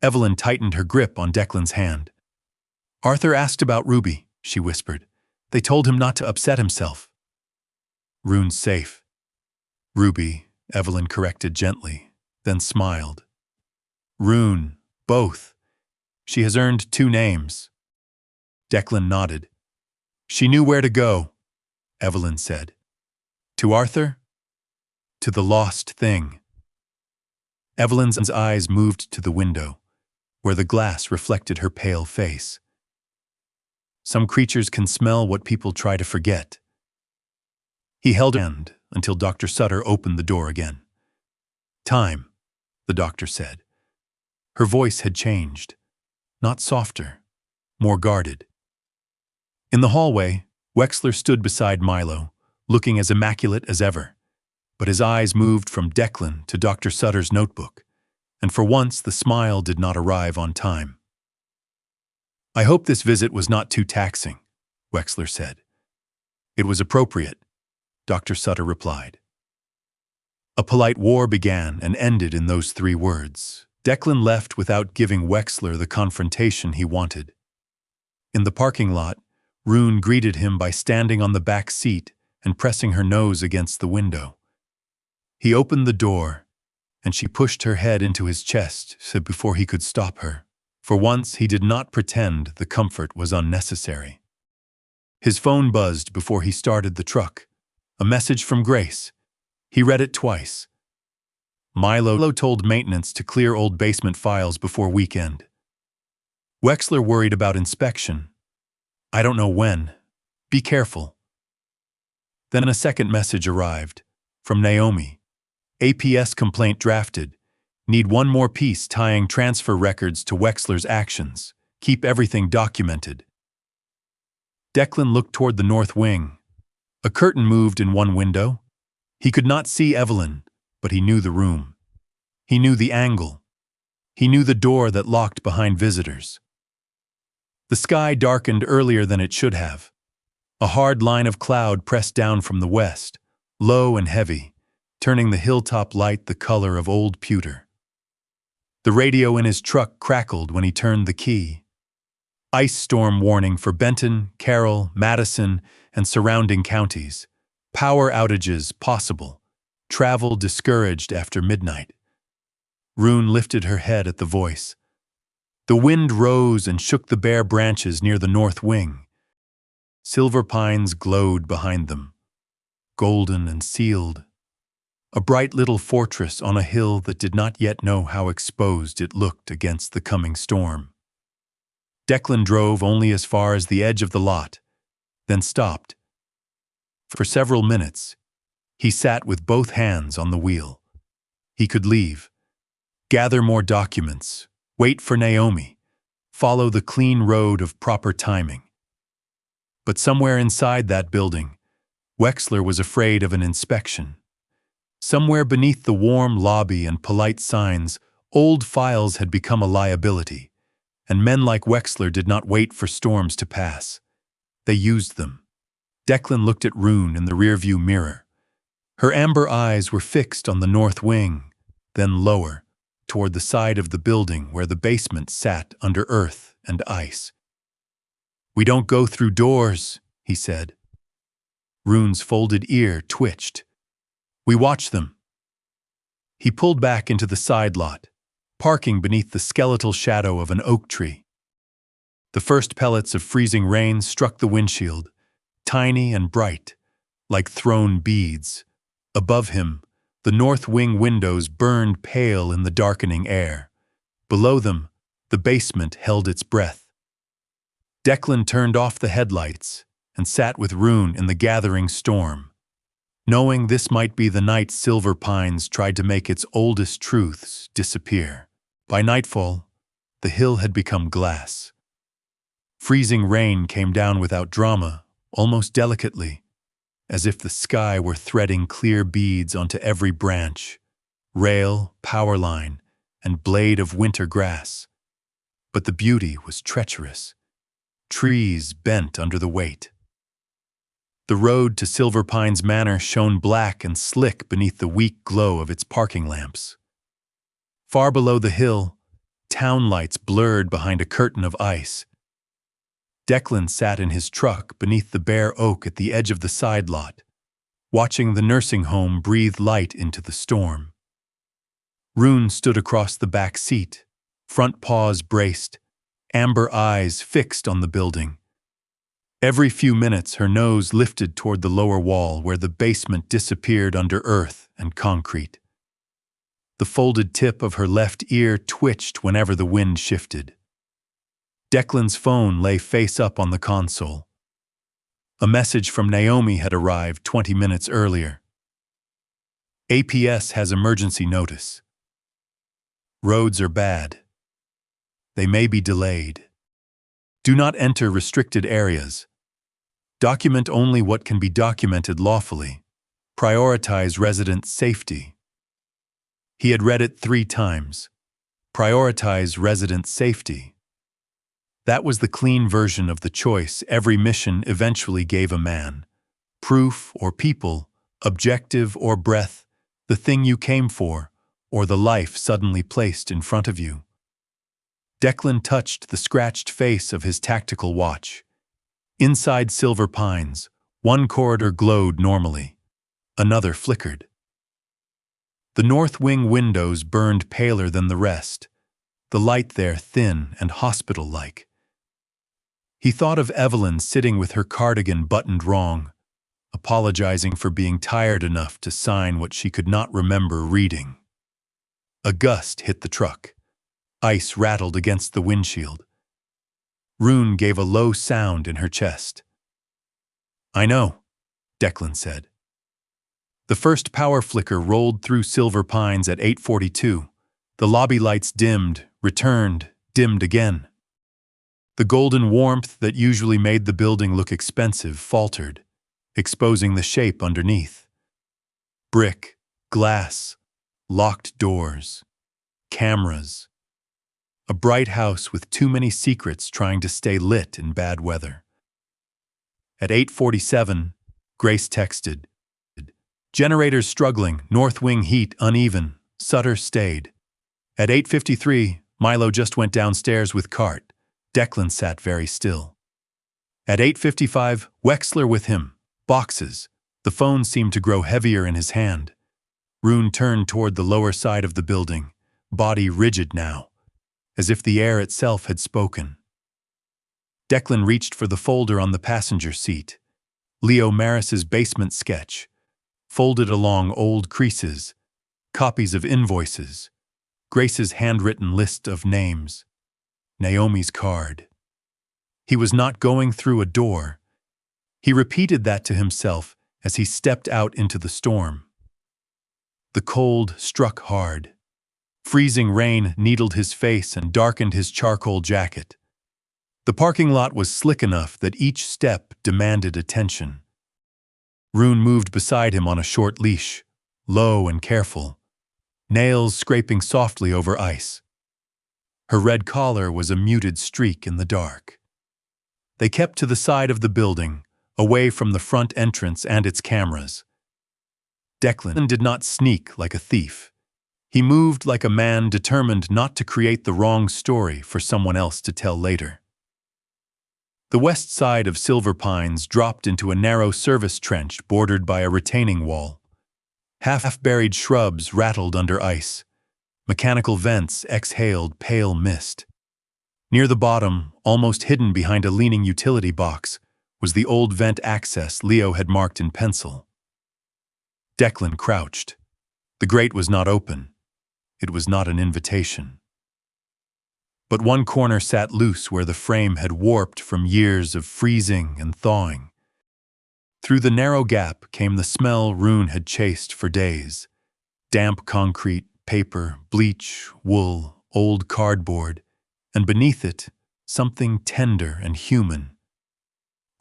Evelyn tightened her grip on Declan's hand. "Arthur asked about Ruby," she whispered. "They told him not to upset himself." "Rune's safe." "Ruby," Evelyn corrected gently, then smiled. "Rune, both. She has earned 2 names." Declan nodded. "She knew where to go," Evelyn said. "To Arthur?" "To the lost thing." Evelyn's eyes moved to the window, where the glass reflected her pale face. Some creatures can smell what people try to forget. He held her hand until Dr. Sutter opened the door again. "Time," the doctor said. Her voice had changed, not softer, more guarded. In the hallway, Wexler stood beside Milo, looking as immaculate as ever. But his eyes moved from Declan to Dr. Sutter's notebook, and for once the smile did not arrive on time. "I hope this visit was not too taxing," Wexler said. "It was appropriate," Dr. Sutter replied. A polite war began and ended in those 3 words. Declan left without giving Wexler the confrontation he wanted. In the parking lot, Rune greeted him by standing on the back seat and pressing her nose against the window. He opened the door, and she pushed her head into his chest before he could stop her. For once, he did not pretend the comfort was unnecessary. His phone buzzed before he started the truck. A message from Grace. He read it twice. Milo told maintenance to clear old basement files before weekend. Wexler worried about inspection. "I don't know when. Be careful." Then a second message arrived, from Naomi. "APS complaint drafted. Need one more piece tying transfer records to Wexler's actions. Keep everything documented." Declan looked toward the north wing. A curtain moved in one window. He could not see Evelyn, but he knew the room. He knew the angle. He knew the door that locked behind visitors. The sky darkened earlier than it should have. A hard line of cloud pressed down from the west, low and heavy, turning the hilltop light the color of old pewter. The radio in his truck crackled when he turned the key. Ice storm warning for Benton, Carroll, Madison, and surrounding counties. Power outages possible. Travel discouraged after midnight. Rune lifted her head at the voice. The wind rose and shook the bare branches near the north wing. Silver pines glowed behind them, golden and sealed. A bright little fortress on a hill that did not yet know how exposed it looked against the coming storm. Declan drove only as far as the edge of the lot, then stopped. For several minutes, he sat with both hands on the wheel. He could leave, gather more documents, wait for Naomi, follow the clean road of proper timing. But somewhere inside that building, Wexler was afraid of an inspection. Somewhere beneath the warm lobby and polite signs, old files had become a liability, and men like Wexler did not wait for storms to pass. They used them. Declan looked at Rune in the rearview mirror. Her amber eyes were fixed on the north wing, then lower, toward the side of the building where the basement sat under earth and ice. "We don't go through doors," he said. Rune's folded ear twitched. "We watch them." He pulled back into the side lot, parking beneath the skeletal shadow of an oak tree. The first pellets of freezing rain struck the windshield, tiny and bright, like thrown beads. Above him, the north wing windows burned pale in the darkening air. Below them, the basement held its breath. Declan turned off the headlights and sat with Rune in the gathering storm, knowing this might be the night Silver Pines tried to make its oldest truths disappear. By nightfall, the hill had become glass. Freezing rain came down without drama, almost delicately, as if the sky were threading clear beads onto every branch, rail, power line, and blade of winter grass. But the beauty was treacherous. Trees bent under the weight. The road to Silver Pines Manor shone black and slick beneath the weak glow of its parking lamps. Far below the hill, town lights blurred behind a curtain of ice. Declan sat in his truck beneath the bare oak at the edge of the side lot, watching the nursing home breathe light into the storm. Rune stood across the back seat, front paws braced, amber eyes fixed on the building. Every few minutes her nose lifted toward the lower wall where the basement disappeared under earth and concrete. The folded tip of her left ear twitched whenever the wind shifted. Declan's phone lay face up on the console. A message from Naomi had arrived 20 minutes earlier. APS has emergency notice. Roads are bad. They may be delayed. Do not enter restricted areas. Document only what can be documented lawfully. Prioritize resident safety. He had read it 3 times. Prioritize resident safety. That was the clean version of the choice every mission eventually gave a man. Proof or people, objective or breath, the thing you came for, or the life suddenly placed in front of you. Declan touched the scratched face of his tactical watch. Inside Silver Pines, one corridor glowed normally. Another flickered. The north wing windows burned paler than the rest, the light there thin and hospital-like. He thought of Evelyn sitting with her cardigan buttoned wrong, apologizing for being tired enough to sign what she could not remember reading. A gust hit the truck. Ice rattled against the windshield. Rune gave a low sound in her chest. "I know," Declan said. The first power flicker rolled through Silver Pines at 8:42. The lobby lights dimmed, returned, dimmed again. The golden warmth that usually made the building look expensive faltered, exposing the shape underneath. Brick, glass, locked doors, cameras. A bright house with too many secrets trying to stay lit in bad weather. At 8:47, Grace texted, Generators struggling, north wing heat uneven. Sutter stayed. At 8:53, Milo just went downstairs with cart. Declan sat very still. At 8:55, Wexler with him. Boxes. The phone seemed to grow heavier in his hand. Rune turned toward the lower side of the building, body rigid now, as if the air itself had spoken. Declan reached for the folder on the passenger seat. Leo Maris's basement sketch, folded along old creases, copies of invoices, Grace's handwritten list of names, Naomi's card. He was not going through a door. He repeated that to himself as he stepped out into the storm. The cold struck hard. Freezing rain needled his face and darkened his charcoal jacket. The parking lot was slick enough that each step demanded attention. Rune moved beside him on a short leash, low and careful, nails scraping softly over ice. Her red collar was a muted streak in the dark. They kept to the side of the building, away from the front entrance and its cameras. Declan did not sneak like a thief. He moved like a man determined not to create the wrong story for someone else to tell later. The west side of Silver Pines dropped into a narrow service trench bordered by a retaining wall. Half-buried shrubs rattled under ice. Mechanical vents exhaled pale mist. Near the bottom, almost hidden behind a leaning utility box, was the old vent access Leo had marked in pencil. Declan crouched. The grate was not open. It was not an invitation. But one corner sat loose where the frame had warped from years of freezing and thawing. Through the narrow gap came the smell Rune had chased for days. Damp concrete, paper, bleach, wool, old cardboard, and beneath it, something tender and human.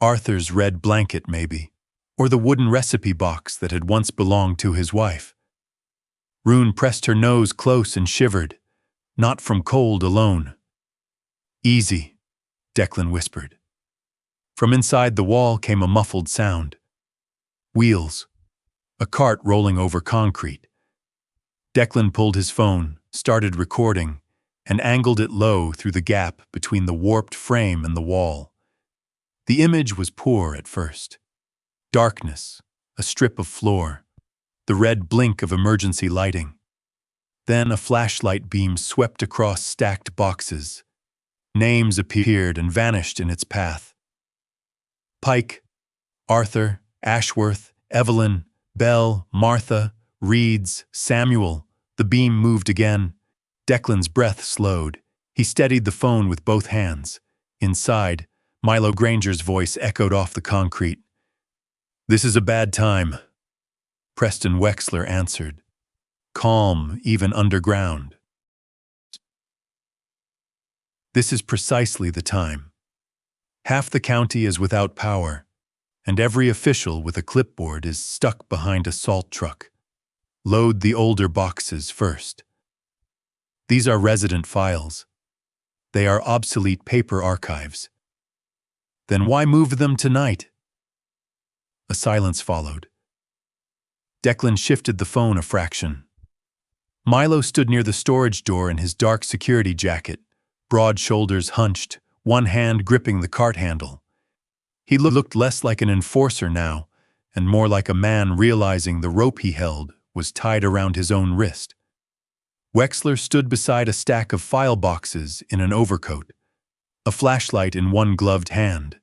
Arthur's red blanket, maybe, or the wooden recipe box that had once belonged to his wife. Rune pressed her nose close and shivered, not from cold alone. "Easy," Declan whispered. From inside the wall came a muffled sound. Wheels. A cart rolling over concrete. Declan pulled his phone, started recording, and angled it low through the gap between the warped frame and the wall. The image was poor at first. Darkness, a strip of floor, the red blink of emergency lighting. Then a flashlight beam swept across stacked boxes. Names appeared and vanished in its path. Pike, Arthur, Ashworth, Evelyn, Bell, Martha, Reeds, Samuel. The beam moved again. Declan's breath slowed. He steadied the phone with both hands. Inside, Milo Granger's voice echoed off the concrete. "This is a bad time," Preston Wexler answered. Calm, even underground. "This is precisely the time. Half the county is without power, and every official with a clipboard is stuck behind a salt truck. Load the older boxes first. These are resident files. They are obsolete paper archives. Then why move them tonight?" A silence followed. Declan shifted the phone a fraction. Milo stood near the storage door in his dark security jacket, broad shoulders hunched, one hand gripping the cart handle. He looked less like an enforcer now, and more like a man realizing the rope he held was tied around his own wrist. Wexler stood beside a stack of file boxes in an overcoat, a flashlight in one gloved hand,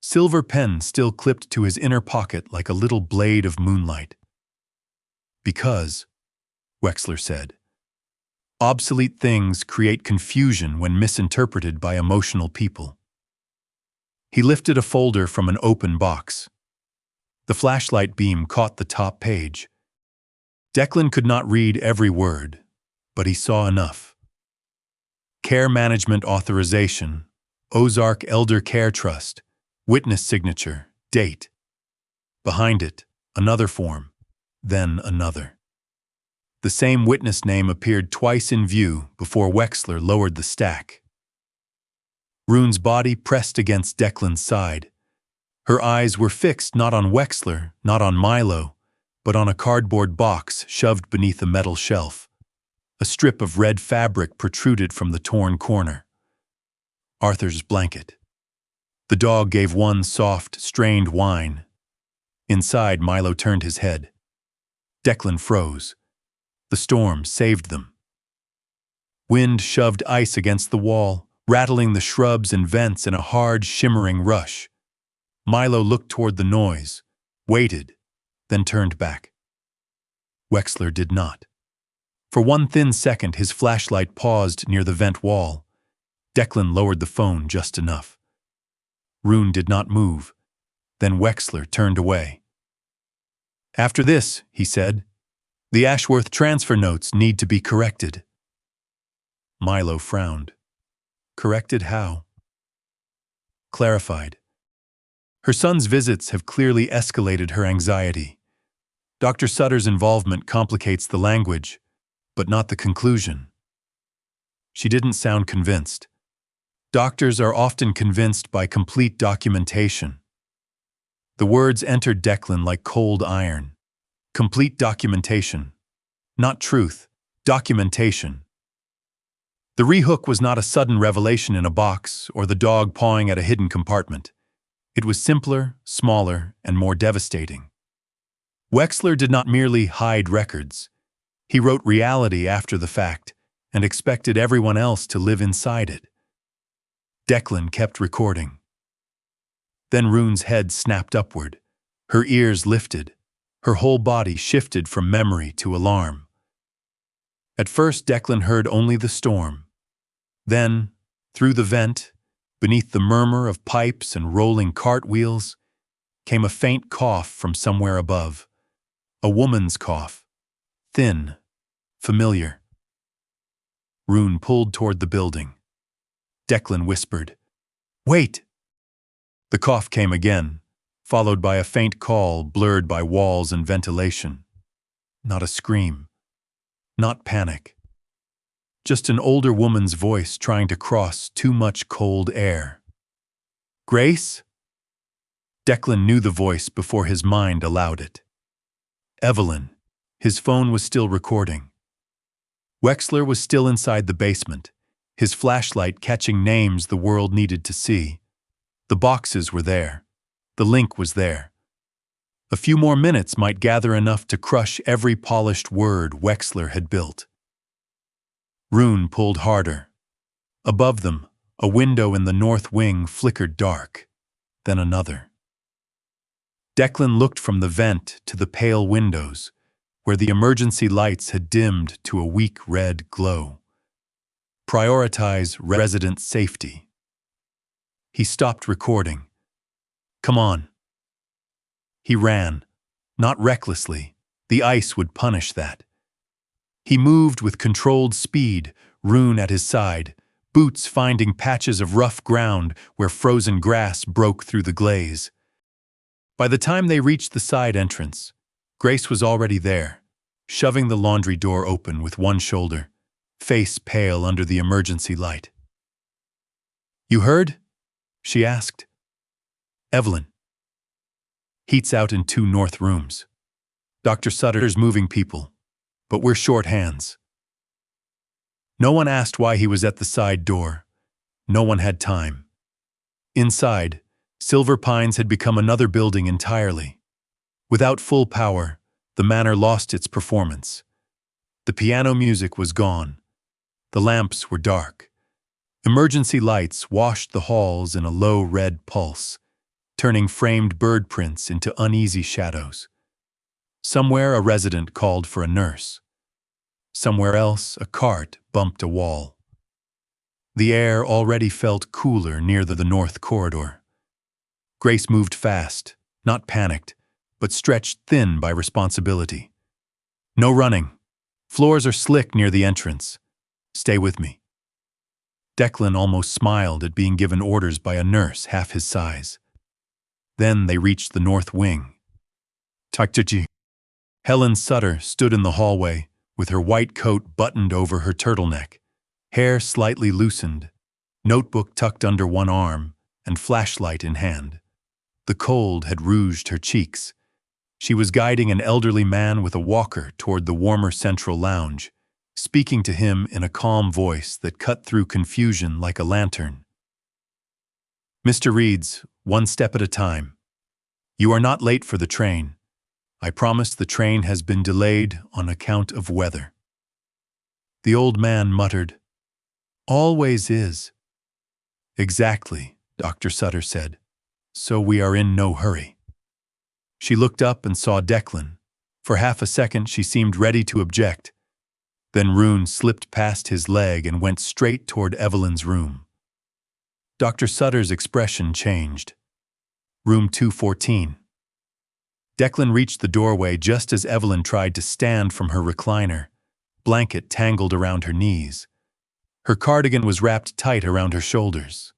silver pen still clipped to his inner pocket like a little blade of moonlight. "Because," Wexler said, "obsolete things create confusion when misinterpreted by emotional people." He lifted a folder from an open box. The flashlight beam caught the top page. Declan could not read every word, but he saw enough. Care Management Authorization, Ozark Elder Care Trust, witness signature, date. Behind it, another form, then another. The same witness name appeared twice in view before Wexler lowered the stack. Rune's body pressed against Declan's side. Her eyes were fixed not on Wexler, not on Milo, but on a cardboard box shoved beneath a metal shelf. A strip of red fabric protruded from the torn corner. Arthur's blanket. The dog gave one soft, strained whine. Inside, Milo turned his head. Declan froze. The storm saved them. Wind shoved ice against the wall, rattling the shrubs and vents in a hard, shimmering rush. Milo looked toward the noise, waited, then turned back. Wexler did not. For one thin second, his flashlight paused near the vent wall. Declan lowered the phone just enough. Rune did not move. Then Wexler turned away. "After this," he said, "the Ashworth transfer notes need to be corrected." Milo frowned. Corrected how? Clarified. Her son's visits have clearly escalated her anxiety. Dr. Sutter's involvement complicates the language, but not the conclusion. She didn't sound convinced. Doctors are often convinced by complete documentation. The words entered Declan like cold iron. Complete documentation. Not truth, documentation. The rehook was not a sudden revelation in a box or the dog pawing at a hidden compartment. It was simpler, smaller, and more devastating. Wexler did not merely hide records. He wrote reality after the fact and expected everyone else to live inside it. Declan kept recording. Then Rune's head snapped upward. Her ears lifted. Her whole body shifted from memory to alarm. At first, Declan heard only the storm. Then, through the vent, beneath the murmur of pipes and rolling cartwheels, came a faint cough from somewhere above. A woman's cough. Thin, familiar. Rune pulled toward the building. Declan whispered, "Wait!" The cough came again, followed by a faint call blurred by walls and ventilation. Not a scream. Not panic. Just an older woman's voice trying to cross too much cold air. "Grace?" Declan knew the voice before his mind allowed it. Evelyn. His phone was still recording. Wexler was still inside the basement, his flashlight catching names the world needed to see. The boxes were there. The link was there. A few more minutes might gather enough to crush every polished word Wexler had built. Rune pulled harder. Above them, a window in the north wing flickered dark, then another. Declan looked from the vent to the pale windows, where the emergency lights had dimmed to a weak red glow. Prioritize resident safety. He stopped recording. "Come on." He ran, not recklessly. The ice would punish that. He moved with controlled speed, Rune at his side, boots finding patches of rough ground where frozen grass broke through the glaze. By the time they reached the side entrance, Grace was already there, shoving the laundry door open with one shoulder, face pale under the emergency light. "You heard?" she asked. "Evelyn. Heat's out in 2 north rooms. Dr. Sutter's moving people, but we're short hands." No one asked why he was at the side door. No one had time. Inside, Silver Pines had become another building entirely. Without full power, the manor lost its performance. The piano music was gone. The lamps were dark. Emergency lights washed the halls in a low red pulse, turning framed bird prints into uneasy shadows. Somewhere a resident called for a nurse. Somewhere else a cart bumped a wall. The air already felt cooler near the north corridor. Grace moved fast, not panicked, but stretched thin by responsibility. "No running. Floors are slick near the entrance. Stay with me." Declan almost smiled at being given orders by a nurse half his size. Then they reached the north wing. "Taktaji." Helen Sutter stood in the hallway, with her white coat buttoned over her turtleneck, hair slightly loosened, notebook tucked under one arm, and flashlight in hand. The cold had rouged her cheeks. She was guiding an elderly man with a walker toward the warmer central lounge, speaking to him in a calm voice that cut through confusion like a lantern. "Mr. Reeds, one step at a time. You are not late for the train. I promise the train has been delayed on account of weather." The old man muttered, "Always is." "Exactly," Dr. Sutter said. "So we are in no hurry." She looked up and saw Declan. For half a second she seemed ready to object. Then Rune slipped past his leg and went straight toward Evelyn's room. Dr. Sutter's expression changed. Room 214. Declan reached the doorway just as Evelyn tried to stand from her recliner, blanket tangled around her knees. Her cardigan was wrapped tight around her shoulders.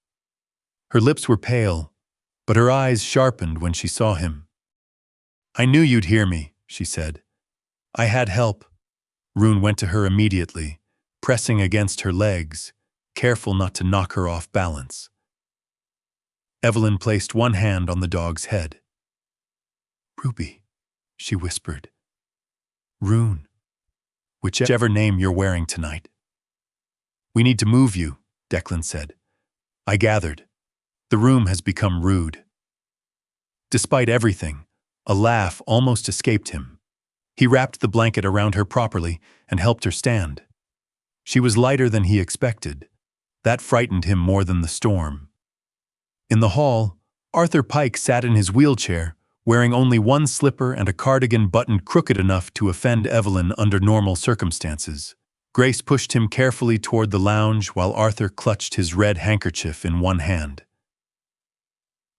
Her lips were pale, but her eyes sharpened when she saw him. "I knew you'd hear me," she said. "I had help." Rune went to her immediately, pressing against her legs, careful not to knock her off balance. Evelyn placed one hand on the dog's head. "Ruby," she whispered. "Rune. Whichever name you're wearing tonight." "We need to move you," Declan said. "I gathered. The room has become rude." Despite everything, a laugh almost escaped him. He wrapped the blanket around her properly and helped her stand. She was lighter than he expected. That frightened him more than the storm. In the hall, Arthur Pike sat in his wheelchair, wearing only one slipper and a cardigan buttoned crooked enough to offend Evelyn under normal circumstances. Grace pushed him carefully toward the lounge while Arthur clutched his red handkerchief in one hand.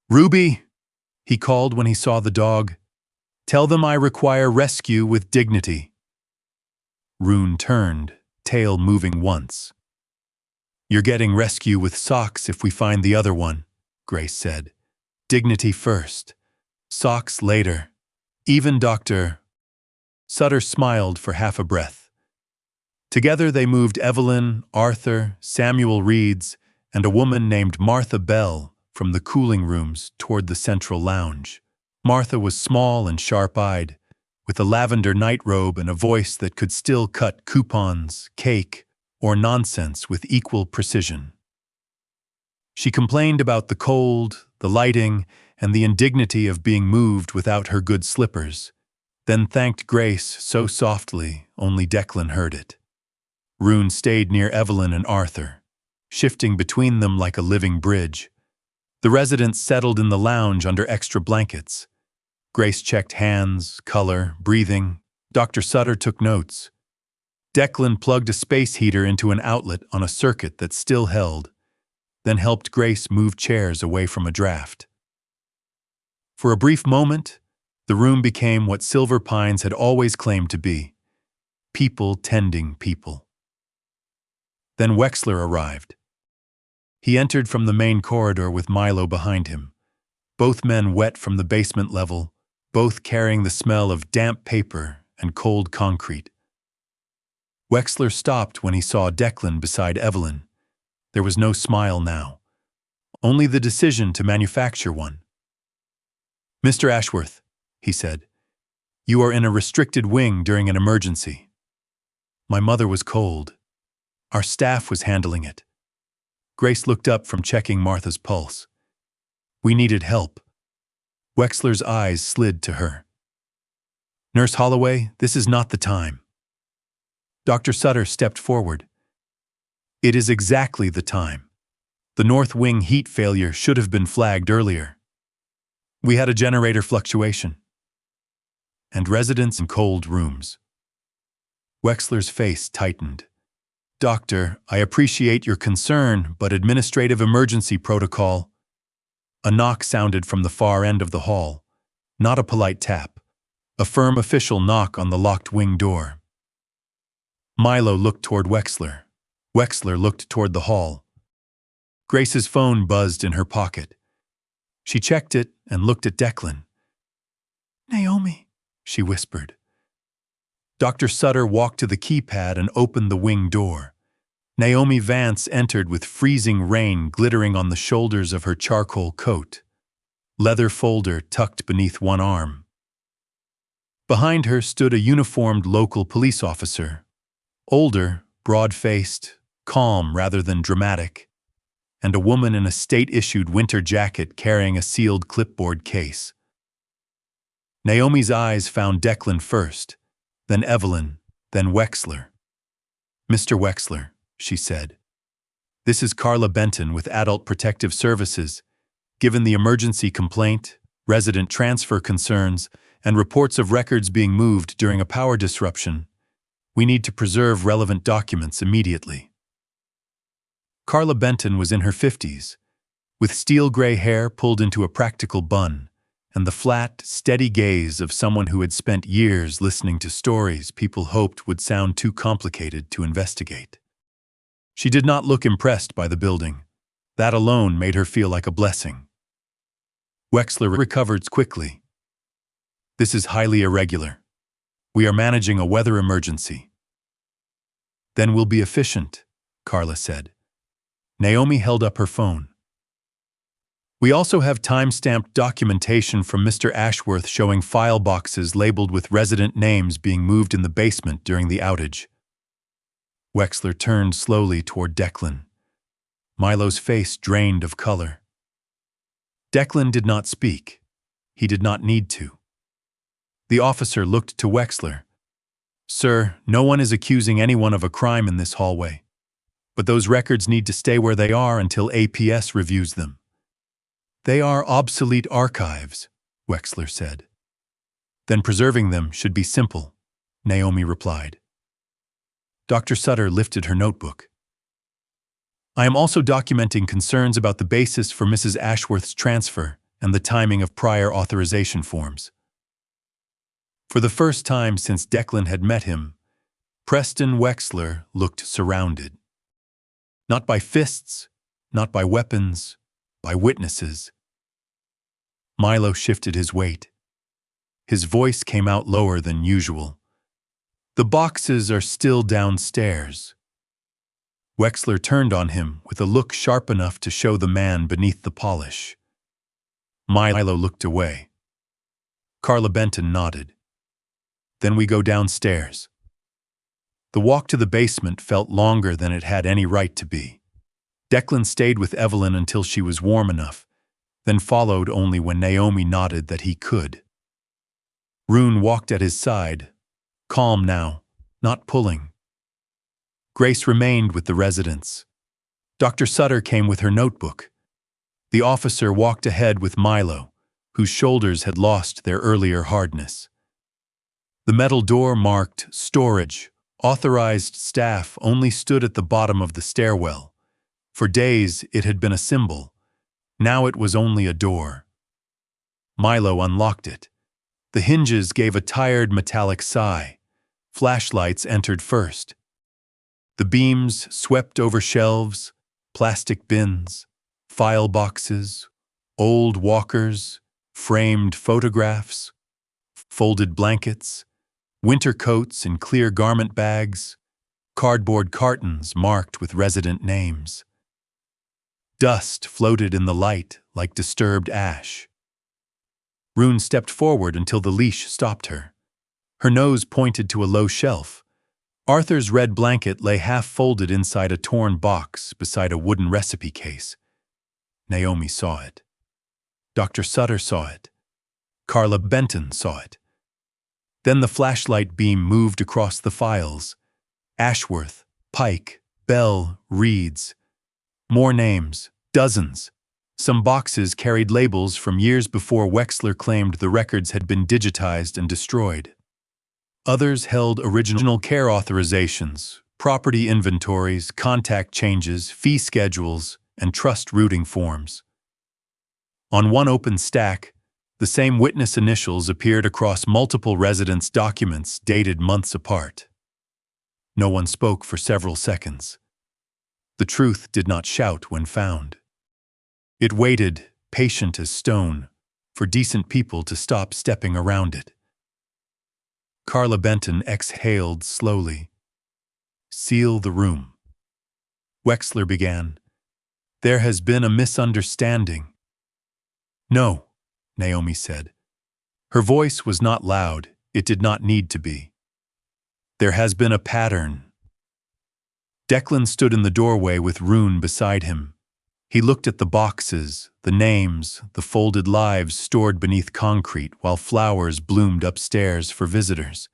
"Ruby," he called when he saw the dog. "Tell them I require rescue with dignity." Rune turned, tail moving once. "You're getting rescue with socks if we find the other one," Grace said. "Dignity first. Socks later. Even Dr. Sutter smiled for half a breath. Together they moved Evelyn, Arthur, Samuel Reeds, and a woman named Martha Bell from the cooling rooms toward the central lounge. Martha was small and sharp-eyed, with a lavender nightrobe and a voice that could still cut coupons, cake, or nonsense with equal precision. She complained about the cold, the lighting, and the indignity of being moved without her good slippers, then thanked Grace so softly only Declan heard it. Rune stayed near Evelyn and Arthur, shifting between them like a living bridge. The residents settled in the lounge under extra blankets. Grace checked hands, color, breathing. Dr. Sutter took notes. Declan plugged a space heater into an outlet on a circuit that still held, then helped Grace move chairs away from a draft. For a brief moment, the room became what Silver Pines had always claimed to be: people tending people. Then Wexler arrived. He entered from the main corridor with Milo behind him, both men wet from the basement level, both carrying the smell of damp paper and cold concrete. Wexler stopped when he saw Declan beside Evelyn. There was no smile now, only the decision to manufacture one. "Mr. Ashworth," he said, "you are in a restricted wing during an emergency." My mother was cold. Our staff was handling it. Grace looked up from checking Martha's pulse. We needed help. Wexler's eyes slid to her. "Nurse Holloway, this is not the time." Dr. Sutter stepped forward. "It is exactly the time. The North Wing heat failure should have been flagged earlier. We had a generator fluctuation. And residents in cold rooms." Wexler's face tightened. "Doctor, I appreciate your concern, but administrative emergency protocol." A knock sounded from the far end of the hall. Not a polite tap. A firm official knock on the locked wing door. Milo looked toward Wexler. Wexler looked toward the hall. Grace's phone buzzed in her pocket. She checked it and looked at Declan. "Naomi," she whispered. Dr. Sutter walked to the keypad and opened the wing door. Naomi Vance entered with freezing rain glittering on the shoulders of her charcoal coat. Leather folder tucked beneath one arm. Behind her stood a uniformed local police officer, older, broad-faced, calm rather than dramatic, and a woman in a state-issued winter jacket carrying a sealed clipboard case. Naomi's eyes found Declan first, then Evelyn, then Wexler. "Mr. Wexler," she said. "This is Carla Benton with Adult Protective Services. Given the emergency complaint, resident transfer concerns, and reports of records being moved during a power disruption, we need to preserve relevant documents immediately." Carla Benton was in her 50s, with steel-gray hair pulled into a practical bun, and the flat, steady gaze of someone who had spent years listening to stories people hoped would sound too complicated to investigate. She did not look impressed by the building. That alone made her feel like a blessing. Wexler recovered quickly. "This is highly irregular. We are managing a weather emergency." "Then we'll be efficient," Carla said. Naomi held up her phone. "We also have time-stamped documentation from Mr. Ashworth showing file boxes labeled with resident names being moved in the basement during the outage." Wexler turned slowly toward Declan. Milo's face drained of color. Declan did not speak. He did not need to. The officer looked to Wexler. "Sir, no one is accusing anyone of a crime in this hallway. But those records need to stay where they are until APS reviews them." "They are obsolete archives," Wexler said. "Then preserving them should be simple," Naomi replied. Dr. Sutter lifted her notebook. "I am also documenting concerns about the basis for Mrs. Ashworth's transfer and the timing of prior authorization forms." For the first time since Declan had met him, Preston Wexler looked surrounded. Not by fists, not by weapons, by witnesses. Milo shifted his weight. His voice came out lower than usual. "The boxes are still downstairs." Wexler turned on him with a look sharp enough to show the man beneath the polish. Milo looked away. Carla Benton nodded. "Then we go downstairs." The walk to the basement felt longer than it had any right to be. Declan stayed with Evelyn until she was warm enough, then followed only when Naomi nodded that he could. Rune walked at his side, calm now, not pulling. Grace remained with the residents. Dr. Sutter came with her notebook. The officer walked ahead with Milo, whose shoulders had lost their earlier hardness. The metal door marked "Storage. Authorized staff" only stood at the bottom of the stairwell. For days it had been a symbol. Now it was only a door. Milo unlocked it. The hinges gave a tired metallic sigh. Flashlights entered first. The beams swept over shelves, plastic bins, file boxes, old walkers, framed photographs, folded blankets, winter coats in clear garment bags, cardboard cartons marked with resident names. Dust floated in the light like disturbed ash. Rune stepped forward until the leash stopped her. Her nose pointed to a low shelf. Arthur's red blanket lay half-folded inside a torn box beside a wooden recipe case. Naomi saw it. Dr. Sutter saw it. Carla Benton saw it. Then the flashlight beam moved across the files. Ashworth, Pike, Bell, Reeds. More names, dozens. Some boxes carried labels from years before Wexler claimed the records had been digitized and destroyed. Others held original care authorizations, property inventories, contact changes, fee schedules, and trust routing forms. On one open stack, the same witness initials appeared across multiple residents' documents dated months apart. No one spoke for several seconds. The truth did not shout when found. It waited, patient as stone, for decent people to stop stepping around it. Carla Benton exhaled slowly. "Seal the room." Wexler began. "There has been a misunderstanding." "No," Naomi said. Her voice was not loud, It did not need to be. There has been a pattern. Declan stood in the doorway with Rune beside him. He looked at the boxes, the names, the folded lives stored beneath concrete while flowers bloomed upstairs for visitors.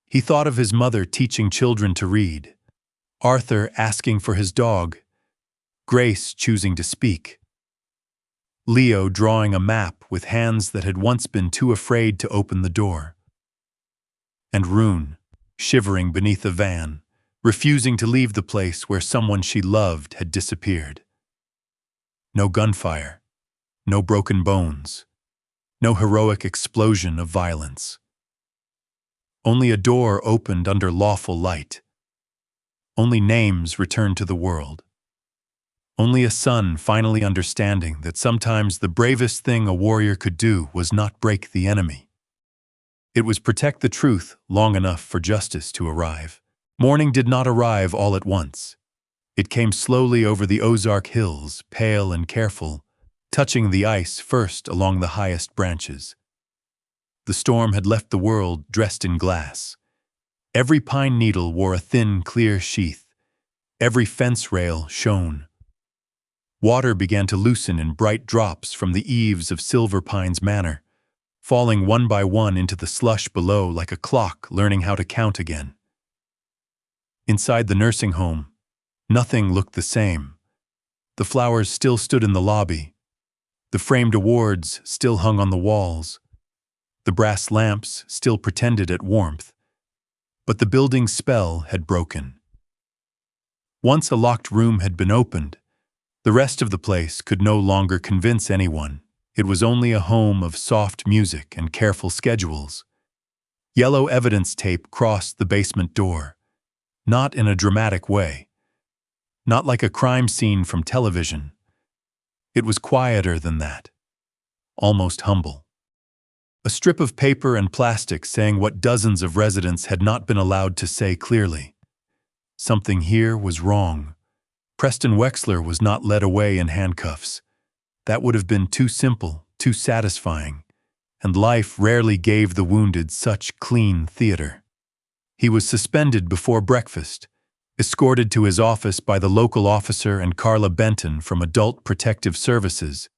He thought of his mother teaching children to read, Arthur asking for his dog, Grace choosing to speak, Leo drawing a map with hands that had once been too afraid to open the door, and Rune, shivering beneath a van, refusing to leave the place where someone she loved had disappeared. No gunfire, no broken bones, no heroic explosion of violence. Only a door opened under lawful light. Only names returned to the world. Only a son finally understanding that sometimes the bravest thing a warrior could do was not break the enemy. It was protect the truth long enough for justice to arrive. Morning did not arrive all at once. It came slowly over the Ozark hills, pale and careful, touching the ice first along the highest branches. The storm had left the world dressed in glass. Every pine needle wore a thin, clear sheath. Every fence rail shone. Water began to loosen in bright drops from the eaves of Silver Pines Manor, falling one by one into the slush below like a clock learning how to count again. Inside the nursing home, nothing looked the same. The flowers still stood in the lobby. The framed awards still hung on the walls. The brass lamps still pretended at warmth. But the building's spell had broken. Once a locked room had been opened, the rest of the place could no longer convince anyone. It was only a home of soft music and careful schedules. Yellow evidence tape crossed the basement door, not in a dramatic way, not like a crime scene from television. It was quieter than that, almost humble. A strip of paper and plastic saying what dozens of residents had not been allowed to say clearly. Something here was wrong. Preston Wexler was not led away in handcuffs. That would have been too simple, too satisfying, and life rarely gave the wounded such clean theater. He was suspended before breakfast, escorted to his office by the local officer and Carla Benton from Adult Protective Services,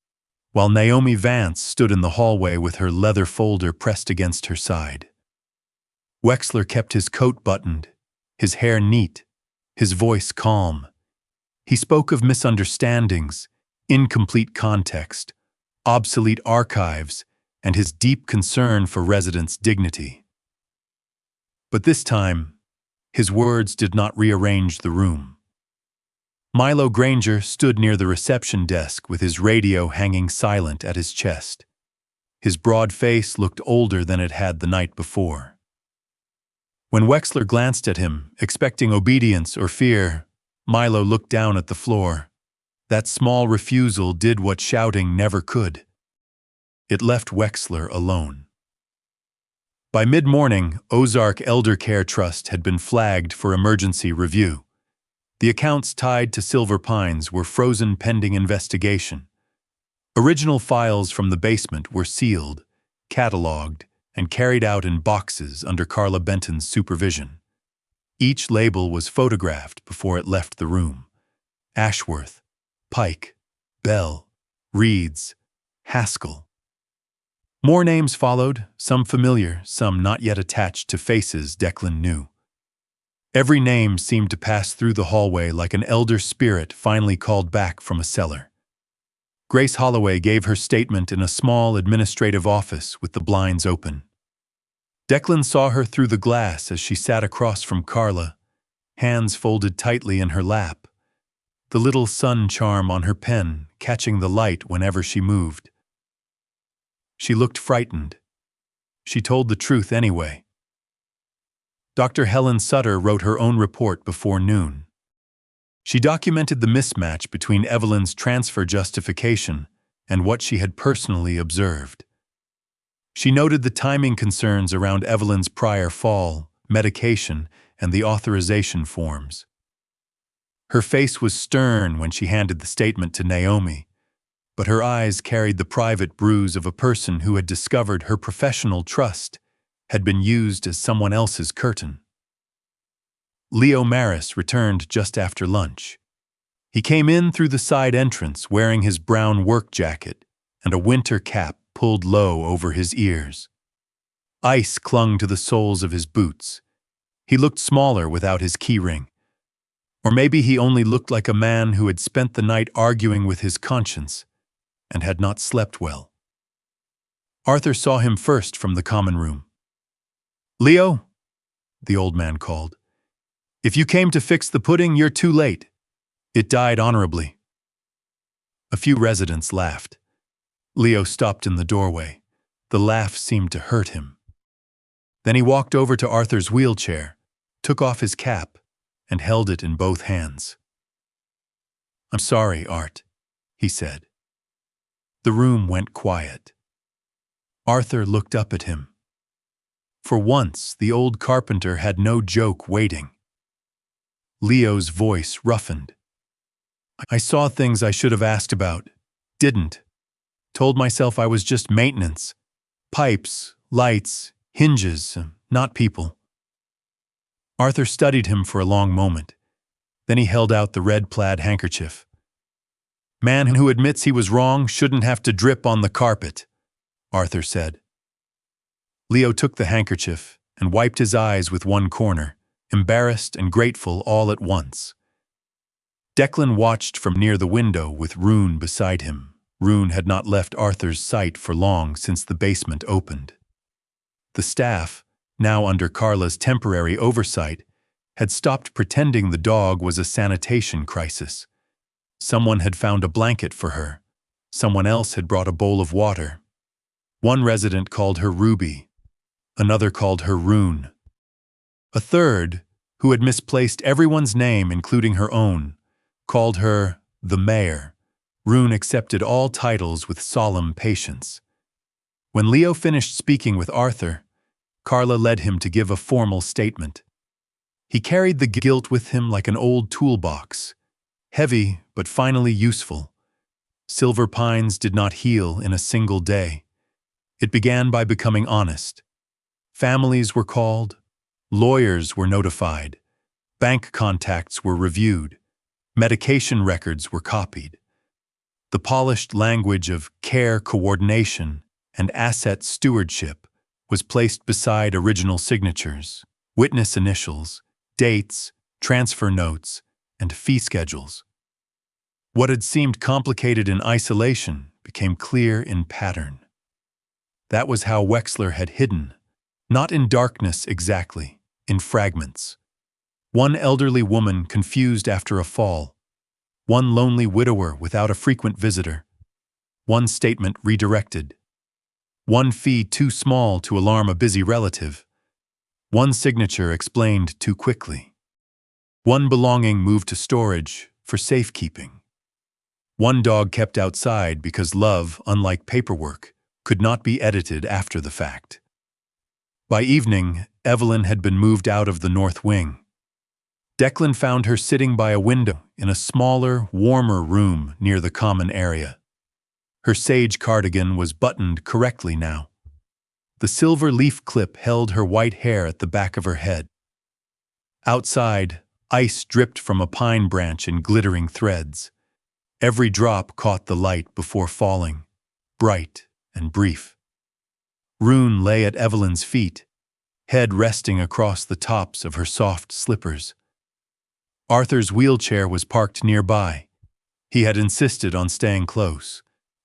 while Naomi Vance stood in the hallway with her leather folder pressed against her side. Wexler kept his coat buttoned, his hair neat, his voice calm. He spoke of misunderstandings, incomplete context, obsolete archives, and his deep concern for residents' dignity. But this time, his words did not rearrange the room. Milo Granger stood near the reception desk with his radio hanging silent at his chest. His broad face looked older than it had the night before. When Wexler glanced at him, expecting obedience or fear, Milo looked down at the floor. That small refusal did what shouting never could. It left Wexler alone. By mid-morning, Ozark Elder Care Trust had been flagged for emergency review. The accounts tied to Silver Pines were frozen pending investigation. Original files from the basement were sealed, cataloged, and carried out in boxes under Carla Benton's supervision. Each label was photographed before it left the room. Ashworth, Pike, Bell, Reeds, Haskell. More names followed, some familiar, some not yet attached to faces Declan knew. Every name seemed to pass through the hallway like an elder spirit finally called back from a cellar. Grace Holloway gave her statement in a small administrative office with the blinds open. Declan saw her through the glass as she sat across from Carla, hands folded tightly in her lap, the little sun charm on her pen catching the light whenever she moved. She looked frightened. She told the truth anyway. Dr. Helen Sutter wrote her own report before noon. She documented the mismatch between Evelyn's transfer justification and what she had personally observed. She noted the timing concerns around Evelyn's prior fall, medication, and the authorization forms. Her face was stern when she handed the statement to Naomi, but her eyes carried the private bruise of a person who had discovered her professional trust had been used as someone else's curtain. Leo Maris returned just after lunch. He came in through the side entrance wearing his brown work jacket and a winter cap pulled low over his ears. Ice clung to the soles of his boots. He looked smaller without his keyring. Or maybe he only looked like a man who had spent the night arguing with his conscience and had not slept well. Arthur saw him first from the common room. "Leo," the old man called. "If you came to fix the pudding, you're too late. It died honorably." A few residents laughed. Leo stopped in the doorway. The laugh seemed to hurt him. Then he walked over to Arthur's wheelchair, took off his cap, and held it in both hands. "I'm sorry, Art," he said. The room went quiet. Arthur looked up at him. For once, the old carpenter had no joke waiting. Leo's voice roughened. "I saw things I should have asked about. Didn't. Told myself I was just maintenance. Pipes, lights, hinges, not people." Arthur studied him for a long moment. Then he held out the red plaid handkerchief. "Man who admits he was wrong shouldn't have to drip on the carpet," Arthur said. Leo took the handkerchief and wiped his eyes with one corner, embarrassed and grateful all at once. Declan watched from near the window with Rune beside him. Rune had not left Arthur's sight for long since the basement opened. The staff, now under Carla's temporary oversight, had stopped pretending the dog was a sanitation crisis. Someone had found a blanket for her. Someone else had brought a bowl of water. One resident called her Ruby. Another called her Rune. A third, who had misplaced everyone's name including her own, called her the Mayor. Rune accepted all titles with solemn patience. When Leo finished speaking with Arthur, Carla led him to give a formal statement. He carried the guilt with him like an old toolbox, heavy but finally useful. Silver Pines did not heal in a single day. It began by becoming honest. Families were called, lawyers were notified, bank contacts were reviewed, medication records were copied. The polished language of care coordination and asset stewardship was placed beside original signatures, witness initials, dates, transfer notes, and fee schedules. What had seemed complicated in isolation became clear in pattern. That was how Wexler had hidden, not in darkness exactly, in fragments. One elderly woman confused after a fall, one lonely widower without a frequent visitor, one statement redirected, one fee too small to alarm a busy relative, one signature explained too quickly, one belonging moved to storage for safekeeping, one dog kept outside because love, unlike paperwork, could not be edited after the fact. By evening, Evelyn had been moved out of the north wing. Declan found her sitting by a window in a smaller, warmer room near the common area. Her sage cardigan was buttoned correctly now. The silver leaf clip held her white hair at the back of her head. Outside, ice dripped from a pine branch in glittering threads. Every drop caught the light before falling, bright and brief. Rune lay at Evelyn's feet, head resting across the tops of her soft slippers. Arthur's wheelchair was parked nearby. He had insisted on staying close,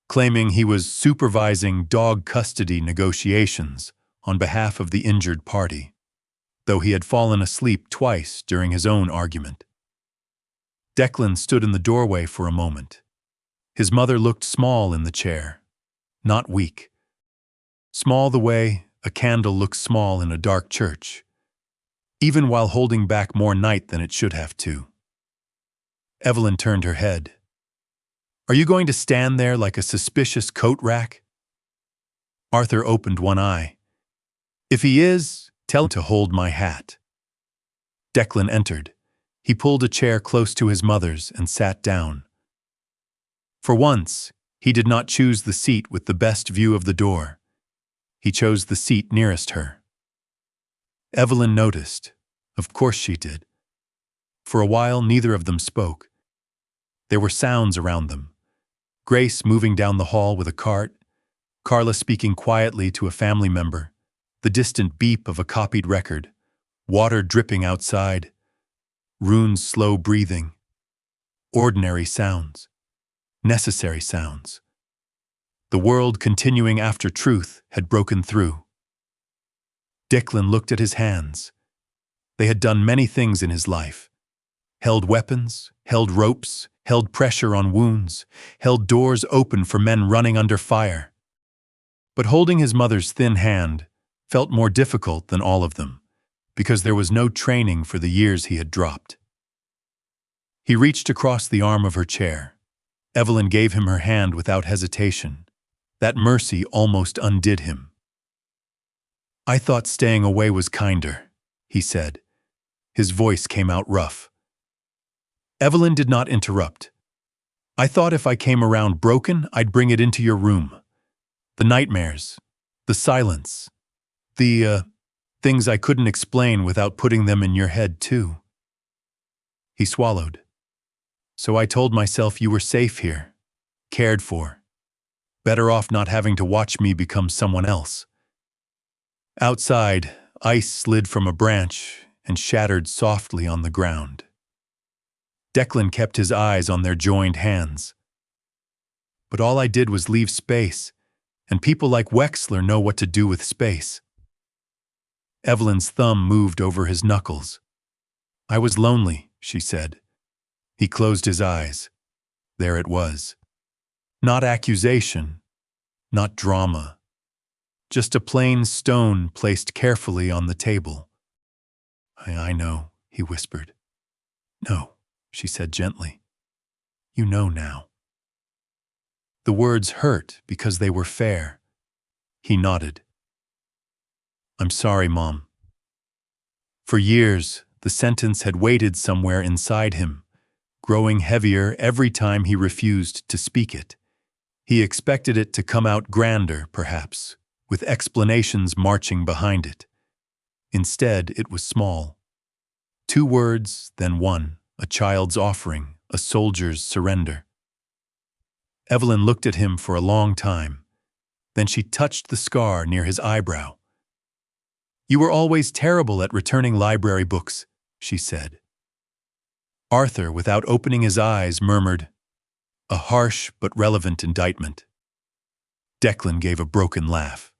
claiming he was supervising dog custody negotiations on behalf of the injured party, though he had fallen asleep twice during his own argument. Declan stood in the doorway for a moment. His mother looked small in the chair, not weak. Small the way a candle looks small in a dark church, even while holding back more night than it should have to. Evelyn turned her head. "Are you going to stand there like a suspicious coat rack?" Arthur opened one eye. "If he is, tell him to hold my hat." Declan entered. He pulled a chair close to his mother's and sat down. For once, he did not choose the seat with the best view of the door. He chose the seat nearest her. Evelyn noticed. Of course she did. For a while, neither of them spoke. There were sounds around them. Grace moving down the hall with a cart, Carla speaking quietly to a family member, the distant beep of a copied record, water dripping outside, Rune's slow breathing. Ordinary sounds. Necessary sounds. The world continuing after truth had broken through. Declan looked at his hands. They had done many things in his life. Held weapons, held ropes, held pressure on wounds, held doors open for men running under fire. But holding his mother's thin hand felt more difficult than all of them, because there was no training for the years he had dropped. He reached across the arm of her chair. Evelyn gave him her hand without hesitation. That mercy almost undid him. "I thought staying away was kinder," he said. His voice came out rough. Evelyn did not interrupt. "I thought if I came around broken, I'd bring it into your room. The nightmares, the silence, the things I couldn't explain without putting them in your head too." He swallowed. "So I told myself you were safe here, cared for, better off not having to watch me become someone else." Outside, ice slid from a branch and shattered softly on the ground. Declan kept his eyes on their joined hands. "But all I did was leave space, and people like Wexler know what to do with space." Evelyn's thumb moved over his knuckles. "I was lonely," she said. He closed his eyes. There it was. Not accusation, not drama. Just a plain stone placed carefully on the table. I know," he whispered. "No," she said gently. "You know now." The words hurt because they were fair. He nodded. "I'm sorry, Mom." For years, the sentence had waited somewhere inside him, growing heavier every time he refused to speak it. He expected it to come out grander, perhaps, with explanations marching behind it. Instead, it was small. 2 words, then one, a child's offering, a soldier's surrender. Evelyn looked at him for a long time. Then she touched the scar near his eyebrow. "You were always terrible at returning library books," she said. Arthur, without opening his eyes, murmured, "A harsh but relevant indictment." Declan gave a broken laugh.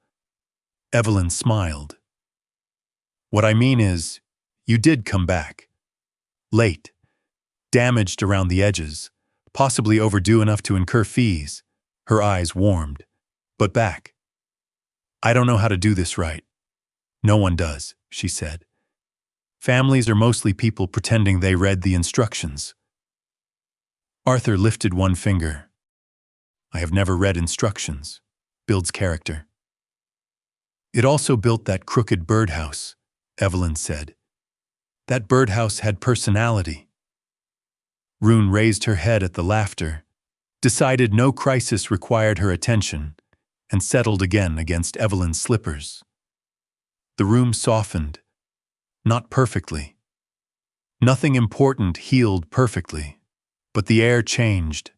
Evelyn smiled. "What I mean is, you did come back. Late. Damaged around the edges. Possibly overdue enough to incur fees." Her eyes warmed. "But back. I don't know how to do this right." "No one does," she said. "Families are mostly people pretending they read the instructions." Arthur lifted one finger. "I have never read instructions. Builds character." "It also built that crooked birdhouse," Evelyn said. "That birdhouse had personality." Rune raised her head at the laughter, decided no crisis required her attention, and settled again against Evelyn's slippers. The room softened. Not perfectly. Nothing important healed perfectly, but the air changed.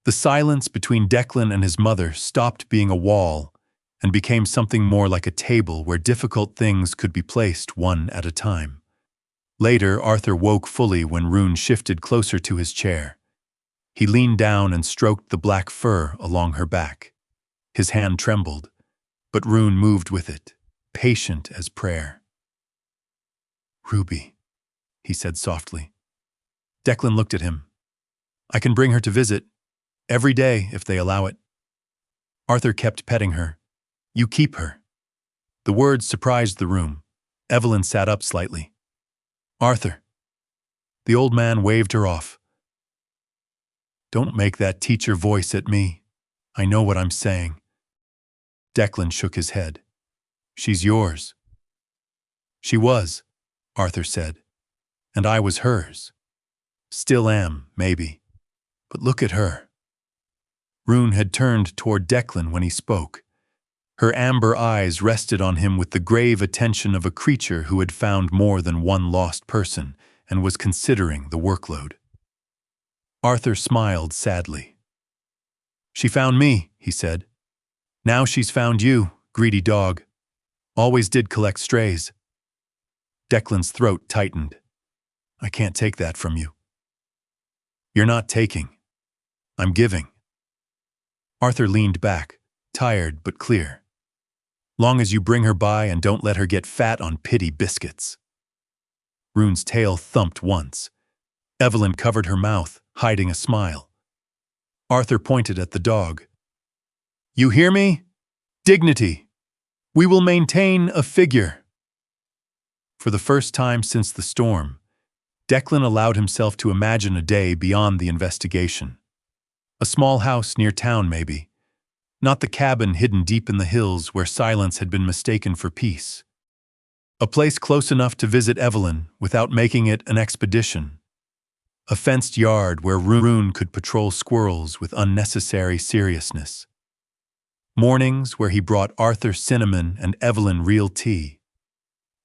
The silence between Declan and his mother stopped being a wall and became something more like a table where difficult things could be placed one at a time. Later, Arthur woke fully when Rune shifted closer to his chair. He leaned down and stroked the black fur along her back. His hand trembled, but Rune moved with it, patient as prayer. "Ruby," he said softly. Declan looked at him. "I can bring her to visit. Every day, if they allow it." Arthur kept petting her. "You keep her." The words surprised the room. Evelyn sat up slightly. "Arthur." The old man waved her off. "Don't make that teacher voice at me. I know what I'm saying." Declan shook his head. "She's yours." "She was," Arthur said. "And I was hers. Still am, maybe. But look at her." Rune had turned toward Declan when he spoke. Her amber eyes rested on him with the grave attention of a creature who had found more than one lost person and was considering the workload. Arthur smiled sadly. "She found me," he said. "Now she's found you, greedy dog. Always did collect strays." Declan's throat tightened. "I can't take that from you." "You're not taking. I'm giving." Arthur leaned back, tired but clear. "Long as you bring her by and don't let her get fat on pity biscuits." Rune's tail thumped once. Evelyn covered her mouth, hiding a smile. Arthur pointed at the dog. "You hear me? Dignity. We will maintain a figure." For the first time since the storm, Declan allowed himself to imagine a day beyond the investigation. A small house near town, maybe. Not the cabin hidden deep in the hills where silence had been mistaken for peace. A place close enough to visit Evelyn without making it an expedition. A fenced yard where Rune could patrol squirrels with unnecessary seriousness. Mornings where he brought Arthur cinnamon and Evelyn real tea.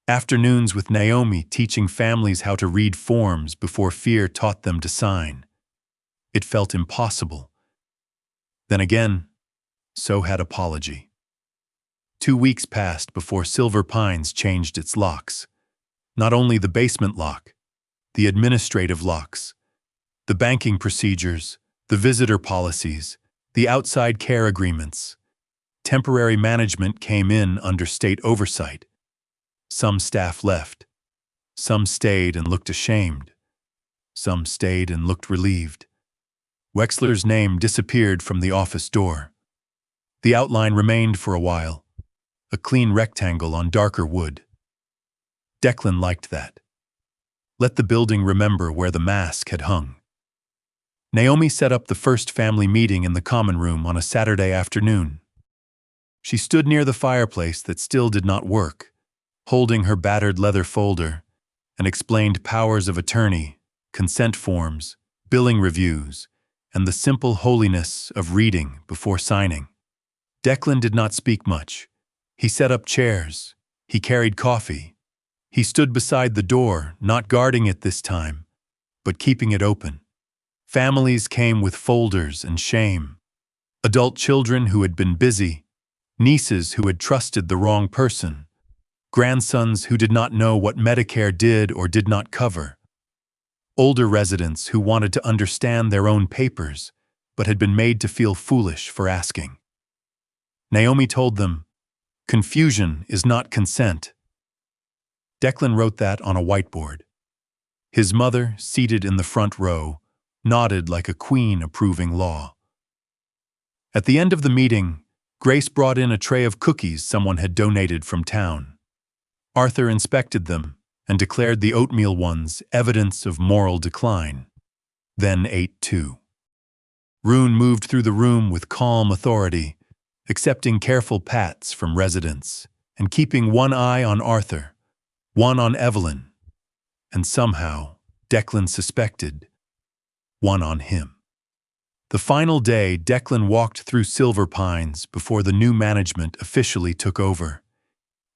Afternoons with Naomi teaching families how to read forms before fear taught them to sign. It felt impossible. Then again, so had apology. 2 weeks passed before Silver Pines changed its locks. Not only the basement lock, the administrative locks, the banking procedures, the visitor policies, the outside care agreements. Temporary management came in under state oversight. Some staff left. Some stayed and looked ashamed. Some stayed and looked relieved. Wexler's name disappeared from the office door. The outline remained for a while, a clean rectangle on darker wood. Declan liked that. Let the building remember where the mask had hung. Naomi set up the first family meeting in the common room on a Saturday afternoon. She stood near the fireplace that still did not work, holding her battered leather folder, and explained powers of attorney, consent forms, billing reviews, and the simple holiness of reading before signing. Declan did not speak much. He set up chairs. He carried coffee. He stood beside the door, not guarding it this time, but keeping it open. Families came with folders and shame. Adult children who had been busy, nieces who had trusted the wrong person, grandsons who did not know what Medicare did or did not cover, older residents who wanted to understand their own papers, but had been made to feel foolish for asking. Naomi told them, "Confusion is not consent." Declan wrote that on a whiteboard. His mother, seated in the front row, nodded like a queen approving law. At the end of the meeting, Grace brought in a tray of cookies someone had donated from town. Arthur inspected them and declared the oatmeal ones evidence of moral decline, then ate too. Rune moved through the room with calm authority, accepting careful pats from residents and keeping one eye on Arthur, one on Evelyn, and somehow, Declan suspected, one on him. The final day, Declan walked through Silver Pines before the new management officially took over.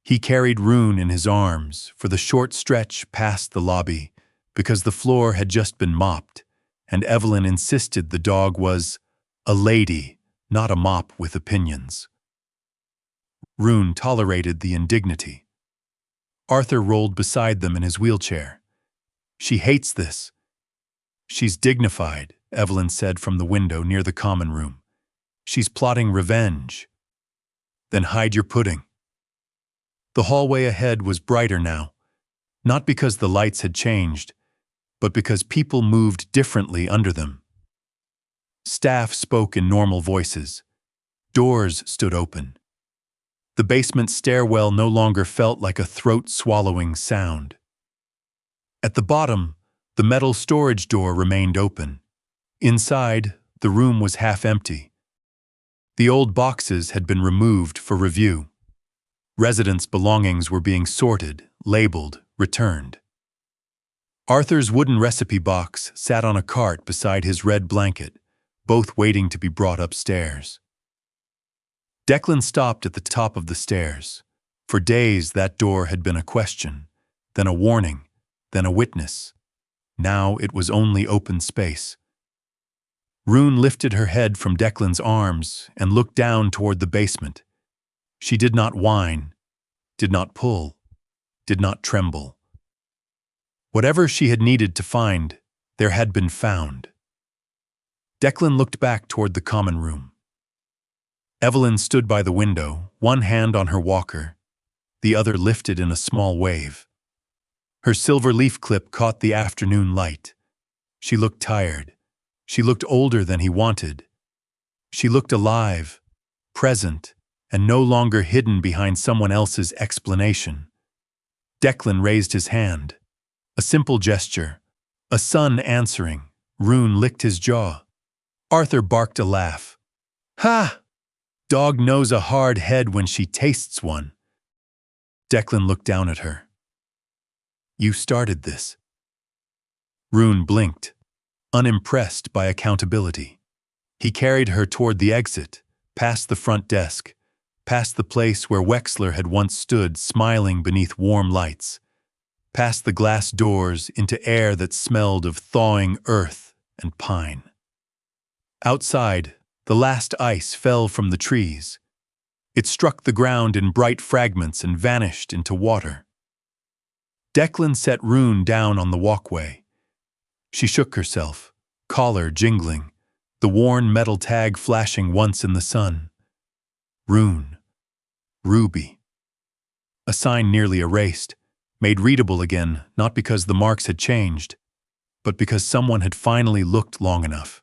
He carried Rune in his arms for the short stretch past the lobby because the floor had just been mopped, and Evelyn insisted the dog was a lady, not a mop with opinions. Rune tolerated the indignity. Arthur rolled beside them in his wheelchair. "She hates this." "She's dignified," Evelyn said from the window near the common room. "She's plotting revenge." "Then hide your pudding." The hallway ahead was brighter now, not because the lights had changed, but because people moved differently under them. Staff spoke in normal voices. Doors stood open. The basement stairwell no longer felt like a throat-swallowing sound. At the bottom, the metal storage door remained open. Inside, the room was half empty. The old boxes had been removed for review. Residents' belongings were being sorted, labeled, returned. Arthur's wooden recipe box sat on a cart beside his red blanket, both waiting to be brought upstairs. Declan stopped at the top of the stairs. For days that door had been a question, then a warning, then a witness. Now it was only open space. Rune lifted her head from Declan's arms and looked down toward the basement. She did not whine, did not pull, did not tremble. Whatever she had needed to find, there had been found. Declan looked back toward the common room. Evelyn stood by the window, one hand on her walker, the other lifted in a small wave. Her silver leaf clip caught the afternoon light. She looked tired. She looked older than he wanted. She looked alive, present, and no longer hidden behind someone else's explanation. Declan raised his hand. A simple gesture. A son answering. Rune licked his jaw. Arthur barked a laugh. Ha! Dog knows a hard head when she tastes one. Declan looked down at her. You started this. Rune blinked, unimpressed by accountability. He carried her toward the exit, past the front desk, past the place where Wexler had once stood smiling beneath warm lights, past the glass doors into air that smelled of thawing earth and pine. Outside, the last ice fell from the trees. It struck the ground in bright fragments and vanished into water. Declan set Rune down on the walkway. She shook herself, collar jingling, the worn metal tag flashing once in the sun. Rune. Ruby. A sign nearly erased, made readable again, not because the marks had changed, but because someone had finally looked long enough.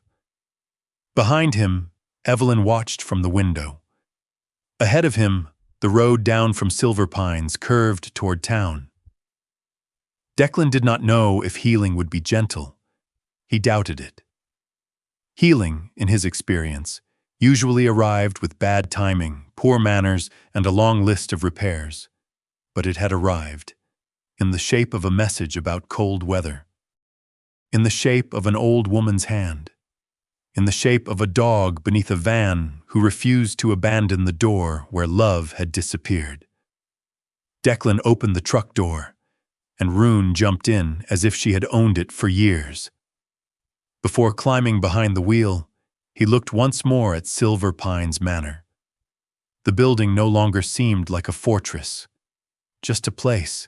Behind him, Evelyn watched from the window. Ahead of him, the road down from Silver Pines curved toward town. Declan did not know if healing would be gentle. He doubted it. Healing, in his experience, usually arrived with bad timing, poor manners, and a long list of repairs. But it had arrived, in the shape of a message about cold weather, in the shape of an old woman's hand, in the shape of a dog beneath a van who refused to abandon the door where love had disappeared. Declan opened the truck door, and Rune jumped in as if she had owned it for years. Before climbing behind the wheel, he looked once more at Silver Pines Manor. The building no longer seemed like a fortress, just a place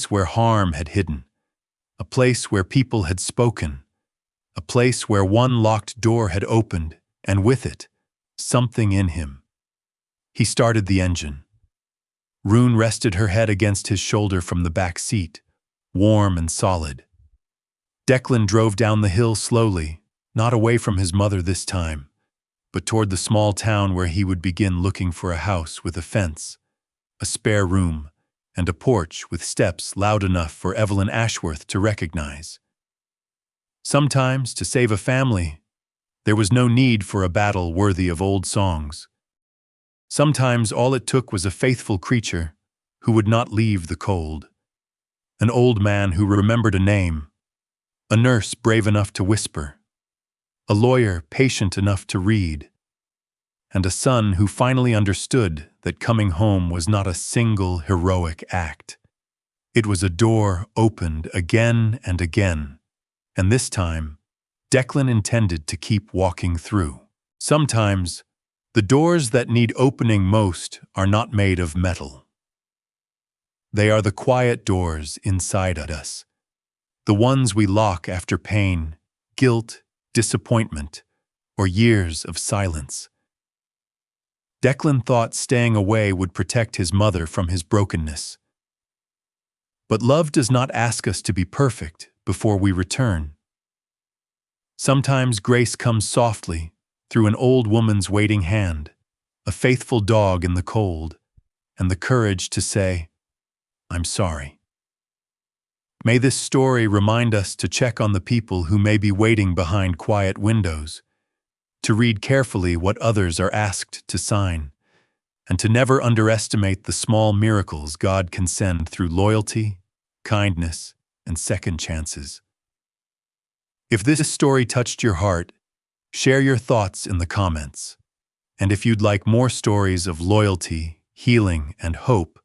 where harm had hidden, a place where people had spoken, a place where one locked door had opened, and with it, something in him. He started the engine. Rune rested her head against his shoulder from the back seat, warm and solid. Declan drove down the hill slowly, not away from his mother this time, but toward the small town where he would begin looking for a house with a fence, a spare room, and a porch with steps loud enough for Evelyn Ashworth to recognize. Sometimes, to save a family, there was no need for a battle worthy of old songs. Sometimes all it took was a faithful creature who would not leave the cold, an old man who remembered a name, a nurse brave enough to whisper, a lawyer patient enough to read, and a son who finally understood that coming home was not a single heroic act. It was a door opened again and again, and this time, Declan intended to keep walking through. Sometimes, the doors that need opening most are not made of metal. They are the quiet doors inside us, the ones we lock after pain, guilt, disappointment, or years of silence. Declan thought staying away would protect his mother from his brokenness. But love does not ask us to be perfect before we return. Sometimes grace comes softly, through an old woman's waiting hand, a faithful dog in the cold, and the courage to say, "I'm sorry." May this story remind us to check on the people who may be waiting behind quiet windows, to read carefully what others are asked to sign, and to never underestimate the small miracles God can send through loyalty, kindness, and second chances. If this story touched your heart, share your thoughts in the comments. And if you'd like more stories of loyalty, healing, and hope,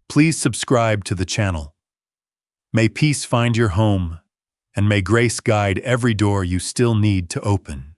please subscribe to the channel. May peace find your home, and may grace guide every door you still need to open.